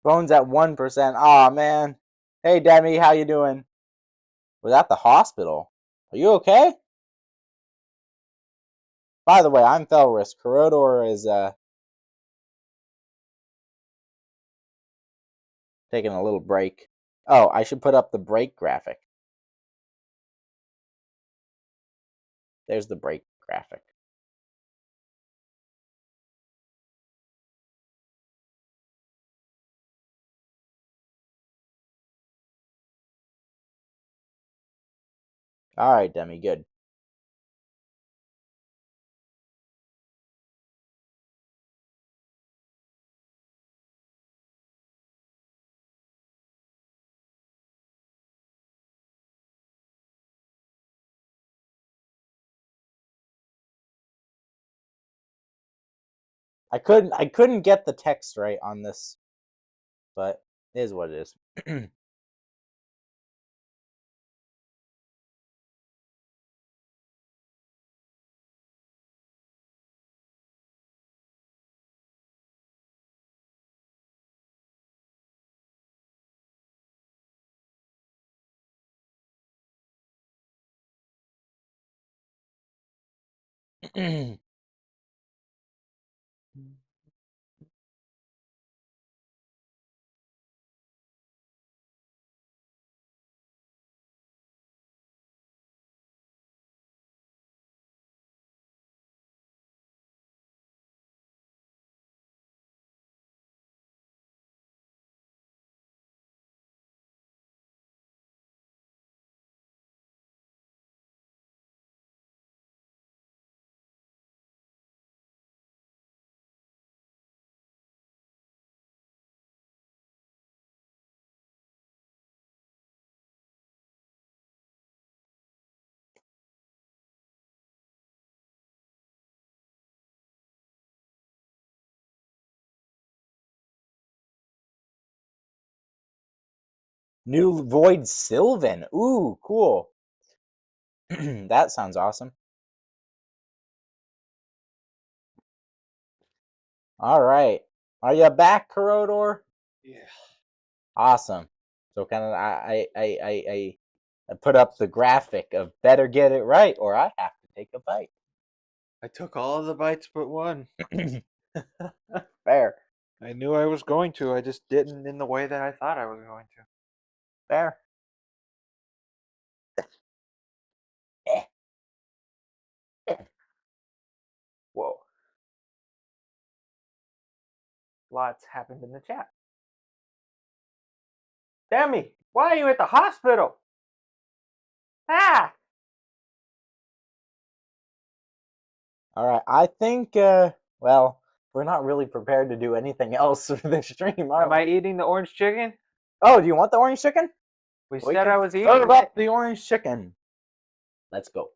Phone's at 1%. Aw, man. Hey, Demi, how you doing? Was at the hospital. Are you okay? By the way, I'm Felris. Corrodor is taking a little break. Oh, I should put up the break graphic. There's the break graphic. Alright, Demi, good. I couldn't get the text right on this, but it is what it is. New Void Sylvan. Ooh, cool. That sounds awesome. All right. Are you back, Corrodor? Yeah. Awesome. So kind of I put up the graphic of better get it right or I have to take a bite. I took all of the bites but one. Fair. I knew I was going to. I just didn't in the way that I thought I was going to. Fair. Whoa. Lots happened in the chat. Demi, why are you at the hospital? Ah! All right. I think well, we're not really prepared to do anything else for this stream, are Am I we? eating the orange chicken? Oh, do you want the orange chicken? We We said can I was eating serve it. up the orange chicken. Let's go.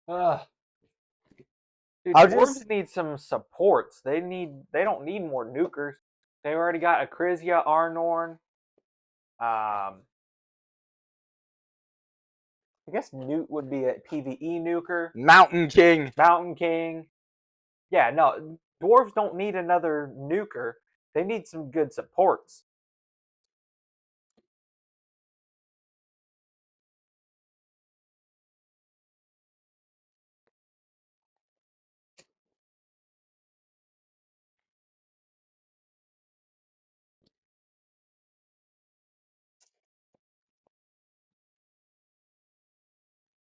Ugh. Dude, I'll dwarves just need some supports. They don't need more nukers. They already got Acrisia, Arnorn. I guess Newt would be a PvE nuker. Mountain King. Mountain King. Yeah, no, dwarves don't need another nuker. They need some good supports.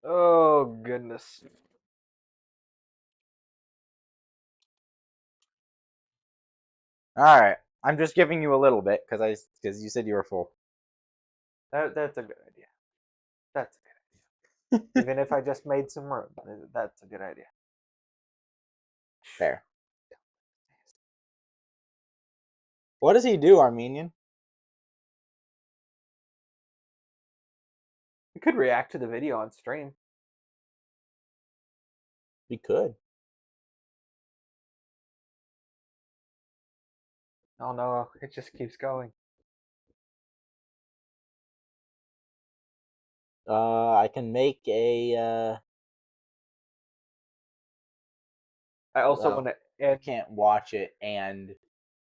Oh goodness. All right. I'm just giving you a little bit because you said you were full. That's a good idea. That's a good idea. Even if I just made some room, that's a good idea. Fair. What does he do, Armenian? You could react to the video on stream. He could. Oh no, it just keeps going. I can make a. I also Well, want to I end. can't watch it and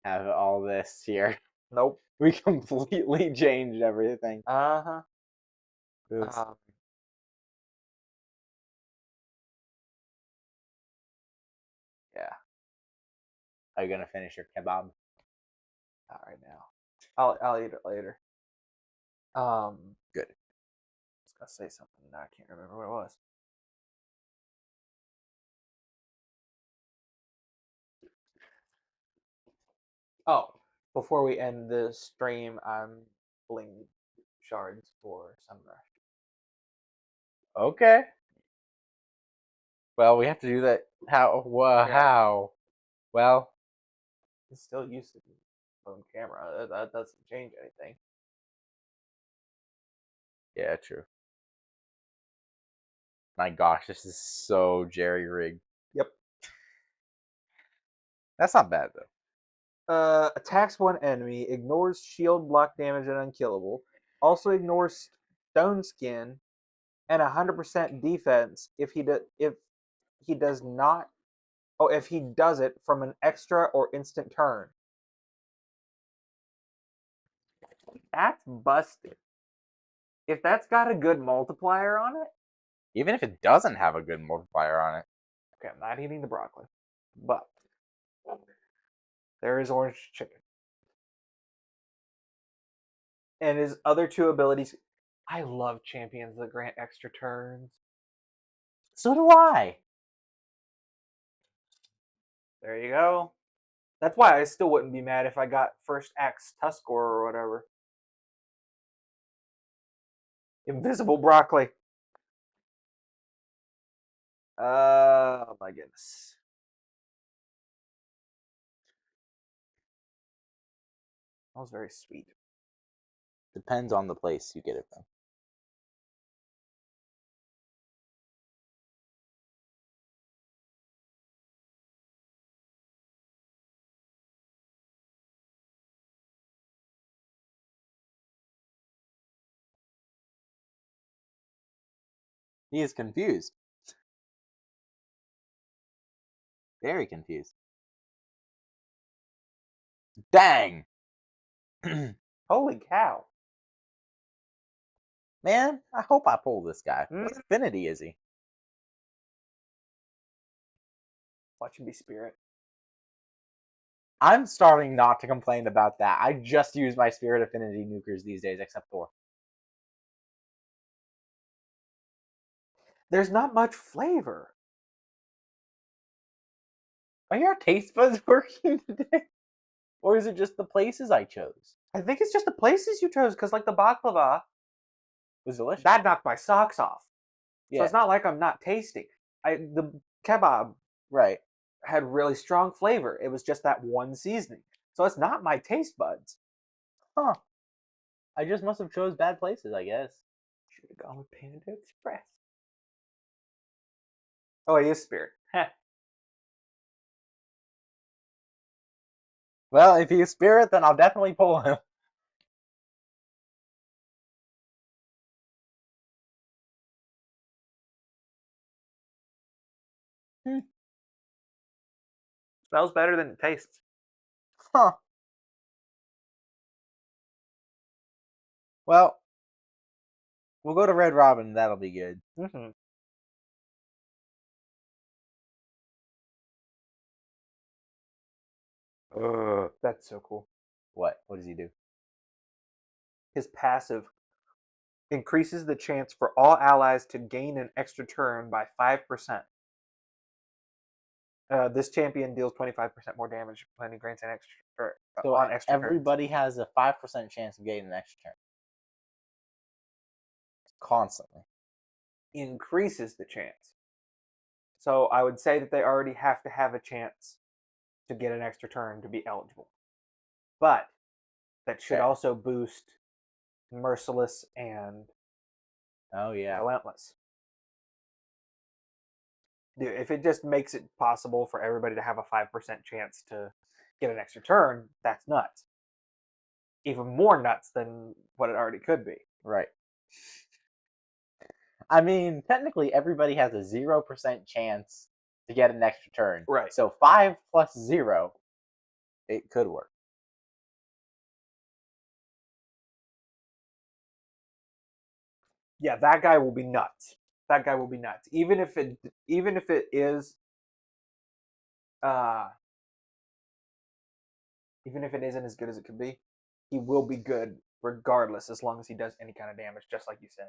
have all this here. Nope. We completely changed everything. Uh huh. This- Yeah. Are you gonna finish your kebab? Not right now. I'll eat it later. Good. I was gonna say something. Now I can't remember what it was. Oh, before we end the stream, I'm pulling shards for Sunrush. Okay. Well, we have to do that. How? Yeah. How? Well, It's still used to be phone camera. That doesn't change anything. yeah, true. My gosh, this is so jerry rigged. Yep. That's not bad though. Attacks one enemy, ignores shield, block damage, and unkillable. Also ignores stone skin and 100% defense if he does not. Oh, if he does it from an extra or instant turn. That's busted. If that's got a good multiplier on it, Even if it doesn't have a good multiplier on it. okay, I'm not eating the broccoli, but there is orange chicken. And his other two abilities, I love champions that grant extra turns. So do I. There you go. That's why I still wouldn't be mad if I got first axe Tuskor or whatever. Invisible broccoli. Oh my goodness. That was very sweet. Depends on the place you get it from. He is confused. Very confused. Dang! Holy cow. Man, I hope I pull this guy. What affinity is he? Watch him be spirit. I'm starting not to complain about that. I just use my spirit affinity nukers these days, except Thor. There's not much flavor. Are your taste buds working today? Or is it just the places I chose? I think it's just the places you chose, because like the baklava, It was delicious. that knocked my socks off. So Yeah, it's not like I'm not tasting. The kebab right. had really strong flavor. It was just that one seasoning. So it's not my taste buds. Huh. I just must have chose bad places, I guess. Should have gone with Panda Express. Oh, he is spirit. Heh. Well, if he's spirit, then I'll definitely pull him. Smells better than it tastes. Huh. Well, we'll go to Red Robin. That'll be good. Mm-hmm. That's so cool. What? What does he do? His passive increases the chance for all allies to gain an extra turn by 5%. This champion deals 25% more damage when he grants an extra So on extra turns. everybody has a 5% chance of getting an extra turn. Constantly. Increases the chance. So I would say that they already have to have a chance to get an extra turn to be eligible. But that should Okay. also boost Merciless and Oh, yeah. Relentless. Dude, if it just makes it possible for everybody to have a 5% chance to get an extra turn, that's nuts. Even more nuts than what it already could be. Right. I mean, technically, everybody has a 0% chance to get an extra turn. Right. So 5 plus 0, it could work. Yeah, that guy will be nuts. That guy will be nuts. Even if it is uh even if it isn't as good as it could be, he will be good regardless as long as he does any kind of damage, just like you said.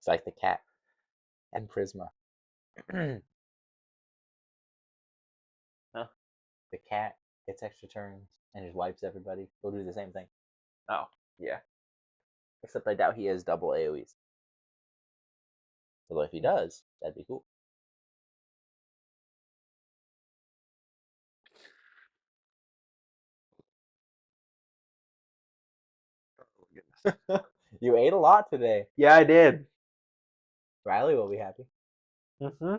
It's like the cat and Prisma. Huh? The cat gets extra turns and just wipes everybody. He'll do the same thing. Oh, yeah. Except I doubt he has double AoEs. Although if he does, that'd be cool. Oh, goodness. You ate a lot today. Yeah, I did. Riley will be happy. Mm-hmm.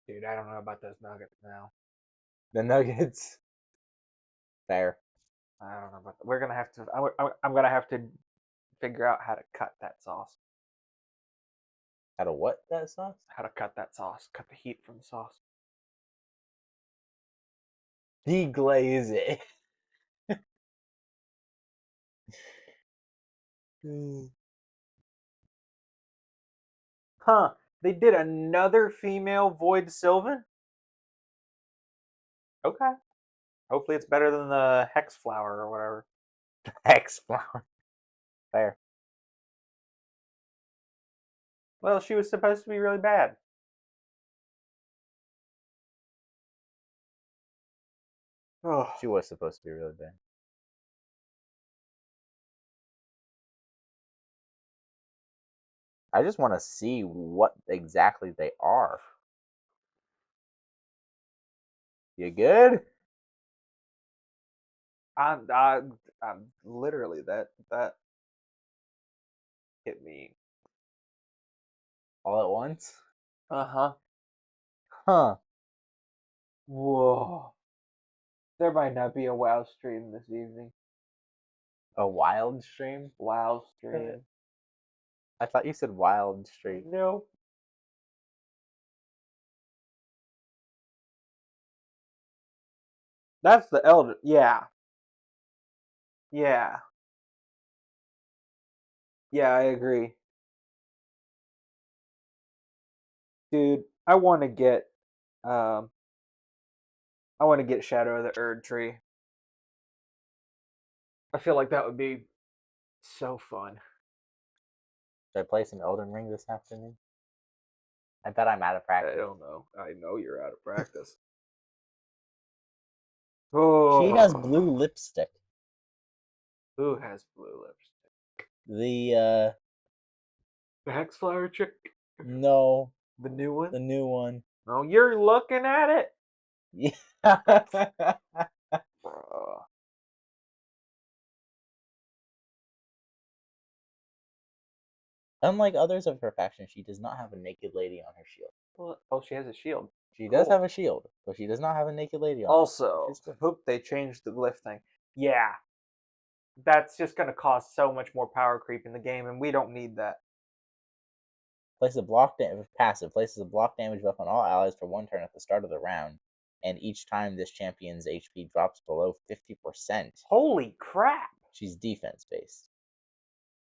Dude, I don't know about those nuggets now. The nuggets. Fair. I don't know about that. We're gonna have to. I'm gonna have to figure out how to cut that sauce. How to what that sauce? How to cut that sauce. Cut the heat from the sauce. Deglaze it. Huh? They did another female Void Sylvan. Okay. Hopefully, it's better than the Hex Flower or whatever. Hex flower. Fair. Well, she was supposed to be really bad. Oh, She was supposed to be really bad. I just want to see what exactly they are. You good? I'm literally that hit me. All at once? Uh-huh. Huh. Whoa. There might not be a WoW stream this evening. A wild stream? Wild stream. I thought you said wild stream. No. That's the elder. Yeah. Yeah. Yeah, I agree. Dude, I want to get um Shadow of the Erd Tree. I feel like that would be so fun. Should I play some Elden Ring this afternoon? I bet I'm out of practice. I don't know. I know you're out of practice. She has Oh, blue lipstick. who has blue lipstick? The The Hexflower chick? no, The new one? the new one. Oh, you're looking at it. Yeah. Bruh. Unlike others of her faction, she does not have a naked lady on her shield. Oh, she has a shield. She Cool. does have a shield, but she does not have a naked lady on Also, it. I hope they changed the glyph thing. Yeah, that's just going to cause so much more power creep in the game, and we don't need that. Places a block passive places a block damage buff on all allies for 1 turn at the start of the round, and each time this champion's HP drops below 50%, Holy crap! she's defense based.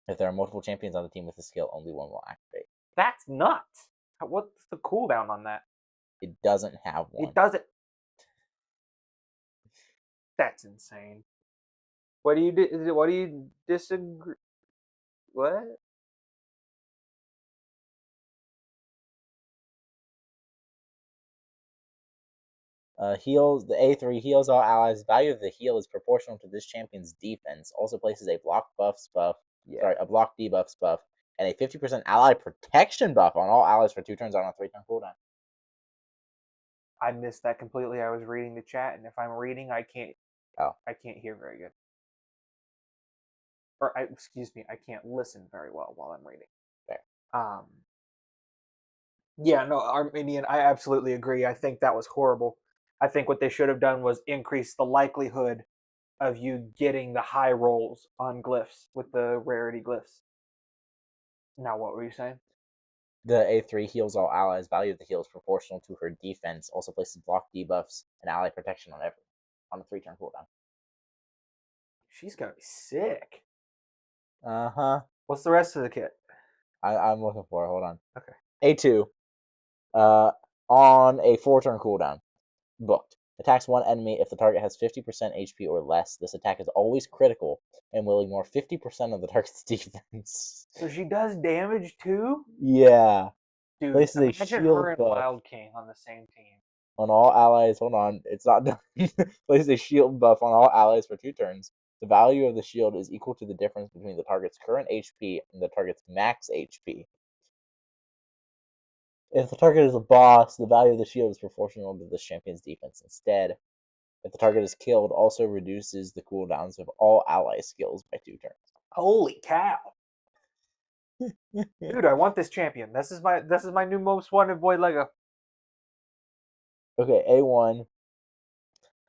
If there are multiple champions on the team with the skill, only one will activate. That's nuts. What's the cooldown on that? It doesn't have one. It doesn't. That's insane. What do you disagree? What? Heals the A3 heals all allies. Value of the heal is proportional to this champion's defense. Also places a block buffs buff. Yeah. Sorry, a block debuffs buff and a 50% ally protection buff on all allies for 2 turns on a 3-turn cooldown. I missed that completely. I was reading the chat, and if I'm reading, I can't. Oh. I can't hear very good. Or excuse me, I can't listen very well while I'm reading. Fair. Yeah, no, Armenian. I absolutely agree. I think that was horrible. I think what they should have done was increase the likelihood of you getting the high rolls on glyphs with the rarity glyphs. Now, what were you saying? The A3 heals all allies. Value of the heal is proportional to her defense. Also places block debuffs and ally protection on everyone on a 3-turn cooldown. She's gonna be sick. Uh-huh. What's the rest of the kit? I'm looking for it. Hold on. Okay. A2. On a 4-turn cooldown. Booked. Attacks one enemy if the target has 50% HP or less. This attack is always critical and will ignore 50% of the target's defense. So she does damage too? Yeah. Dude, Places a imagine shield her and buff Wild King on the same team. on all allies. Hold on, it's not done. Places a shield buff on all allies for 2 turns. The value of the shield is equal to the difference between the target's current HP and the target's max HP. If the target is a boss, the value of the shield is proportional to this champion's defense instead. If the target is killed, also reduces the cooldowns of all ally skills by 2 turns. Holy cow! Dude, I want this champion. This is my new most wanted boy Lego. Okay, A1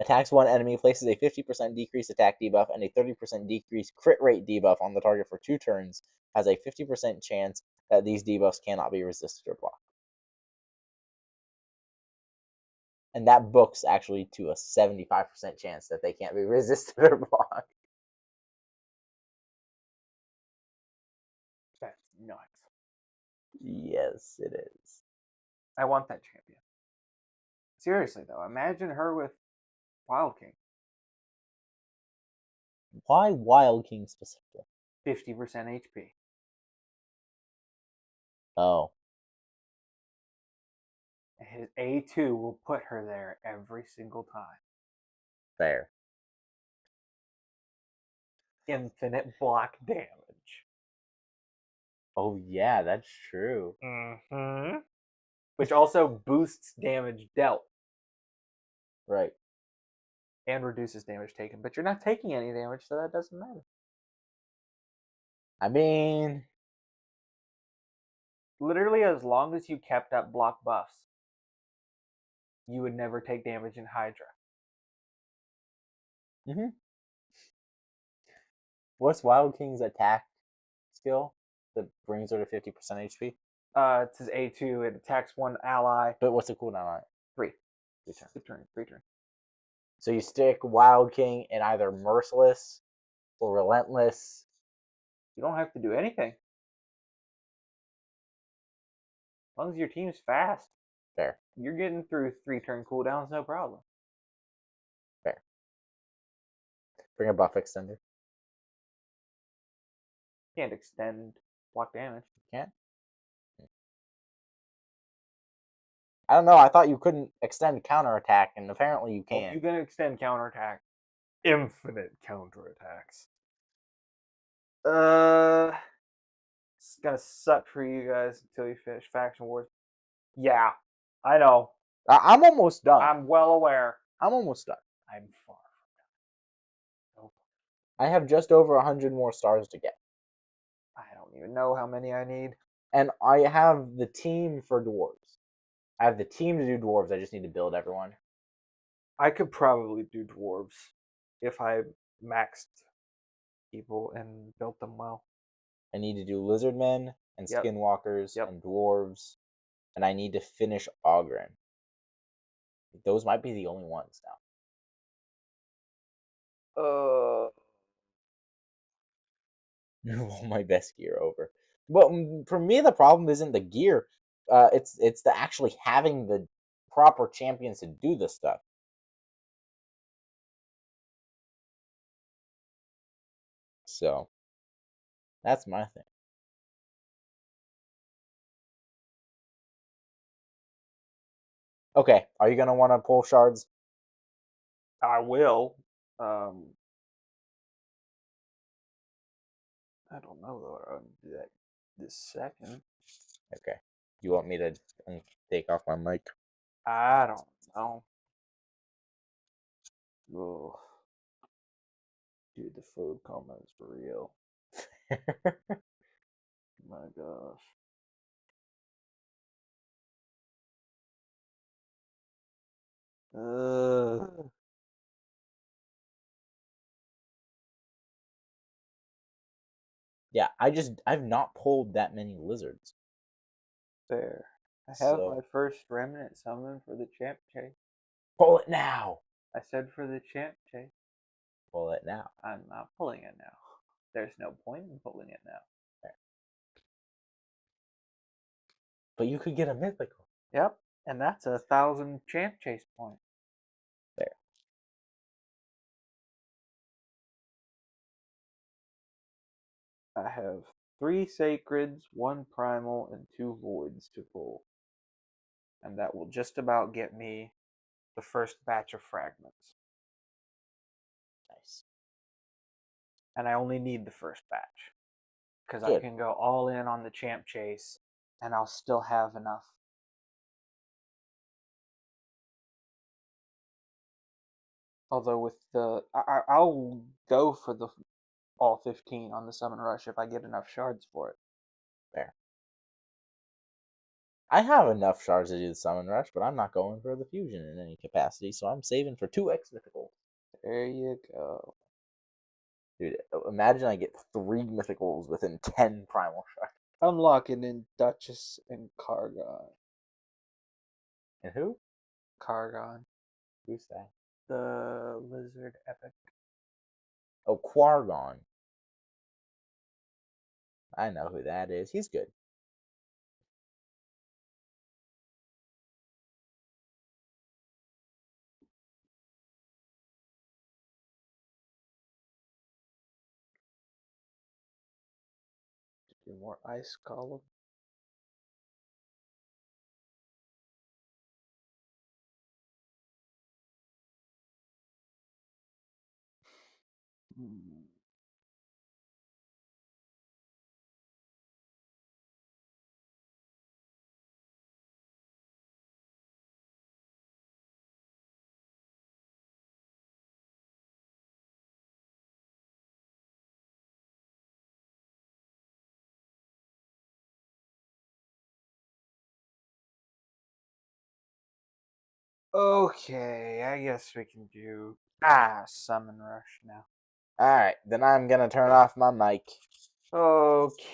attacks one enemy, places a 50% decrease attack debuff and a 30% decrease crit rate debuff on the target for 2 turns, has a 50% chance that these debuffs cannot be resisted or blocked. And that books actually to a 75% chance that they can't be resisted or blocked. That's nuts. Yes, it is. I want that champion. Seriously though, imagine her with Wild King. Why Wild King specifically? 50% HP. Oh. His A2 will put her there every single time. Fair. Infinite block damage. Oh yeah, that's true. Mm-hmm. Which also boosts damage dealt. Right. And reduces damage taken. But you're not taking any damage, so that doesn't matter. I mean, literally, as long as you kept up block buffs, you would never take damage in Hydra. What's Wild King's attack skill that brings her to 50% HP? It says A2. It attacks one ally. But what's the cooldown on it? 3. Return. Free turn. So you stick Wild King in either Merciless or Relentless. You don't have to do anything. As long as your team's fast. Fair. You're getting through 3 turn cooldowns, no problem. Fair. Bring a buff extender. Can't extend block damage. Can't? I don't know. I thought you couldn't extend counterattack, and apparently you can. You can extend counterattack. Infinite counterattacks. It's gonna suck for you guys until you finish Faction Wars. Yeah, I know. I'm almost done. I'm well aware. I'm almost done. I'm far from done. I have just over 100 more stars to get. I don't even know how many I need. And I have the team for dwarves. I have the team to do dwarves. I just need to build everyone. I could probably do dwarves if I maxed people and built them well. I need to do lizardmen and skinwalkers and dwarves. And I need to finish Ogren. Those might be the only ones now. Move all my best gear over. But for me, the problem isn't the gear. It's the actually having the proper champions to do this stuff. So that's my thing. Okay, are you gonna want to pull shards? I will. I don't know though. I'm gonna do that this second. Okay. You want me to take off my mic? I don't know. Ugh. Dude, the food coma is for real. My gosh. Yeah, I've not pulled that many lizards. Fair. I have my first remnant summon for the champ chase. Pull it now. I said for the champ chase. Pull it now. I'm not pulling it now. There's no point in pulling it now. There. But you could get a mythical. Yep, and that's 1,000 champ chase points. There. I have 3 sacreds, 1 primal, and 2 voids to pull. And that will just about get me the first batch of fragments. Nice. And I only need the first batch. Because I can go all in on the champ chase, and I'll still have enough. Although with the... I'll go for the all 15 on the summon rush if I get enough shards for it. There. I have enough shards to do the summon rush, but I'm not going for the fusion in any capacity, so I'm saving for 2x mythicals. There you go. Dude, imagine I get 3 mythicals within 10 primal shards. I'm locking in Duchess and Kargon. And who? Kargon. Who's that? The lizard epic. Oh, Quargon. I know who that is. He's good. Do more ice column. Okay, I guess we can do summon rush now. Alright, then I'm gonna turn off my mic. Okay.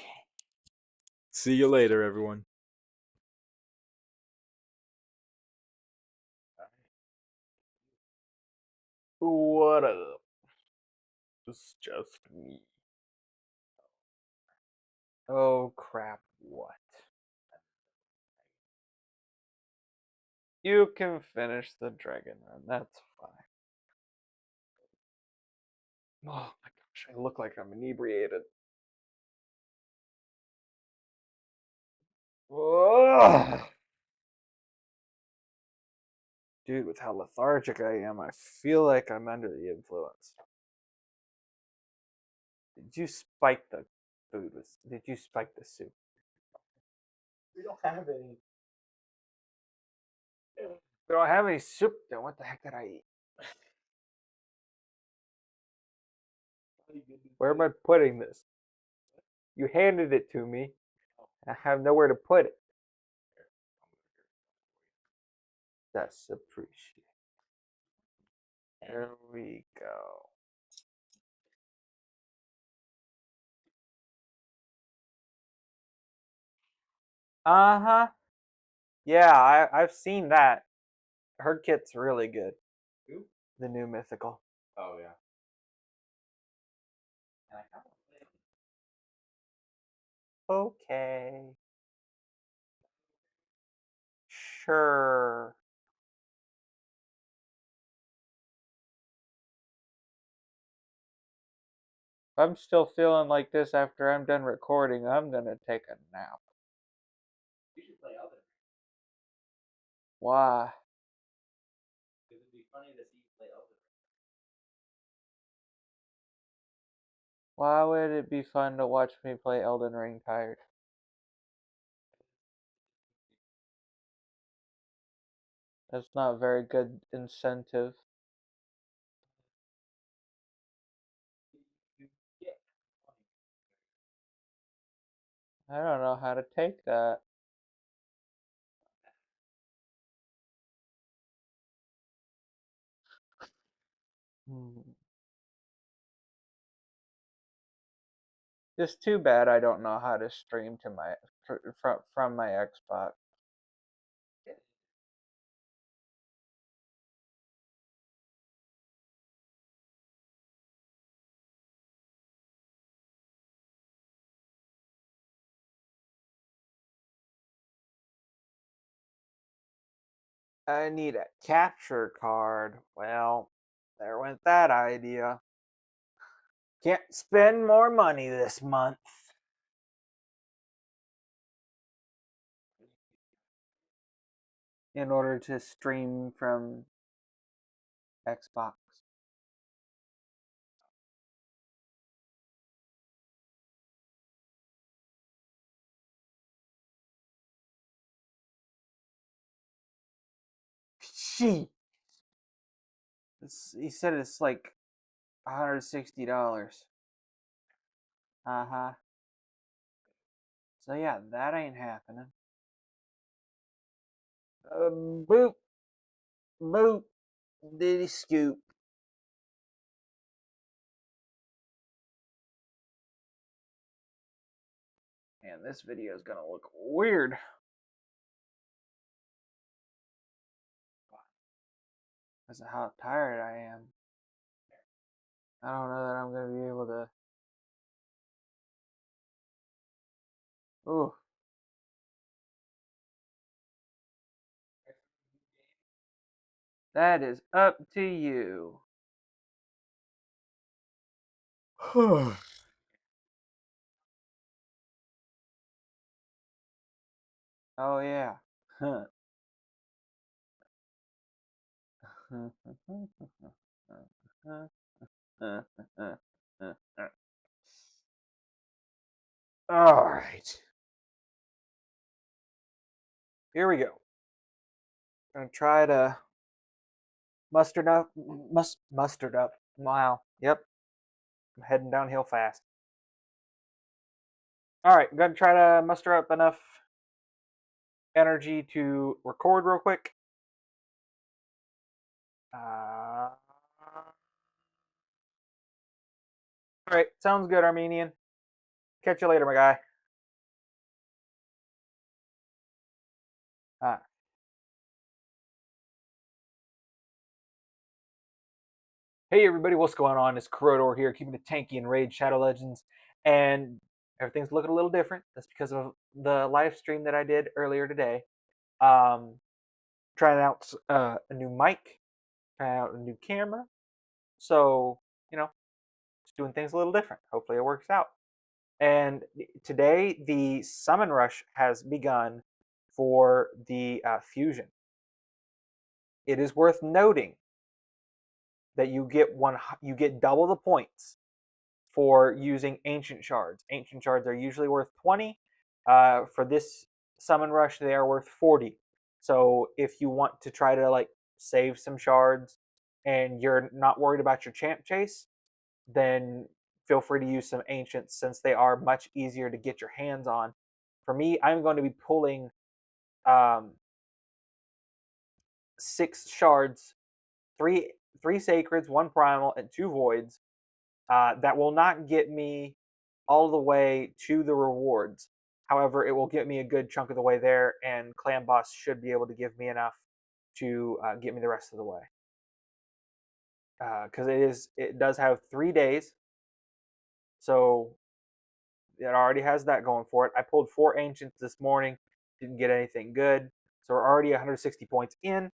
See you later, everyone. What up? It's just me. Oh crap, what? You can finish the dragon run, that's fine. Oh my gosh, I look like I'm inebriated. Ugh. Dude, with how lethargic I am, I feel like I'm under the influence. Did you spike the food? Did you spike the soup? We don't have any. We don't have any soup, then what the heck did I eat? Where am I putting this? You handed it to me. I have nowhere to put it. That's appreciated. There we go. Uh-huh. Yeah, I've seen that. Her kit's really good. Who? The new mythical. Oh, yeah. Okay. Sure. If I'm still feeling like this after I'm done recording, I'm gonna take a nap. You should play Elden Ring. Why? Because it'd be funny to see you play Elden Ring. Why would it be fun to watch me play Elden Ring tired? That's not a very good incentive. I don't know how to take that. Hmm. It's too bad I don't know how to stream to my from my Xbox. I need a capture card. Well, there went that idea. Can't spend more money this month. In order to stream from Xbox. She. He said it's like $160. Uh huh. So yeah, that ain't happening. Boop, boop, diddy scoop. Man, this video is gonna look weird. Because of how tired I am. I don't know that I'm gonna be able to. Ooh. That is up to you. Oh yeah. Huh. All right. Here we go. I'm gonna try to mustard up. Wow. Yep. I'm heading downhill fast. All right. I'm gonna try to muster up enough energy to record real quick. Uh, All right, sounds good, Armenian. Catch you later, my guy. Ah. Hey everybody, what's going on? It's Corrodor here, keeping it tanky in Raid Shadow Legends, and everything's looking a little different. That's because of the live stream that I did earlier today. Um, Trying out a new mic, trying out a new camera, so just doing things a little different. Hopefully, it works out. And today, the summon rush has begun for the fusion. It is worth noting that you get double the points for using ancient shards. Ancient shards are usually worth 20. For this summon rush, they are worth 40. So if you want to try to save some shards and you're not worried about your champ chase, then feel free to use some ancients since they are much easier to get your hands on. For me, I'm going to be pulling um, 6 shards, three sacreds, 1 primal, and 2 voids. That will not get me all the way to the rewards. However, it will get me a good chunk of the way there, and Clan Boss should be able to give me enough to get me the rest of the way. Because it does have 3 days, so it already has that going for it. I pulled 4 ancients this morning, didn't get anything good, so we're already 160 points in.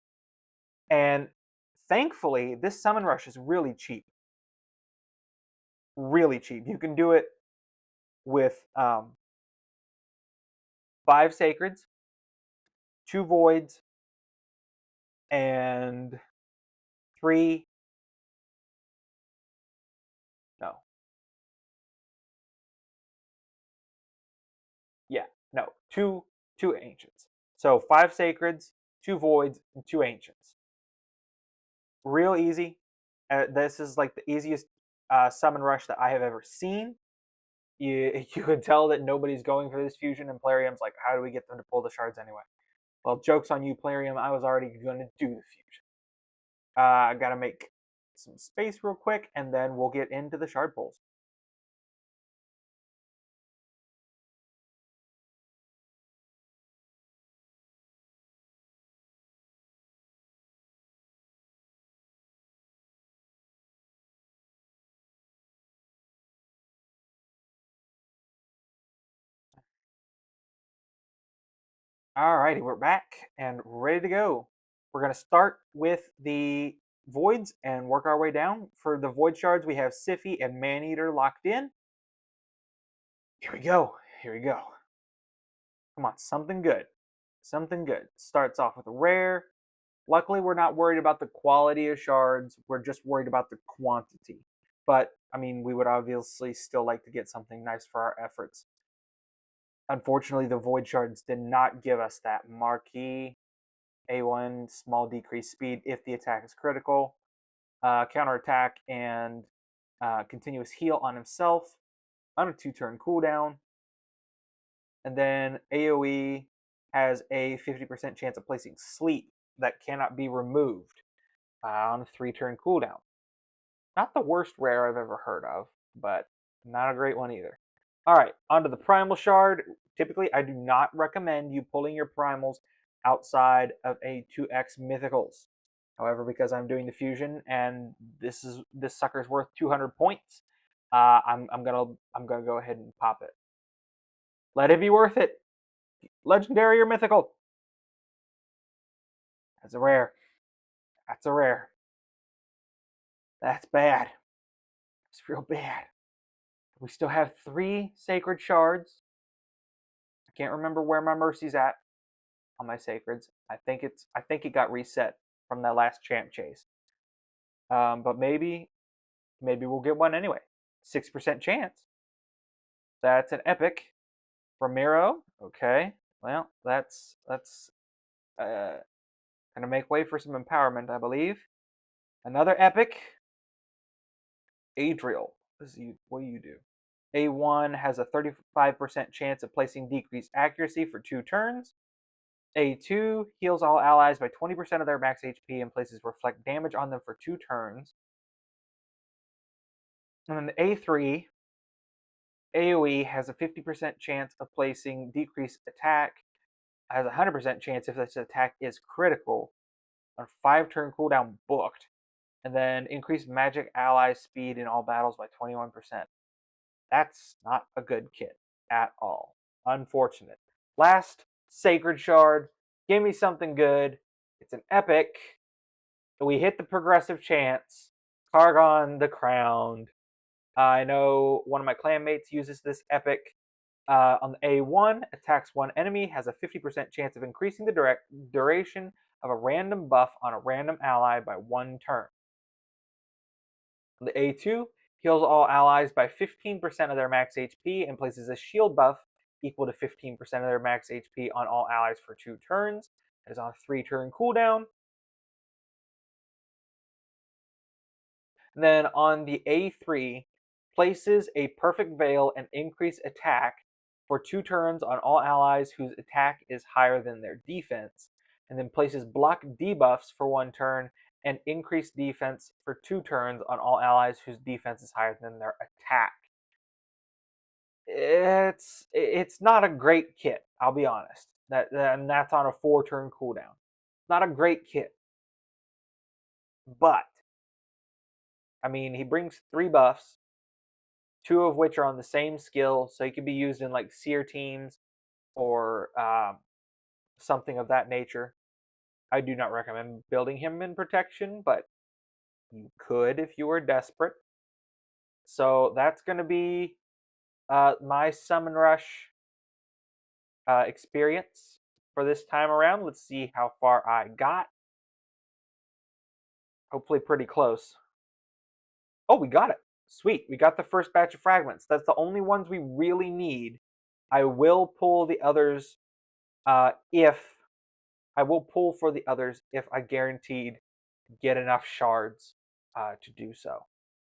And thankfully, this summon rush is really cheap. Really cheap. You can do it with 5 sacreds, 2 voids, and 3. No. Yeah. No. Two ancients. So 5 sacreds, 2 voids, and 2 ancients. Real easy. This is like the easiest summon rush that I have ever seen. You can tell that nobody's going for this fusion, and Plarium's like, how do we get them to pull the shards anyway? Well, joke's on you, Plarium. I was already going to do the fusion. I gotta make some space real quick, and then we'll get into the shard pulls. Alrighty, we're back and ready to go. We're going to start with the voids and work our way down. For the void shards, we have Siffy and Maneater locked in. Here we go. Here we go. Come on, something good. Something good. Starts off with a rare. Luckily, we're not worried about the quality of shards. We're just worried about the quantity. But, I mean, we would obviously still like to get something nice for our efforts. Unfortunately, the void shards did not give us that marquee. A1, small decreased speed if the attack is critical, counterattack, and continuous heal on himself on a 2-turn cooldown. And then AoE has a 50% chance of placing sleep that cannot be removed on a 3-turn cooldown. Not the worst rare I've ever heard of, but not a great one either. All right, onto the primal shard. Typically, I do not recommend you pulling your primals outside of a 2x mythicals. However, because I'm doing the fusion and this sucker's worth 200 points, I'm gonna go ahead and pop it. Let it be worth it. Legendary or mythical? That's a rare. That's a rare. That's bad. It's real bad. We still have 3 sacred shards. I can't remember where my mercy's at on my sacreds. I think it got reset from that last champ chase. But maybe we'll get one anyway. 6% chance. That's an epic. Ramiro. Okay. Well, that's gonna make way for some empowerment, I believe. Another epic. Adriel. What do you do? A1 has a 35% chance of placing decreased accuracy for 2 turns. A2 heals all allies by 20% of their max HP and places reflect damage on them for 2 turns. And then the A3, AoE has a 50% chance of placing decreased attack, has a 100% chance if this attack is critical, on 5-turn cooldown booked, and then increase magic ally speed in all battles by 21%. That's not a good kit at all. Unfortunate. Last, Sacred Shard. Give me something good. It's an epic. We hit the progressive chance. Kargon the Crowned. I know one of my clanmates uses this epic. On the A1, attacks one enemy, has a 50% chance of increasing the duration of a random buff on a random ally by 1 turn. On the A2, heals all allies by 15% of their max HP and places a shield buff equal to 15% of their max HP on all allies for 2 turns. It is on a 3-turn cooldown. And then on the A3, places a perfect veil and increase attack for 2 turns on all allies whose attack is higher than their defense, and then places block debuffs for 1 turn and increase defense for 2 turns on all allies whose defense is higher than their attack. It's not a great kit, I'll be honest. And that's on a 4-turn cooldown. Not a great kit. But I mean, he brings 3 buffs, 2 of which are on the same skill, so he can be used in like seer teams or something of that nature. I do not recommend building him in protection, but you could if you were desperate. So that's going to be my Summon Rush experience for this time around. Let's see how far I got. Hopefully pretty close. Oh, we got it. Sweet. We got the first batch of fragments. That's the only ones we really need. I will pull the others if I will pull for the others if I guaranteed get enough shards to do so.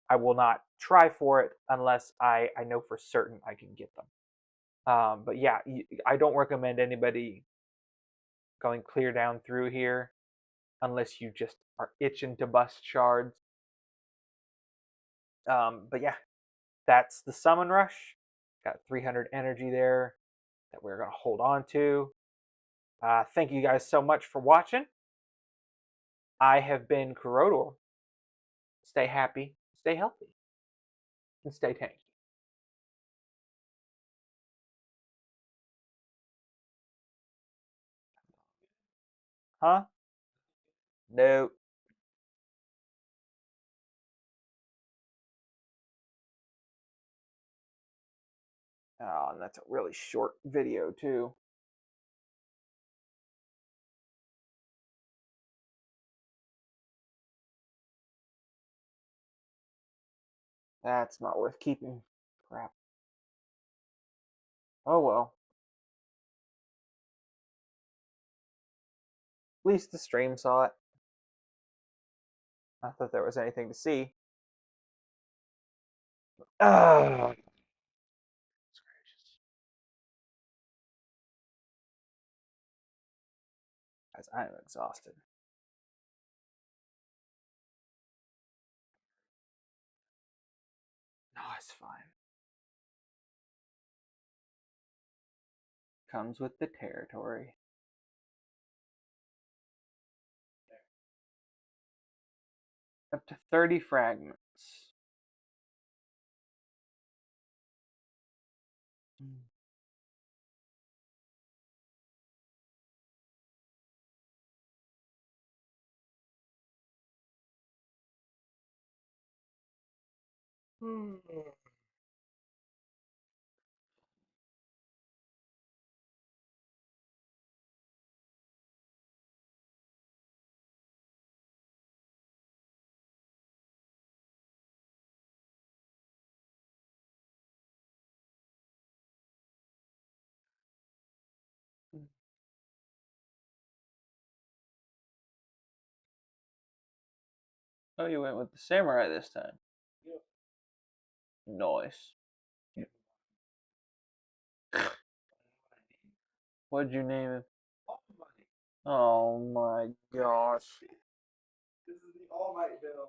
I will not try for it unless I know for certain I can get them. But yeah, I don't recommend anybody going clear down through here unless you just are itching to bust shards. But yeah, that's the Summon Rush. Got 300 energy there that we're going to hold on to. Thank you guys so much for watching. I have been Kurodor. Stay happy, stay healthy, and stay tanky. Huh? No. Oh, and that's a really short video, too. That's not worth keeping. Crap. Oh well. At least the stream saw it. Not that there was anything to see. Ugh. Guys, I am exhausted. No, it's fine. Comes with the territory. Up to 30 fragments. Oh, you went with the samurai this time. Nice. What'd you name it? Oh my gosh. This is the All Might build.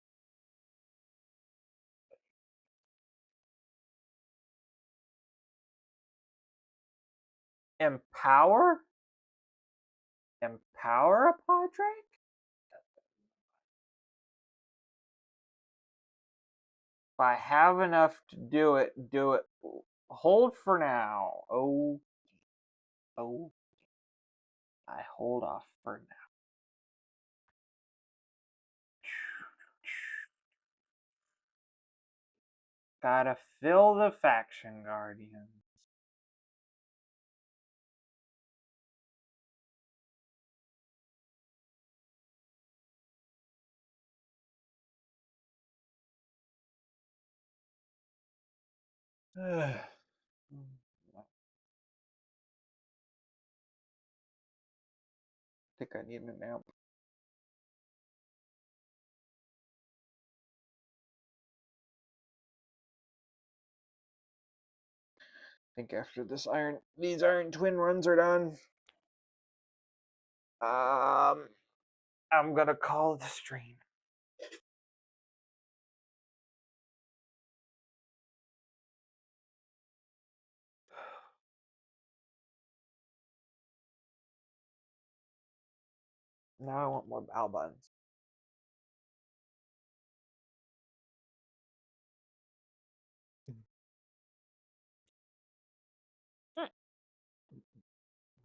Empower? Empower a Padraig? If I have enough to do it, do it. Hold for now. Oh, oh. I hold off for now. Gotta fill the faction guardians. I think I need a nap. I think after these Iron Twin runs are done, I'm gonna call the stream. Now I want more bao buns.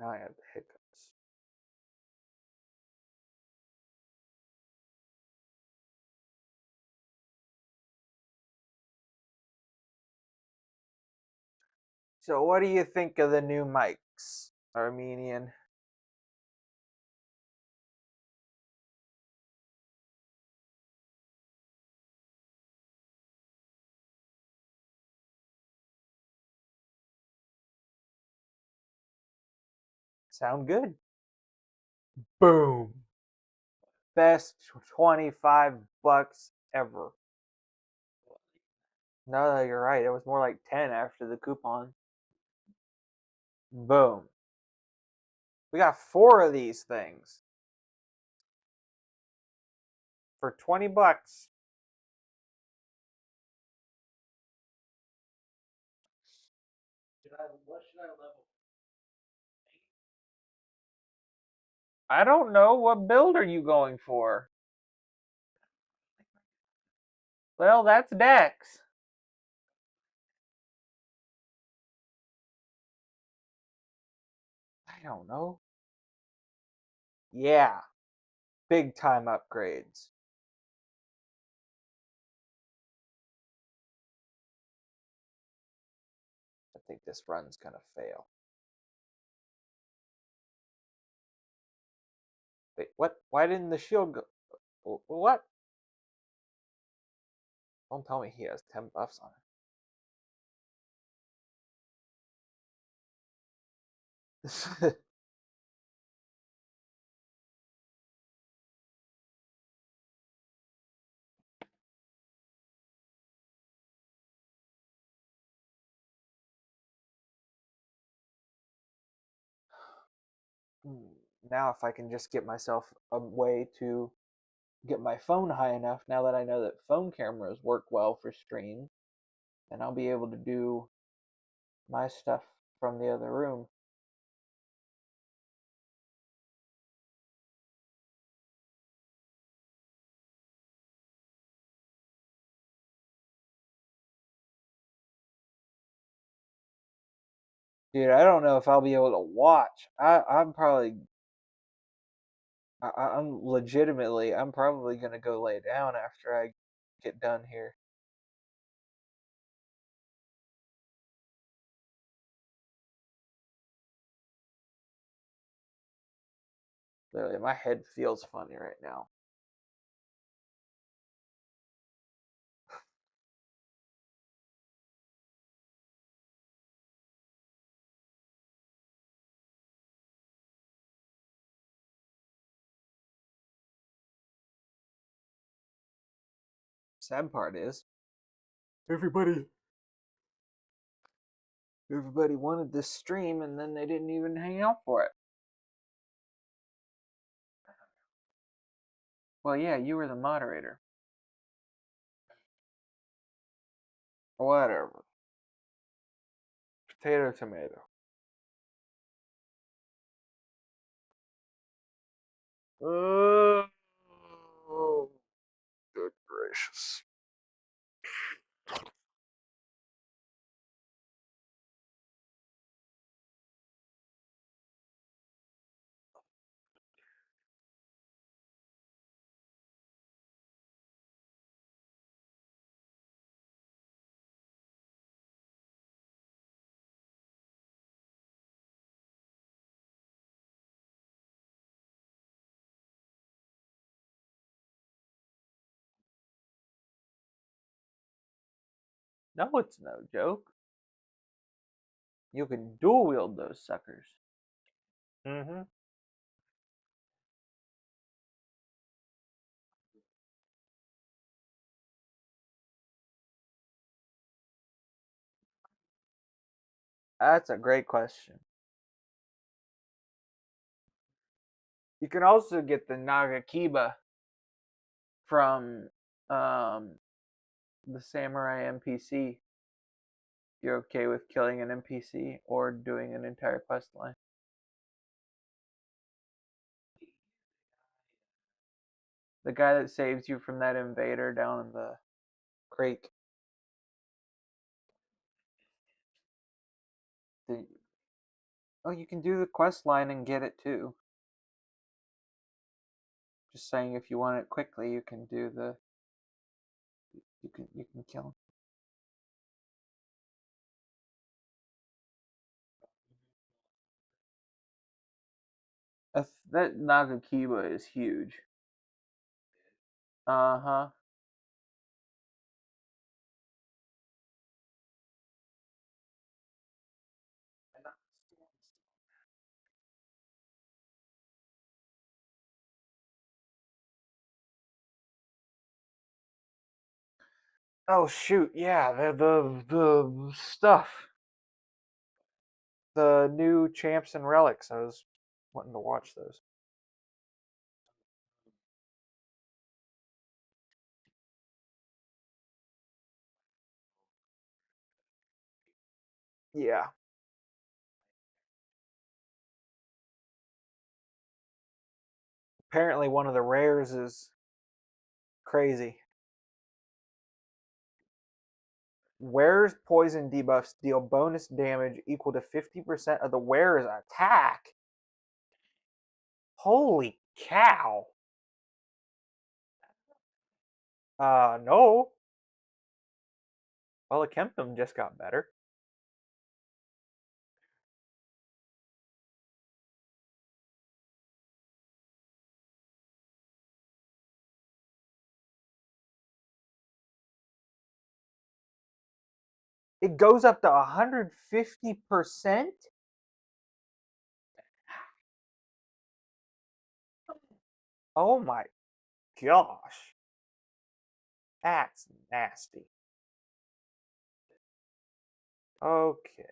Now I have the hiccups. So, what do you think of the new mics, Armenian? Sound good? Boom. Best 25 bucks ever. No, you're right. It was more like 10 after the coupon. Boom. We got 4 of these things for 20 bucks. What should I level? I don't know. What build are you going for? Well, that's Dex. I don't know. Yeah. Big time upgrades. I think this run's gonna fail. Wait, what? Why didn't the shield go? What? Don't tell me he has 10 buffs on it. Now if I can just get myself a way to get my phone high enough, now that I know that phone cameras work well for streams, then I'll be able to do my stuff from the other room. Dude, I don't know if I'll be able to watch. I'm probably I'm legitimately I'm probably gonna go lay down after I get done here. Literally, my head feels funny right now. Sad part is everybody wanted this stream and then they didn't even hang out for it. Well, yeah, you were the moderator. Whatever. Potato, tomato. Oh, good gracious. No, it's no joke. You can dual wield those suckers. Mm-hmm. That's a great question. You can also get the Nagakiba from um, the Samurai NPC. You're okay with killing an NPC or doing an entire quest line. The guy that saves you from that invader down in the creek. The, oh, you can do the quest line and get it too. Just saying, if you want it quickly, you can do the. You can kill him. That Nagakiba is huge. Uh huh. Oh shoot! Yeah, the stuff, the new champs and relics. I was wanting to watch those. Yeah. Apparently, one of the rares is crazy. Wearer's poison debuffs deal bonus damage equal to 50% of the wearer's attack. Holy cow! No. Well, the Kemptum just got better. It goes up to 150%? Oh my gosh. That's nasty. Okay.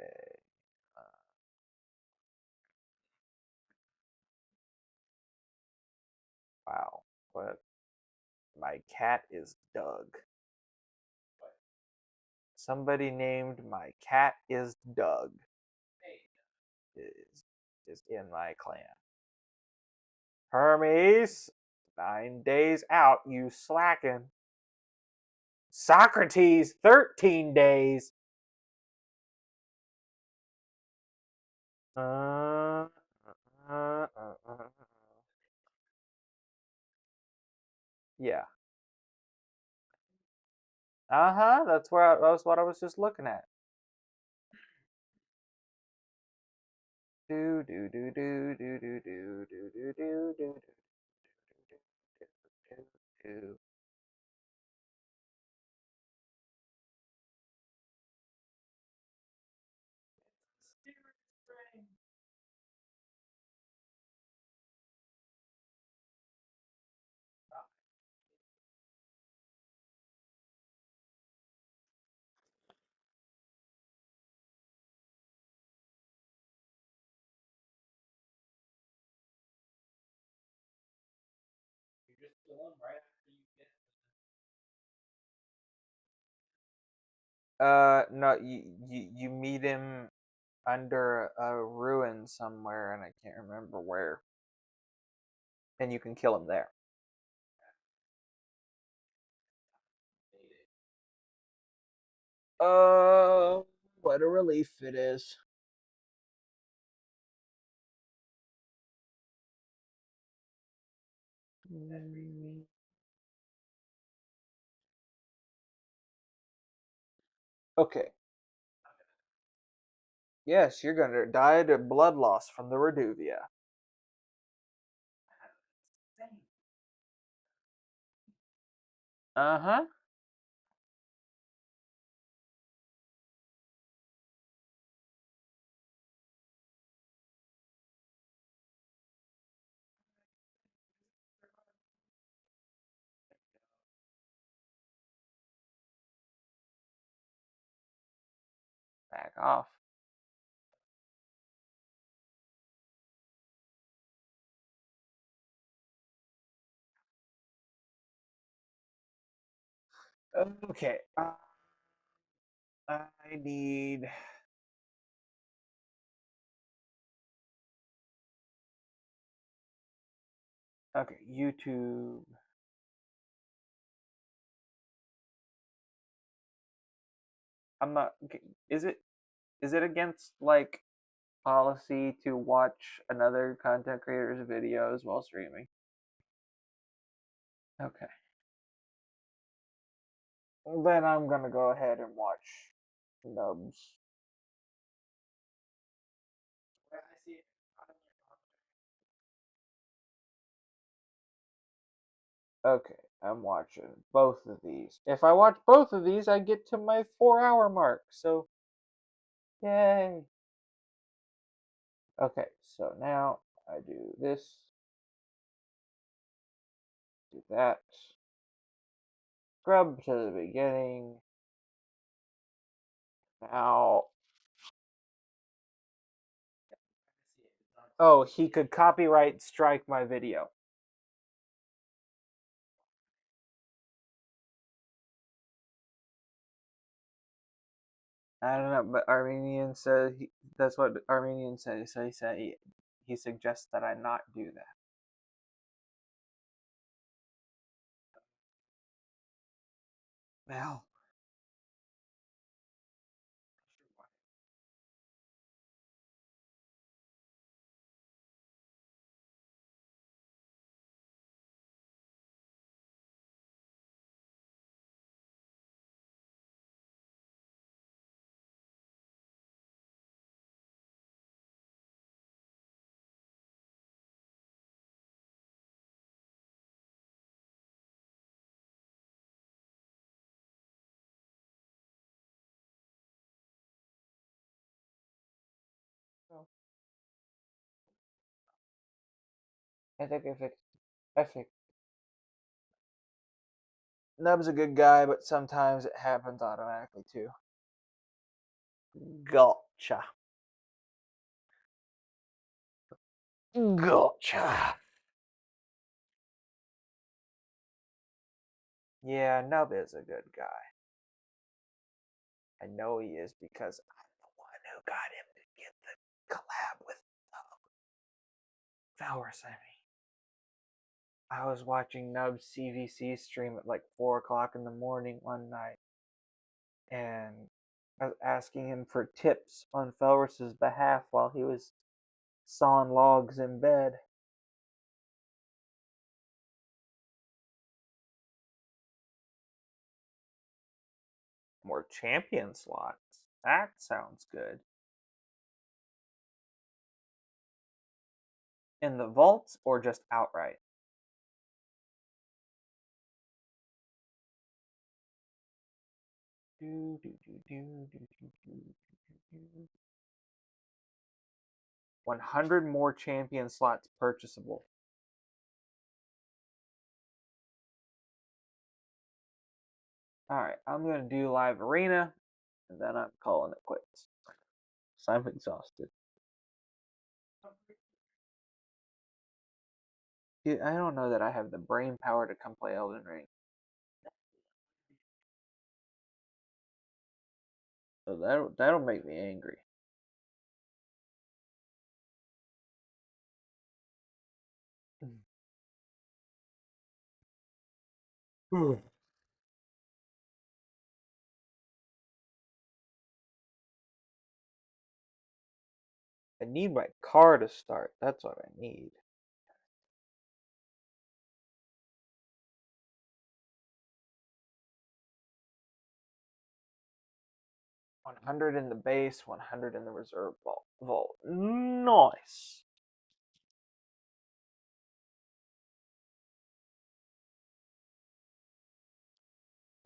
Wow. What? My cat is Doug. Somebody named my cat is Doug. Is in my clan. Hermes, 9 days out, you slacking. Socrates, 13 days. Uh, uh, uh, uh. Yeah. Uh-huh. That's what I was just looking at. Do do do do do do do do do do do do do. No, you meet him under a ruin somewhere, and I can't remember where. and you can kill him there. What a relief it is. Okay. Yes, you're gonna die to blood loss from the Reduvia. Uh-huh. Back off. Okay. I need. Okay, YouTube. I'm not. Is it? Is it against like policy to watch another content creator's videos while streaming? Okay. Then I'm gonna go ahead and watch Nubs. Okay, I'm watching both of these. If I watch both of these, I get to my 4 hour mark. So, yay. Okay, so now I do this, do that, scrub to the beginning. Now, oh, he could copyright strike my video. I don't know, but Armenian said that's what Armenian said. So he suggests that I not do that. Well, I think I fixed. Nub's a good guy, but sometimes it happens automatically too. Gotcha. Gotcha. Yeah, Nub is a good guy. I know he is because I'm the one who got him to get the collab with Valorous. I was watching Nub's CVC stream at like 4 o'clock in the morning one night, and I was asking him for tips on Felris's behalf while he was sawing logs in bed. More champion slots. That sounds good. In the vaults or just outright? Do, do, do, do, do, do, do, do. 100 more champion slots purchasable. Alright, I'm going to do live arena, and then I'm calling it quits. So I'm exhausted. Dude, I don't know that I have the brain power to come play Elden Ring. So that'll make me angry. I need my car to start. That's what I need. 100 in the base, 100 in the reserve vault. Nice.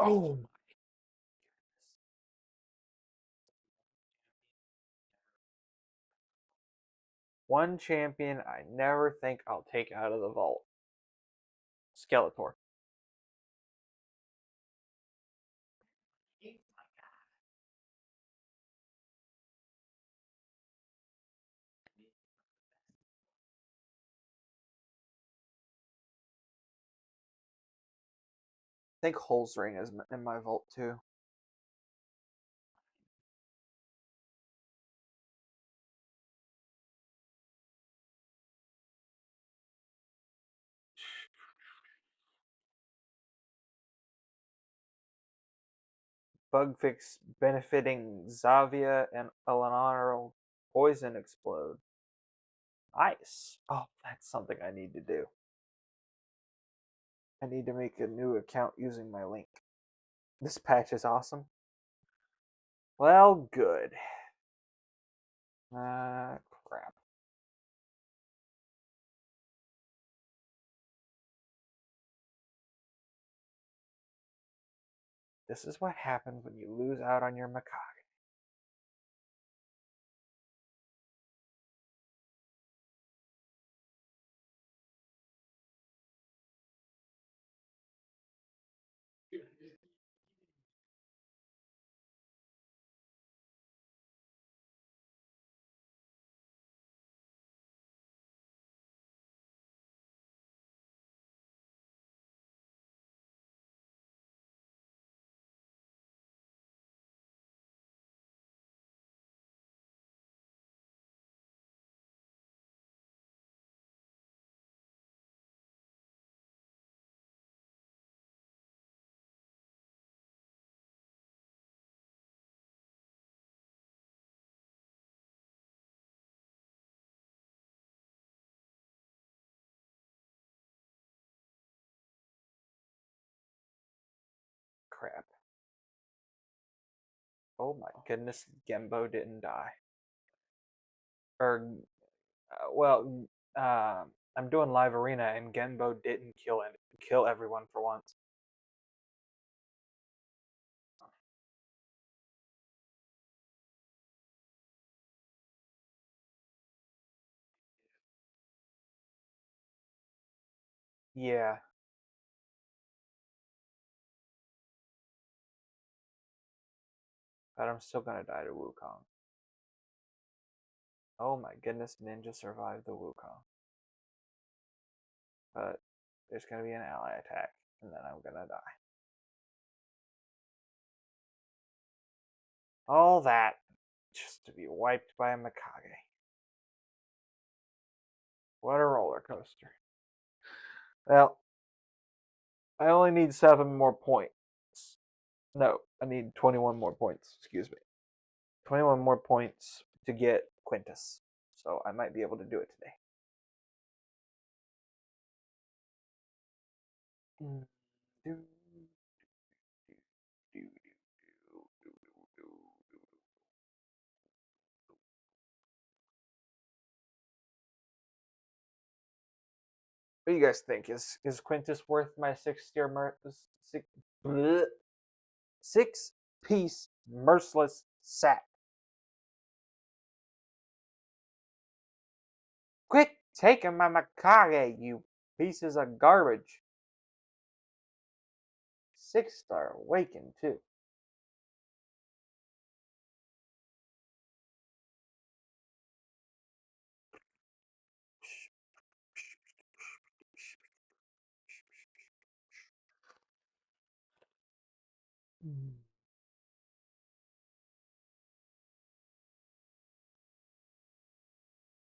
Oh, one champion I never think I'll take out of the vault. Skeletor. I think Hul's Ring is in my vault too. Bug fix benefiting Zavia and Eleanor poison explode. Nice. Oh, that's something I need to do. I need to make a new account using my link. This patch is awesome. Well, good. Crap. This is what happens when you lose out on your Mikage. Crap. Oh my goodness, Gembo didn't die. Or, well, uh, I'm doing live arena and Genbo didn't kill everyone for once. Yeah, but I'm still gonna die to Wukong. Oh my goodness, Ninja survived the Wukong. But there's gonna be an ally attack, and then I'm gonna die. All that just to be wiped by a Mikage. What a roller coaster. Well, I only need 7 more points. No, I need 21 more points. Excuse me. 21 more points to get Quintus. So I might be able to do it today. What do you guys think? Is Quintus worth my 6-piece merciless sack? Quit taking my Mikage, you pieces of garbage. 6-star awakened too.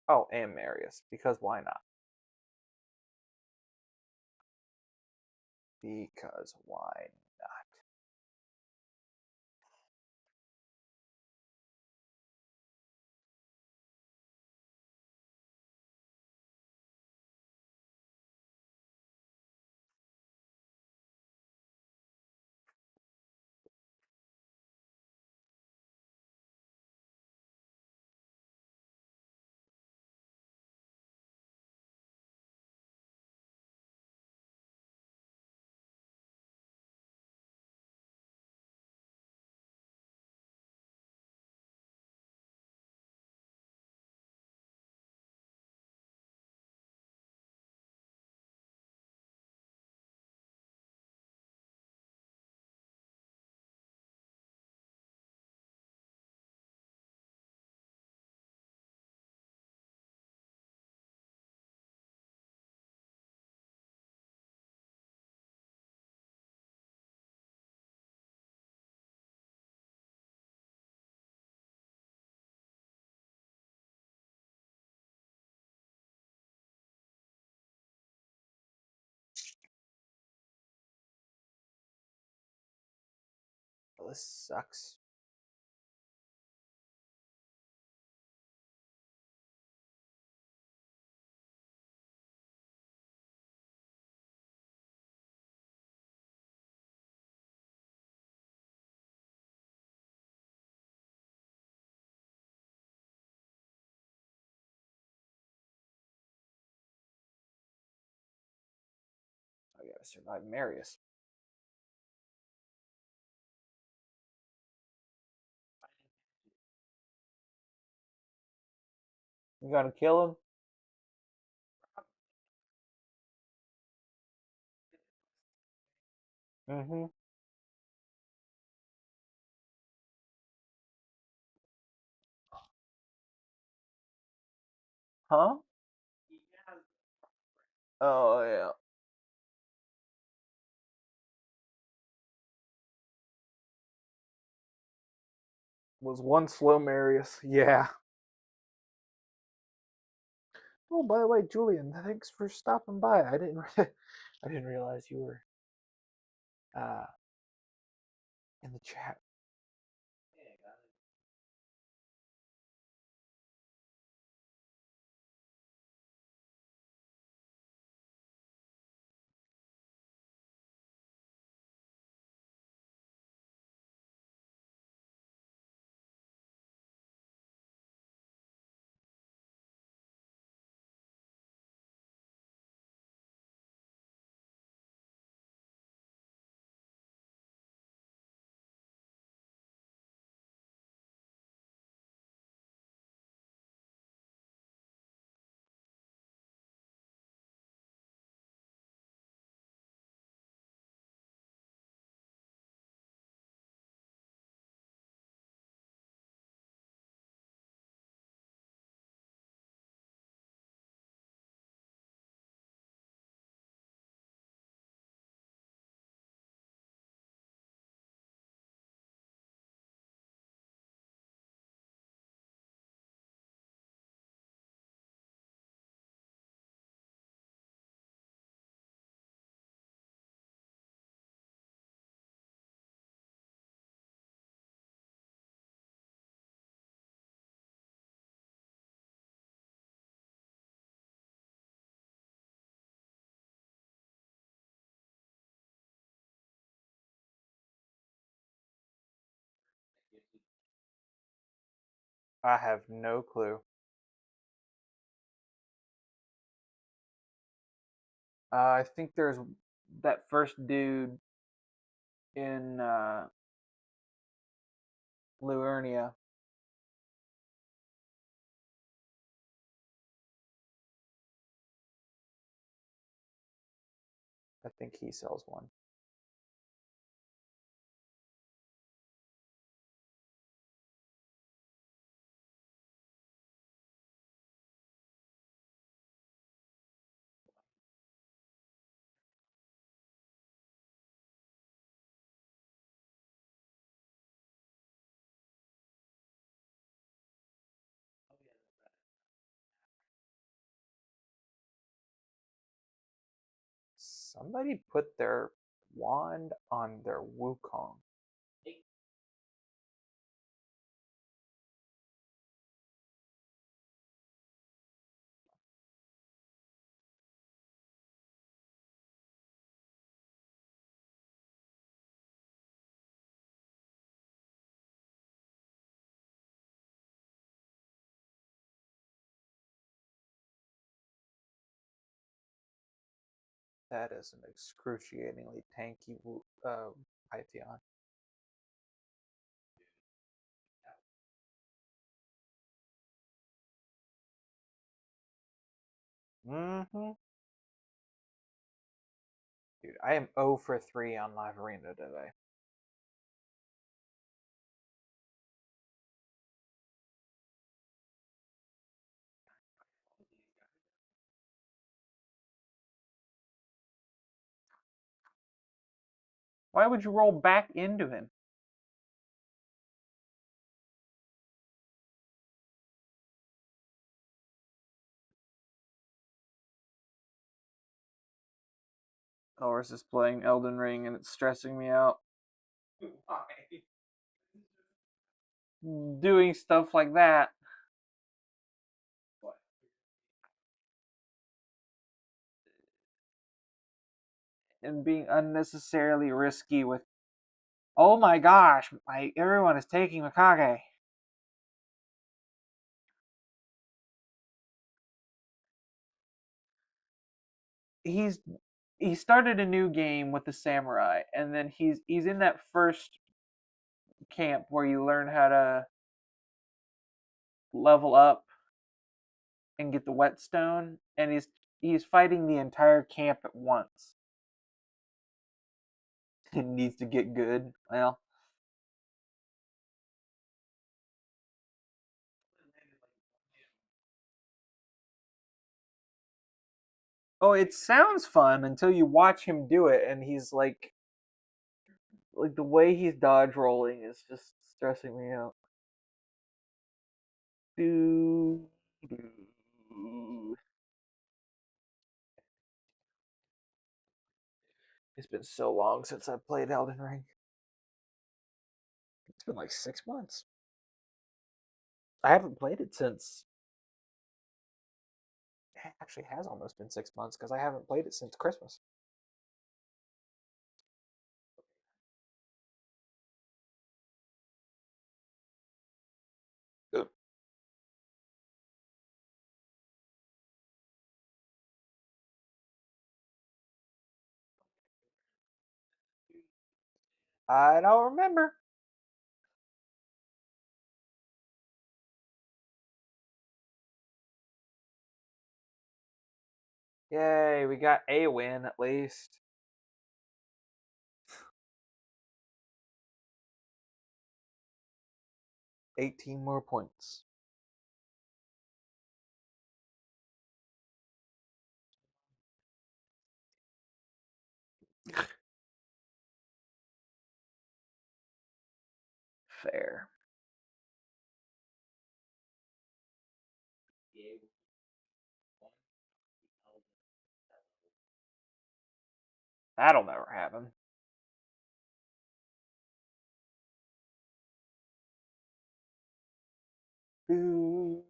Oh, and Marius, because why not? Because why not? Well, this sucks. I gotta survive Marius. You gonna kill him? Mm-hmm. Huh? Oh yeah. Was one slow Marius. Yeah. Oh, by the way, Julian, thanks for stopping by. I didn't realize you were uh in the chat. I have no clue. I think there's that first dude in Luernia. I think he sells one. Somebody put their wand on their Wukong. That is an excruciatingly tanky Python. Mm-hmm. Dude, I am 0 for 3 on Live Arena today. Why would you roll back into him? Ours is playing Elden Ring and it's stressing me out. Why? Doing stuff like that. What? And being unnecessarily risky with. Oh my gosh! Everyone is taking Mikage. He's he started a new game with the samurai, and then he's in that first camp where you learn how to level up and get the whetstone, and he's fighting the entire camp at once. He needs to get good. Well, oh, it sounds fun until you watch him do it, and he's like the way he's dodge rolling is just stressing me out. Do, do. It's been so long since I played Elden Ring. It's been like 6 months. I haven't played it since. It actually has almost been 6 months because I haven't played it since Christmas. I don't remember. Yay, we got a win at least. 18 more points. Fair. That'll never happen. Mm-hmm.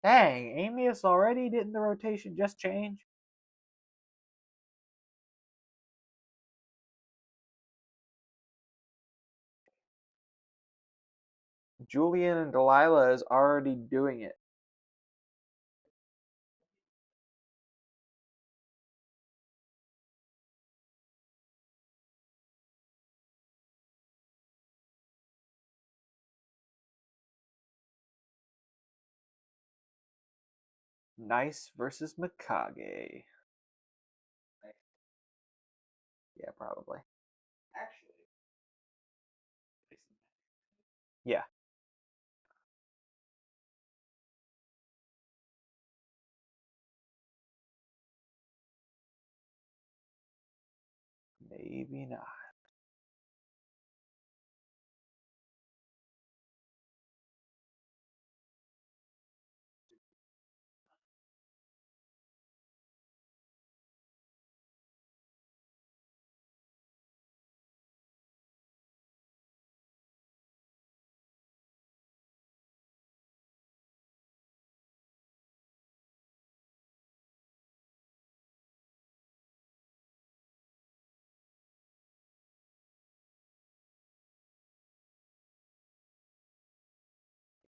Dang, Amius already? Didn't the rotation just change? Julian and Delilah is already doing it. Nice versus Mikage. Yeah, probably. Yeah. Maybe not.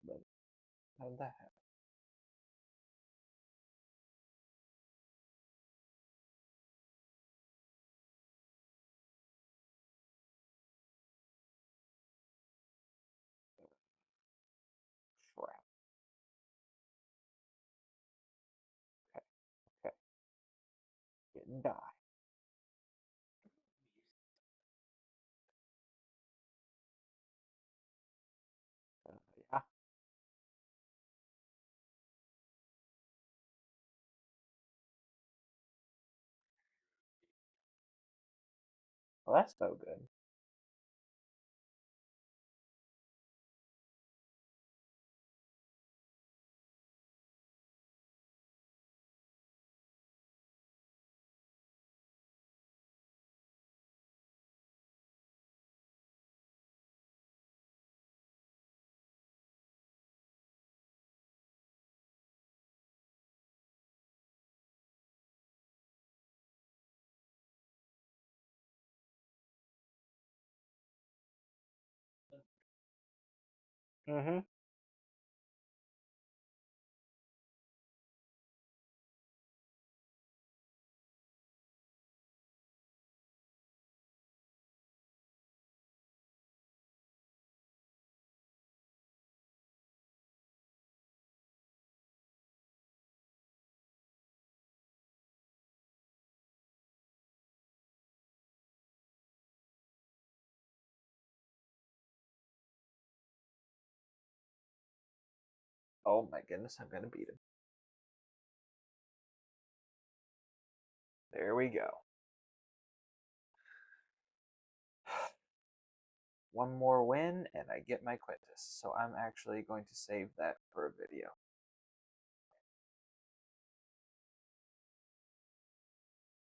But how did that happen? Crap. Okay. Okay. Didn't die. Yeah. Well, that's no good. Mm-hmm. Oh my goodness, I'm gonna beat him. There we go. One more win and I get my Quintus. So I'm actually going to save that for a video.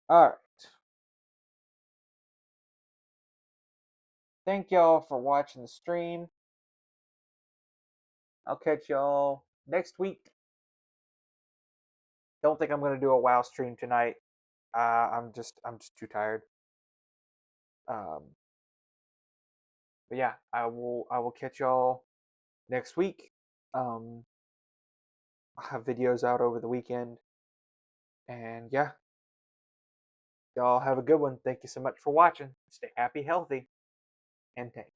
Alright. Thank y'all for watching the stream. I'll catch y'all next week. Don't think I'm gonna do a WoW stream tonight. I'm just too tired. But yeah, I will catch y'all next week. I'll have videos out over the weekend. And yeah, y'all have a good one. Thank you so much for watching. Stay happy, healthy, and tank.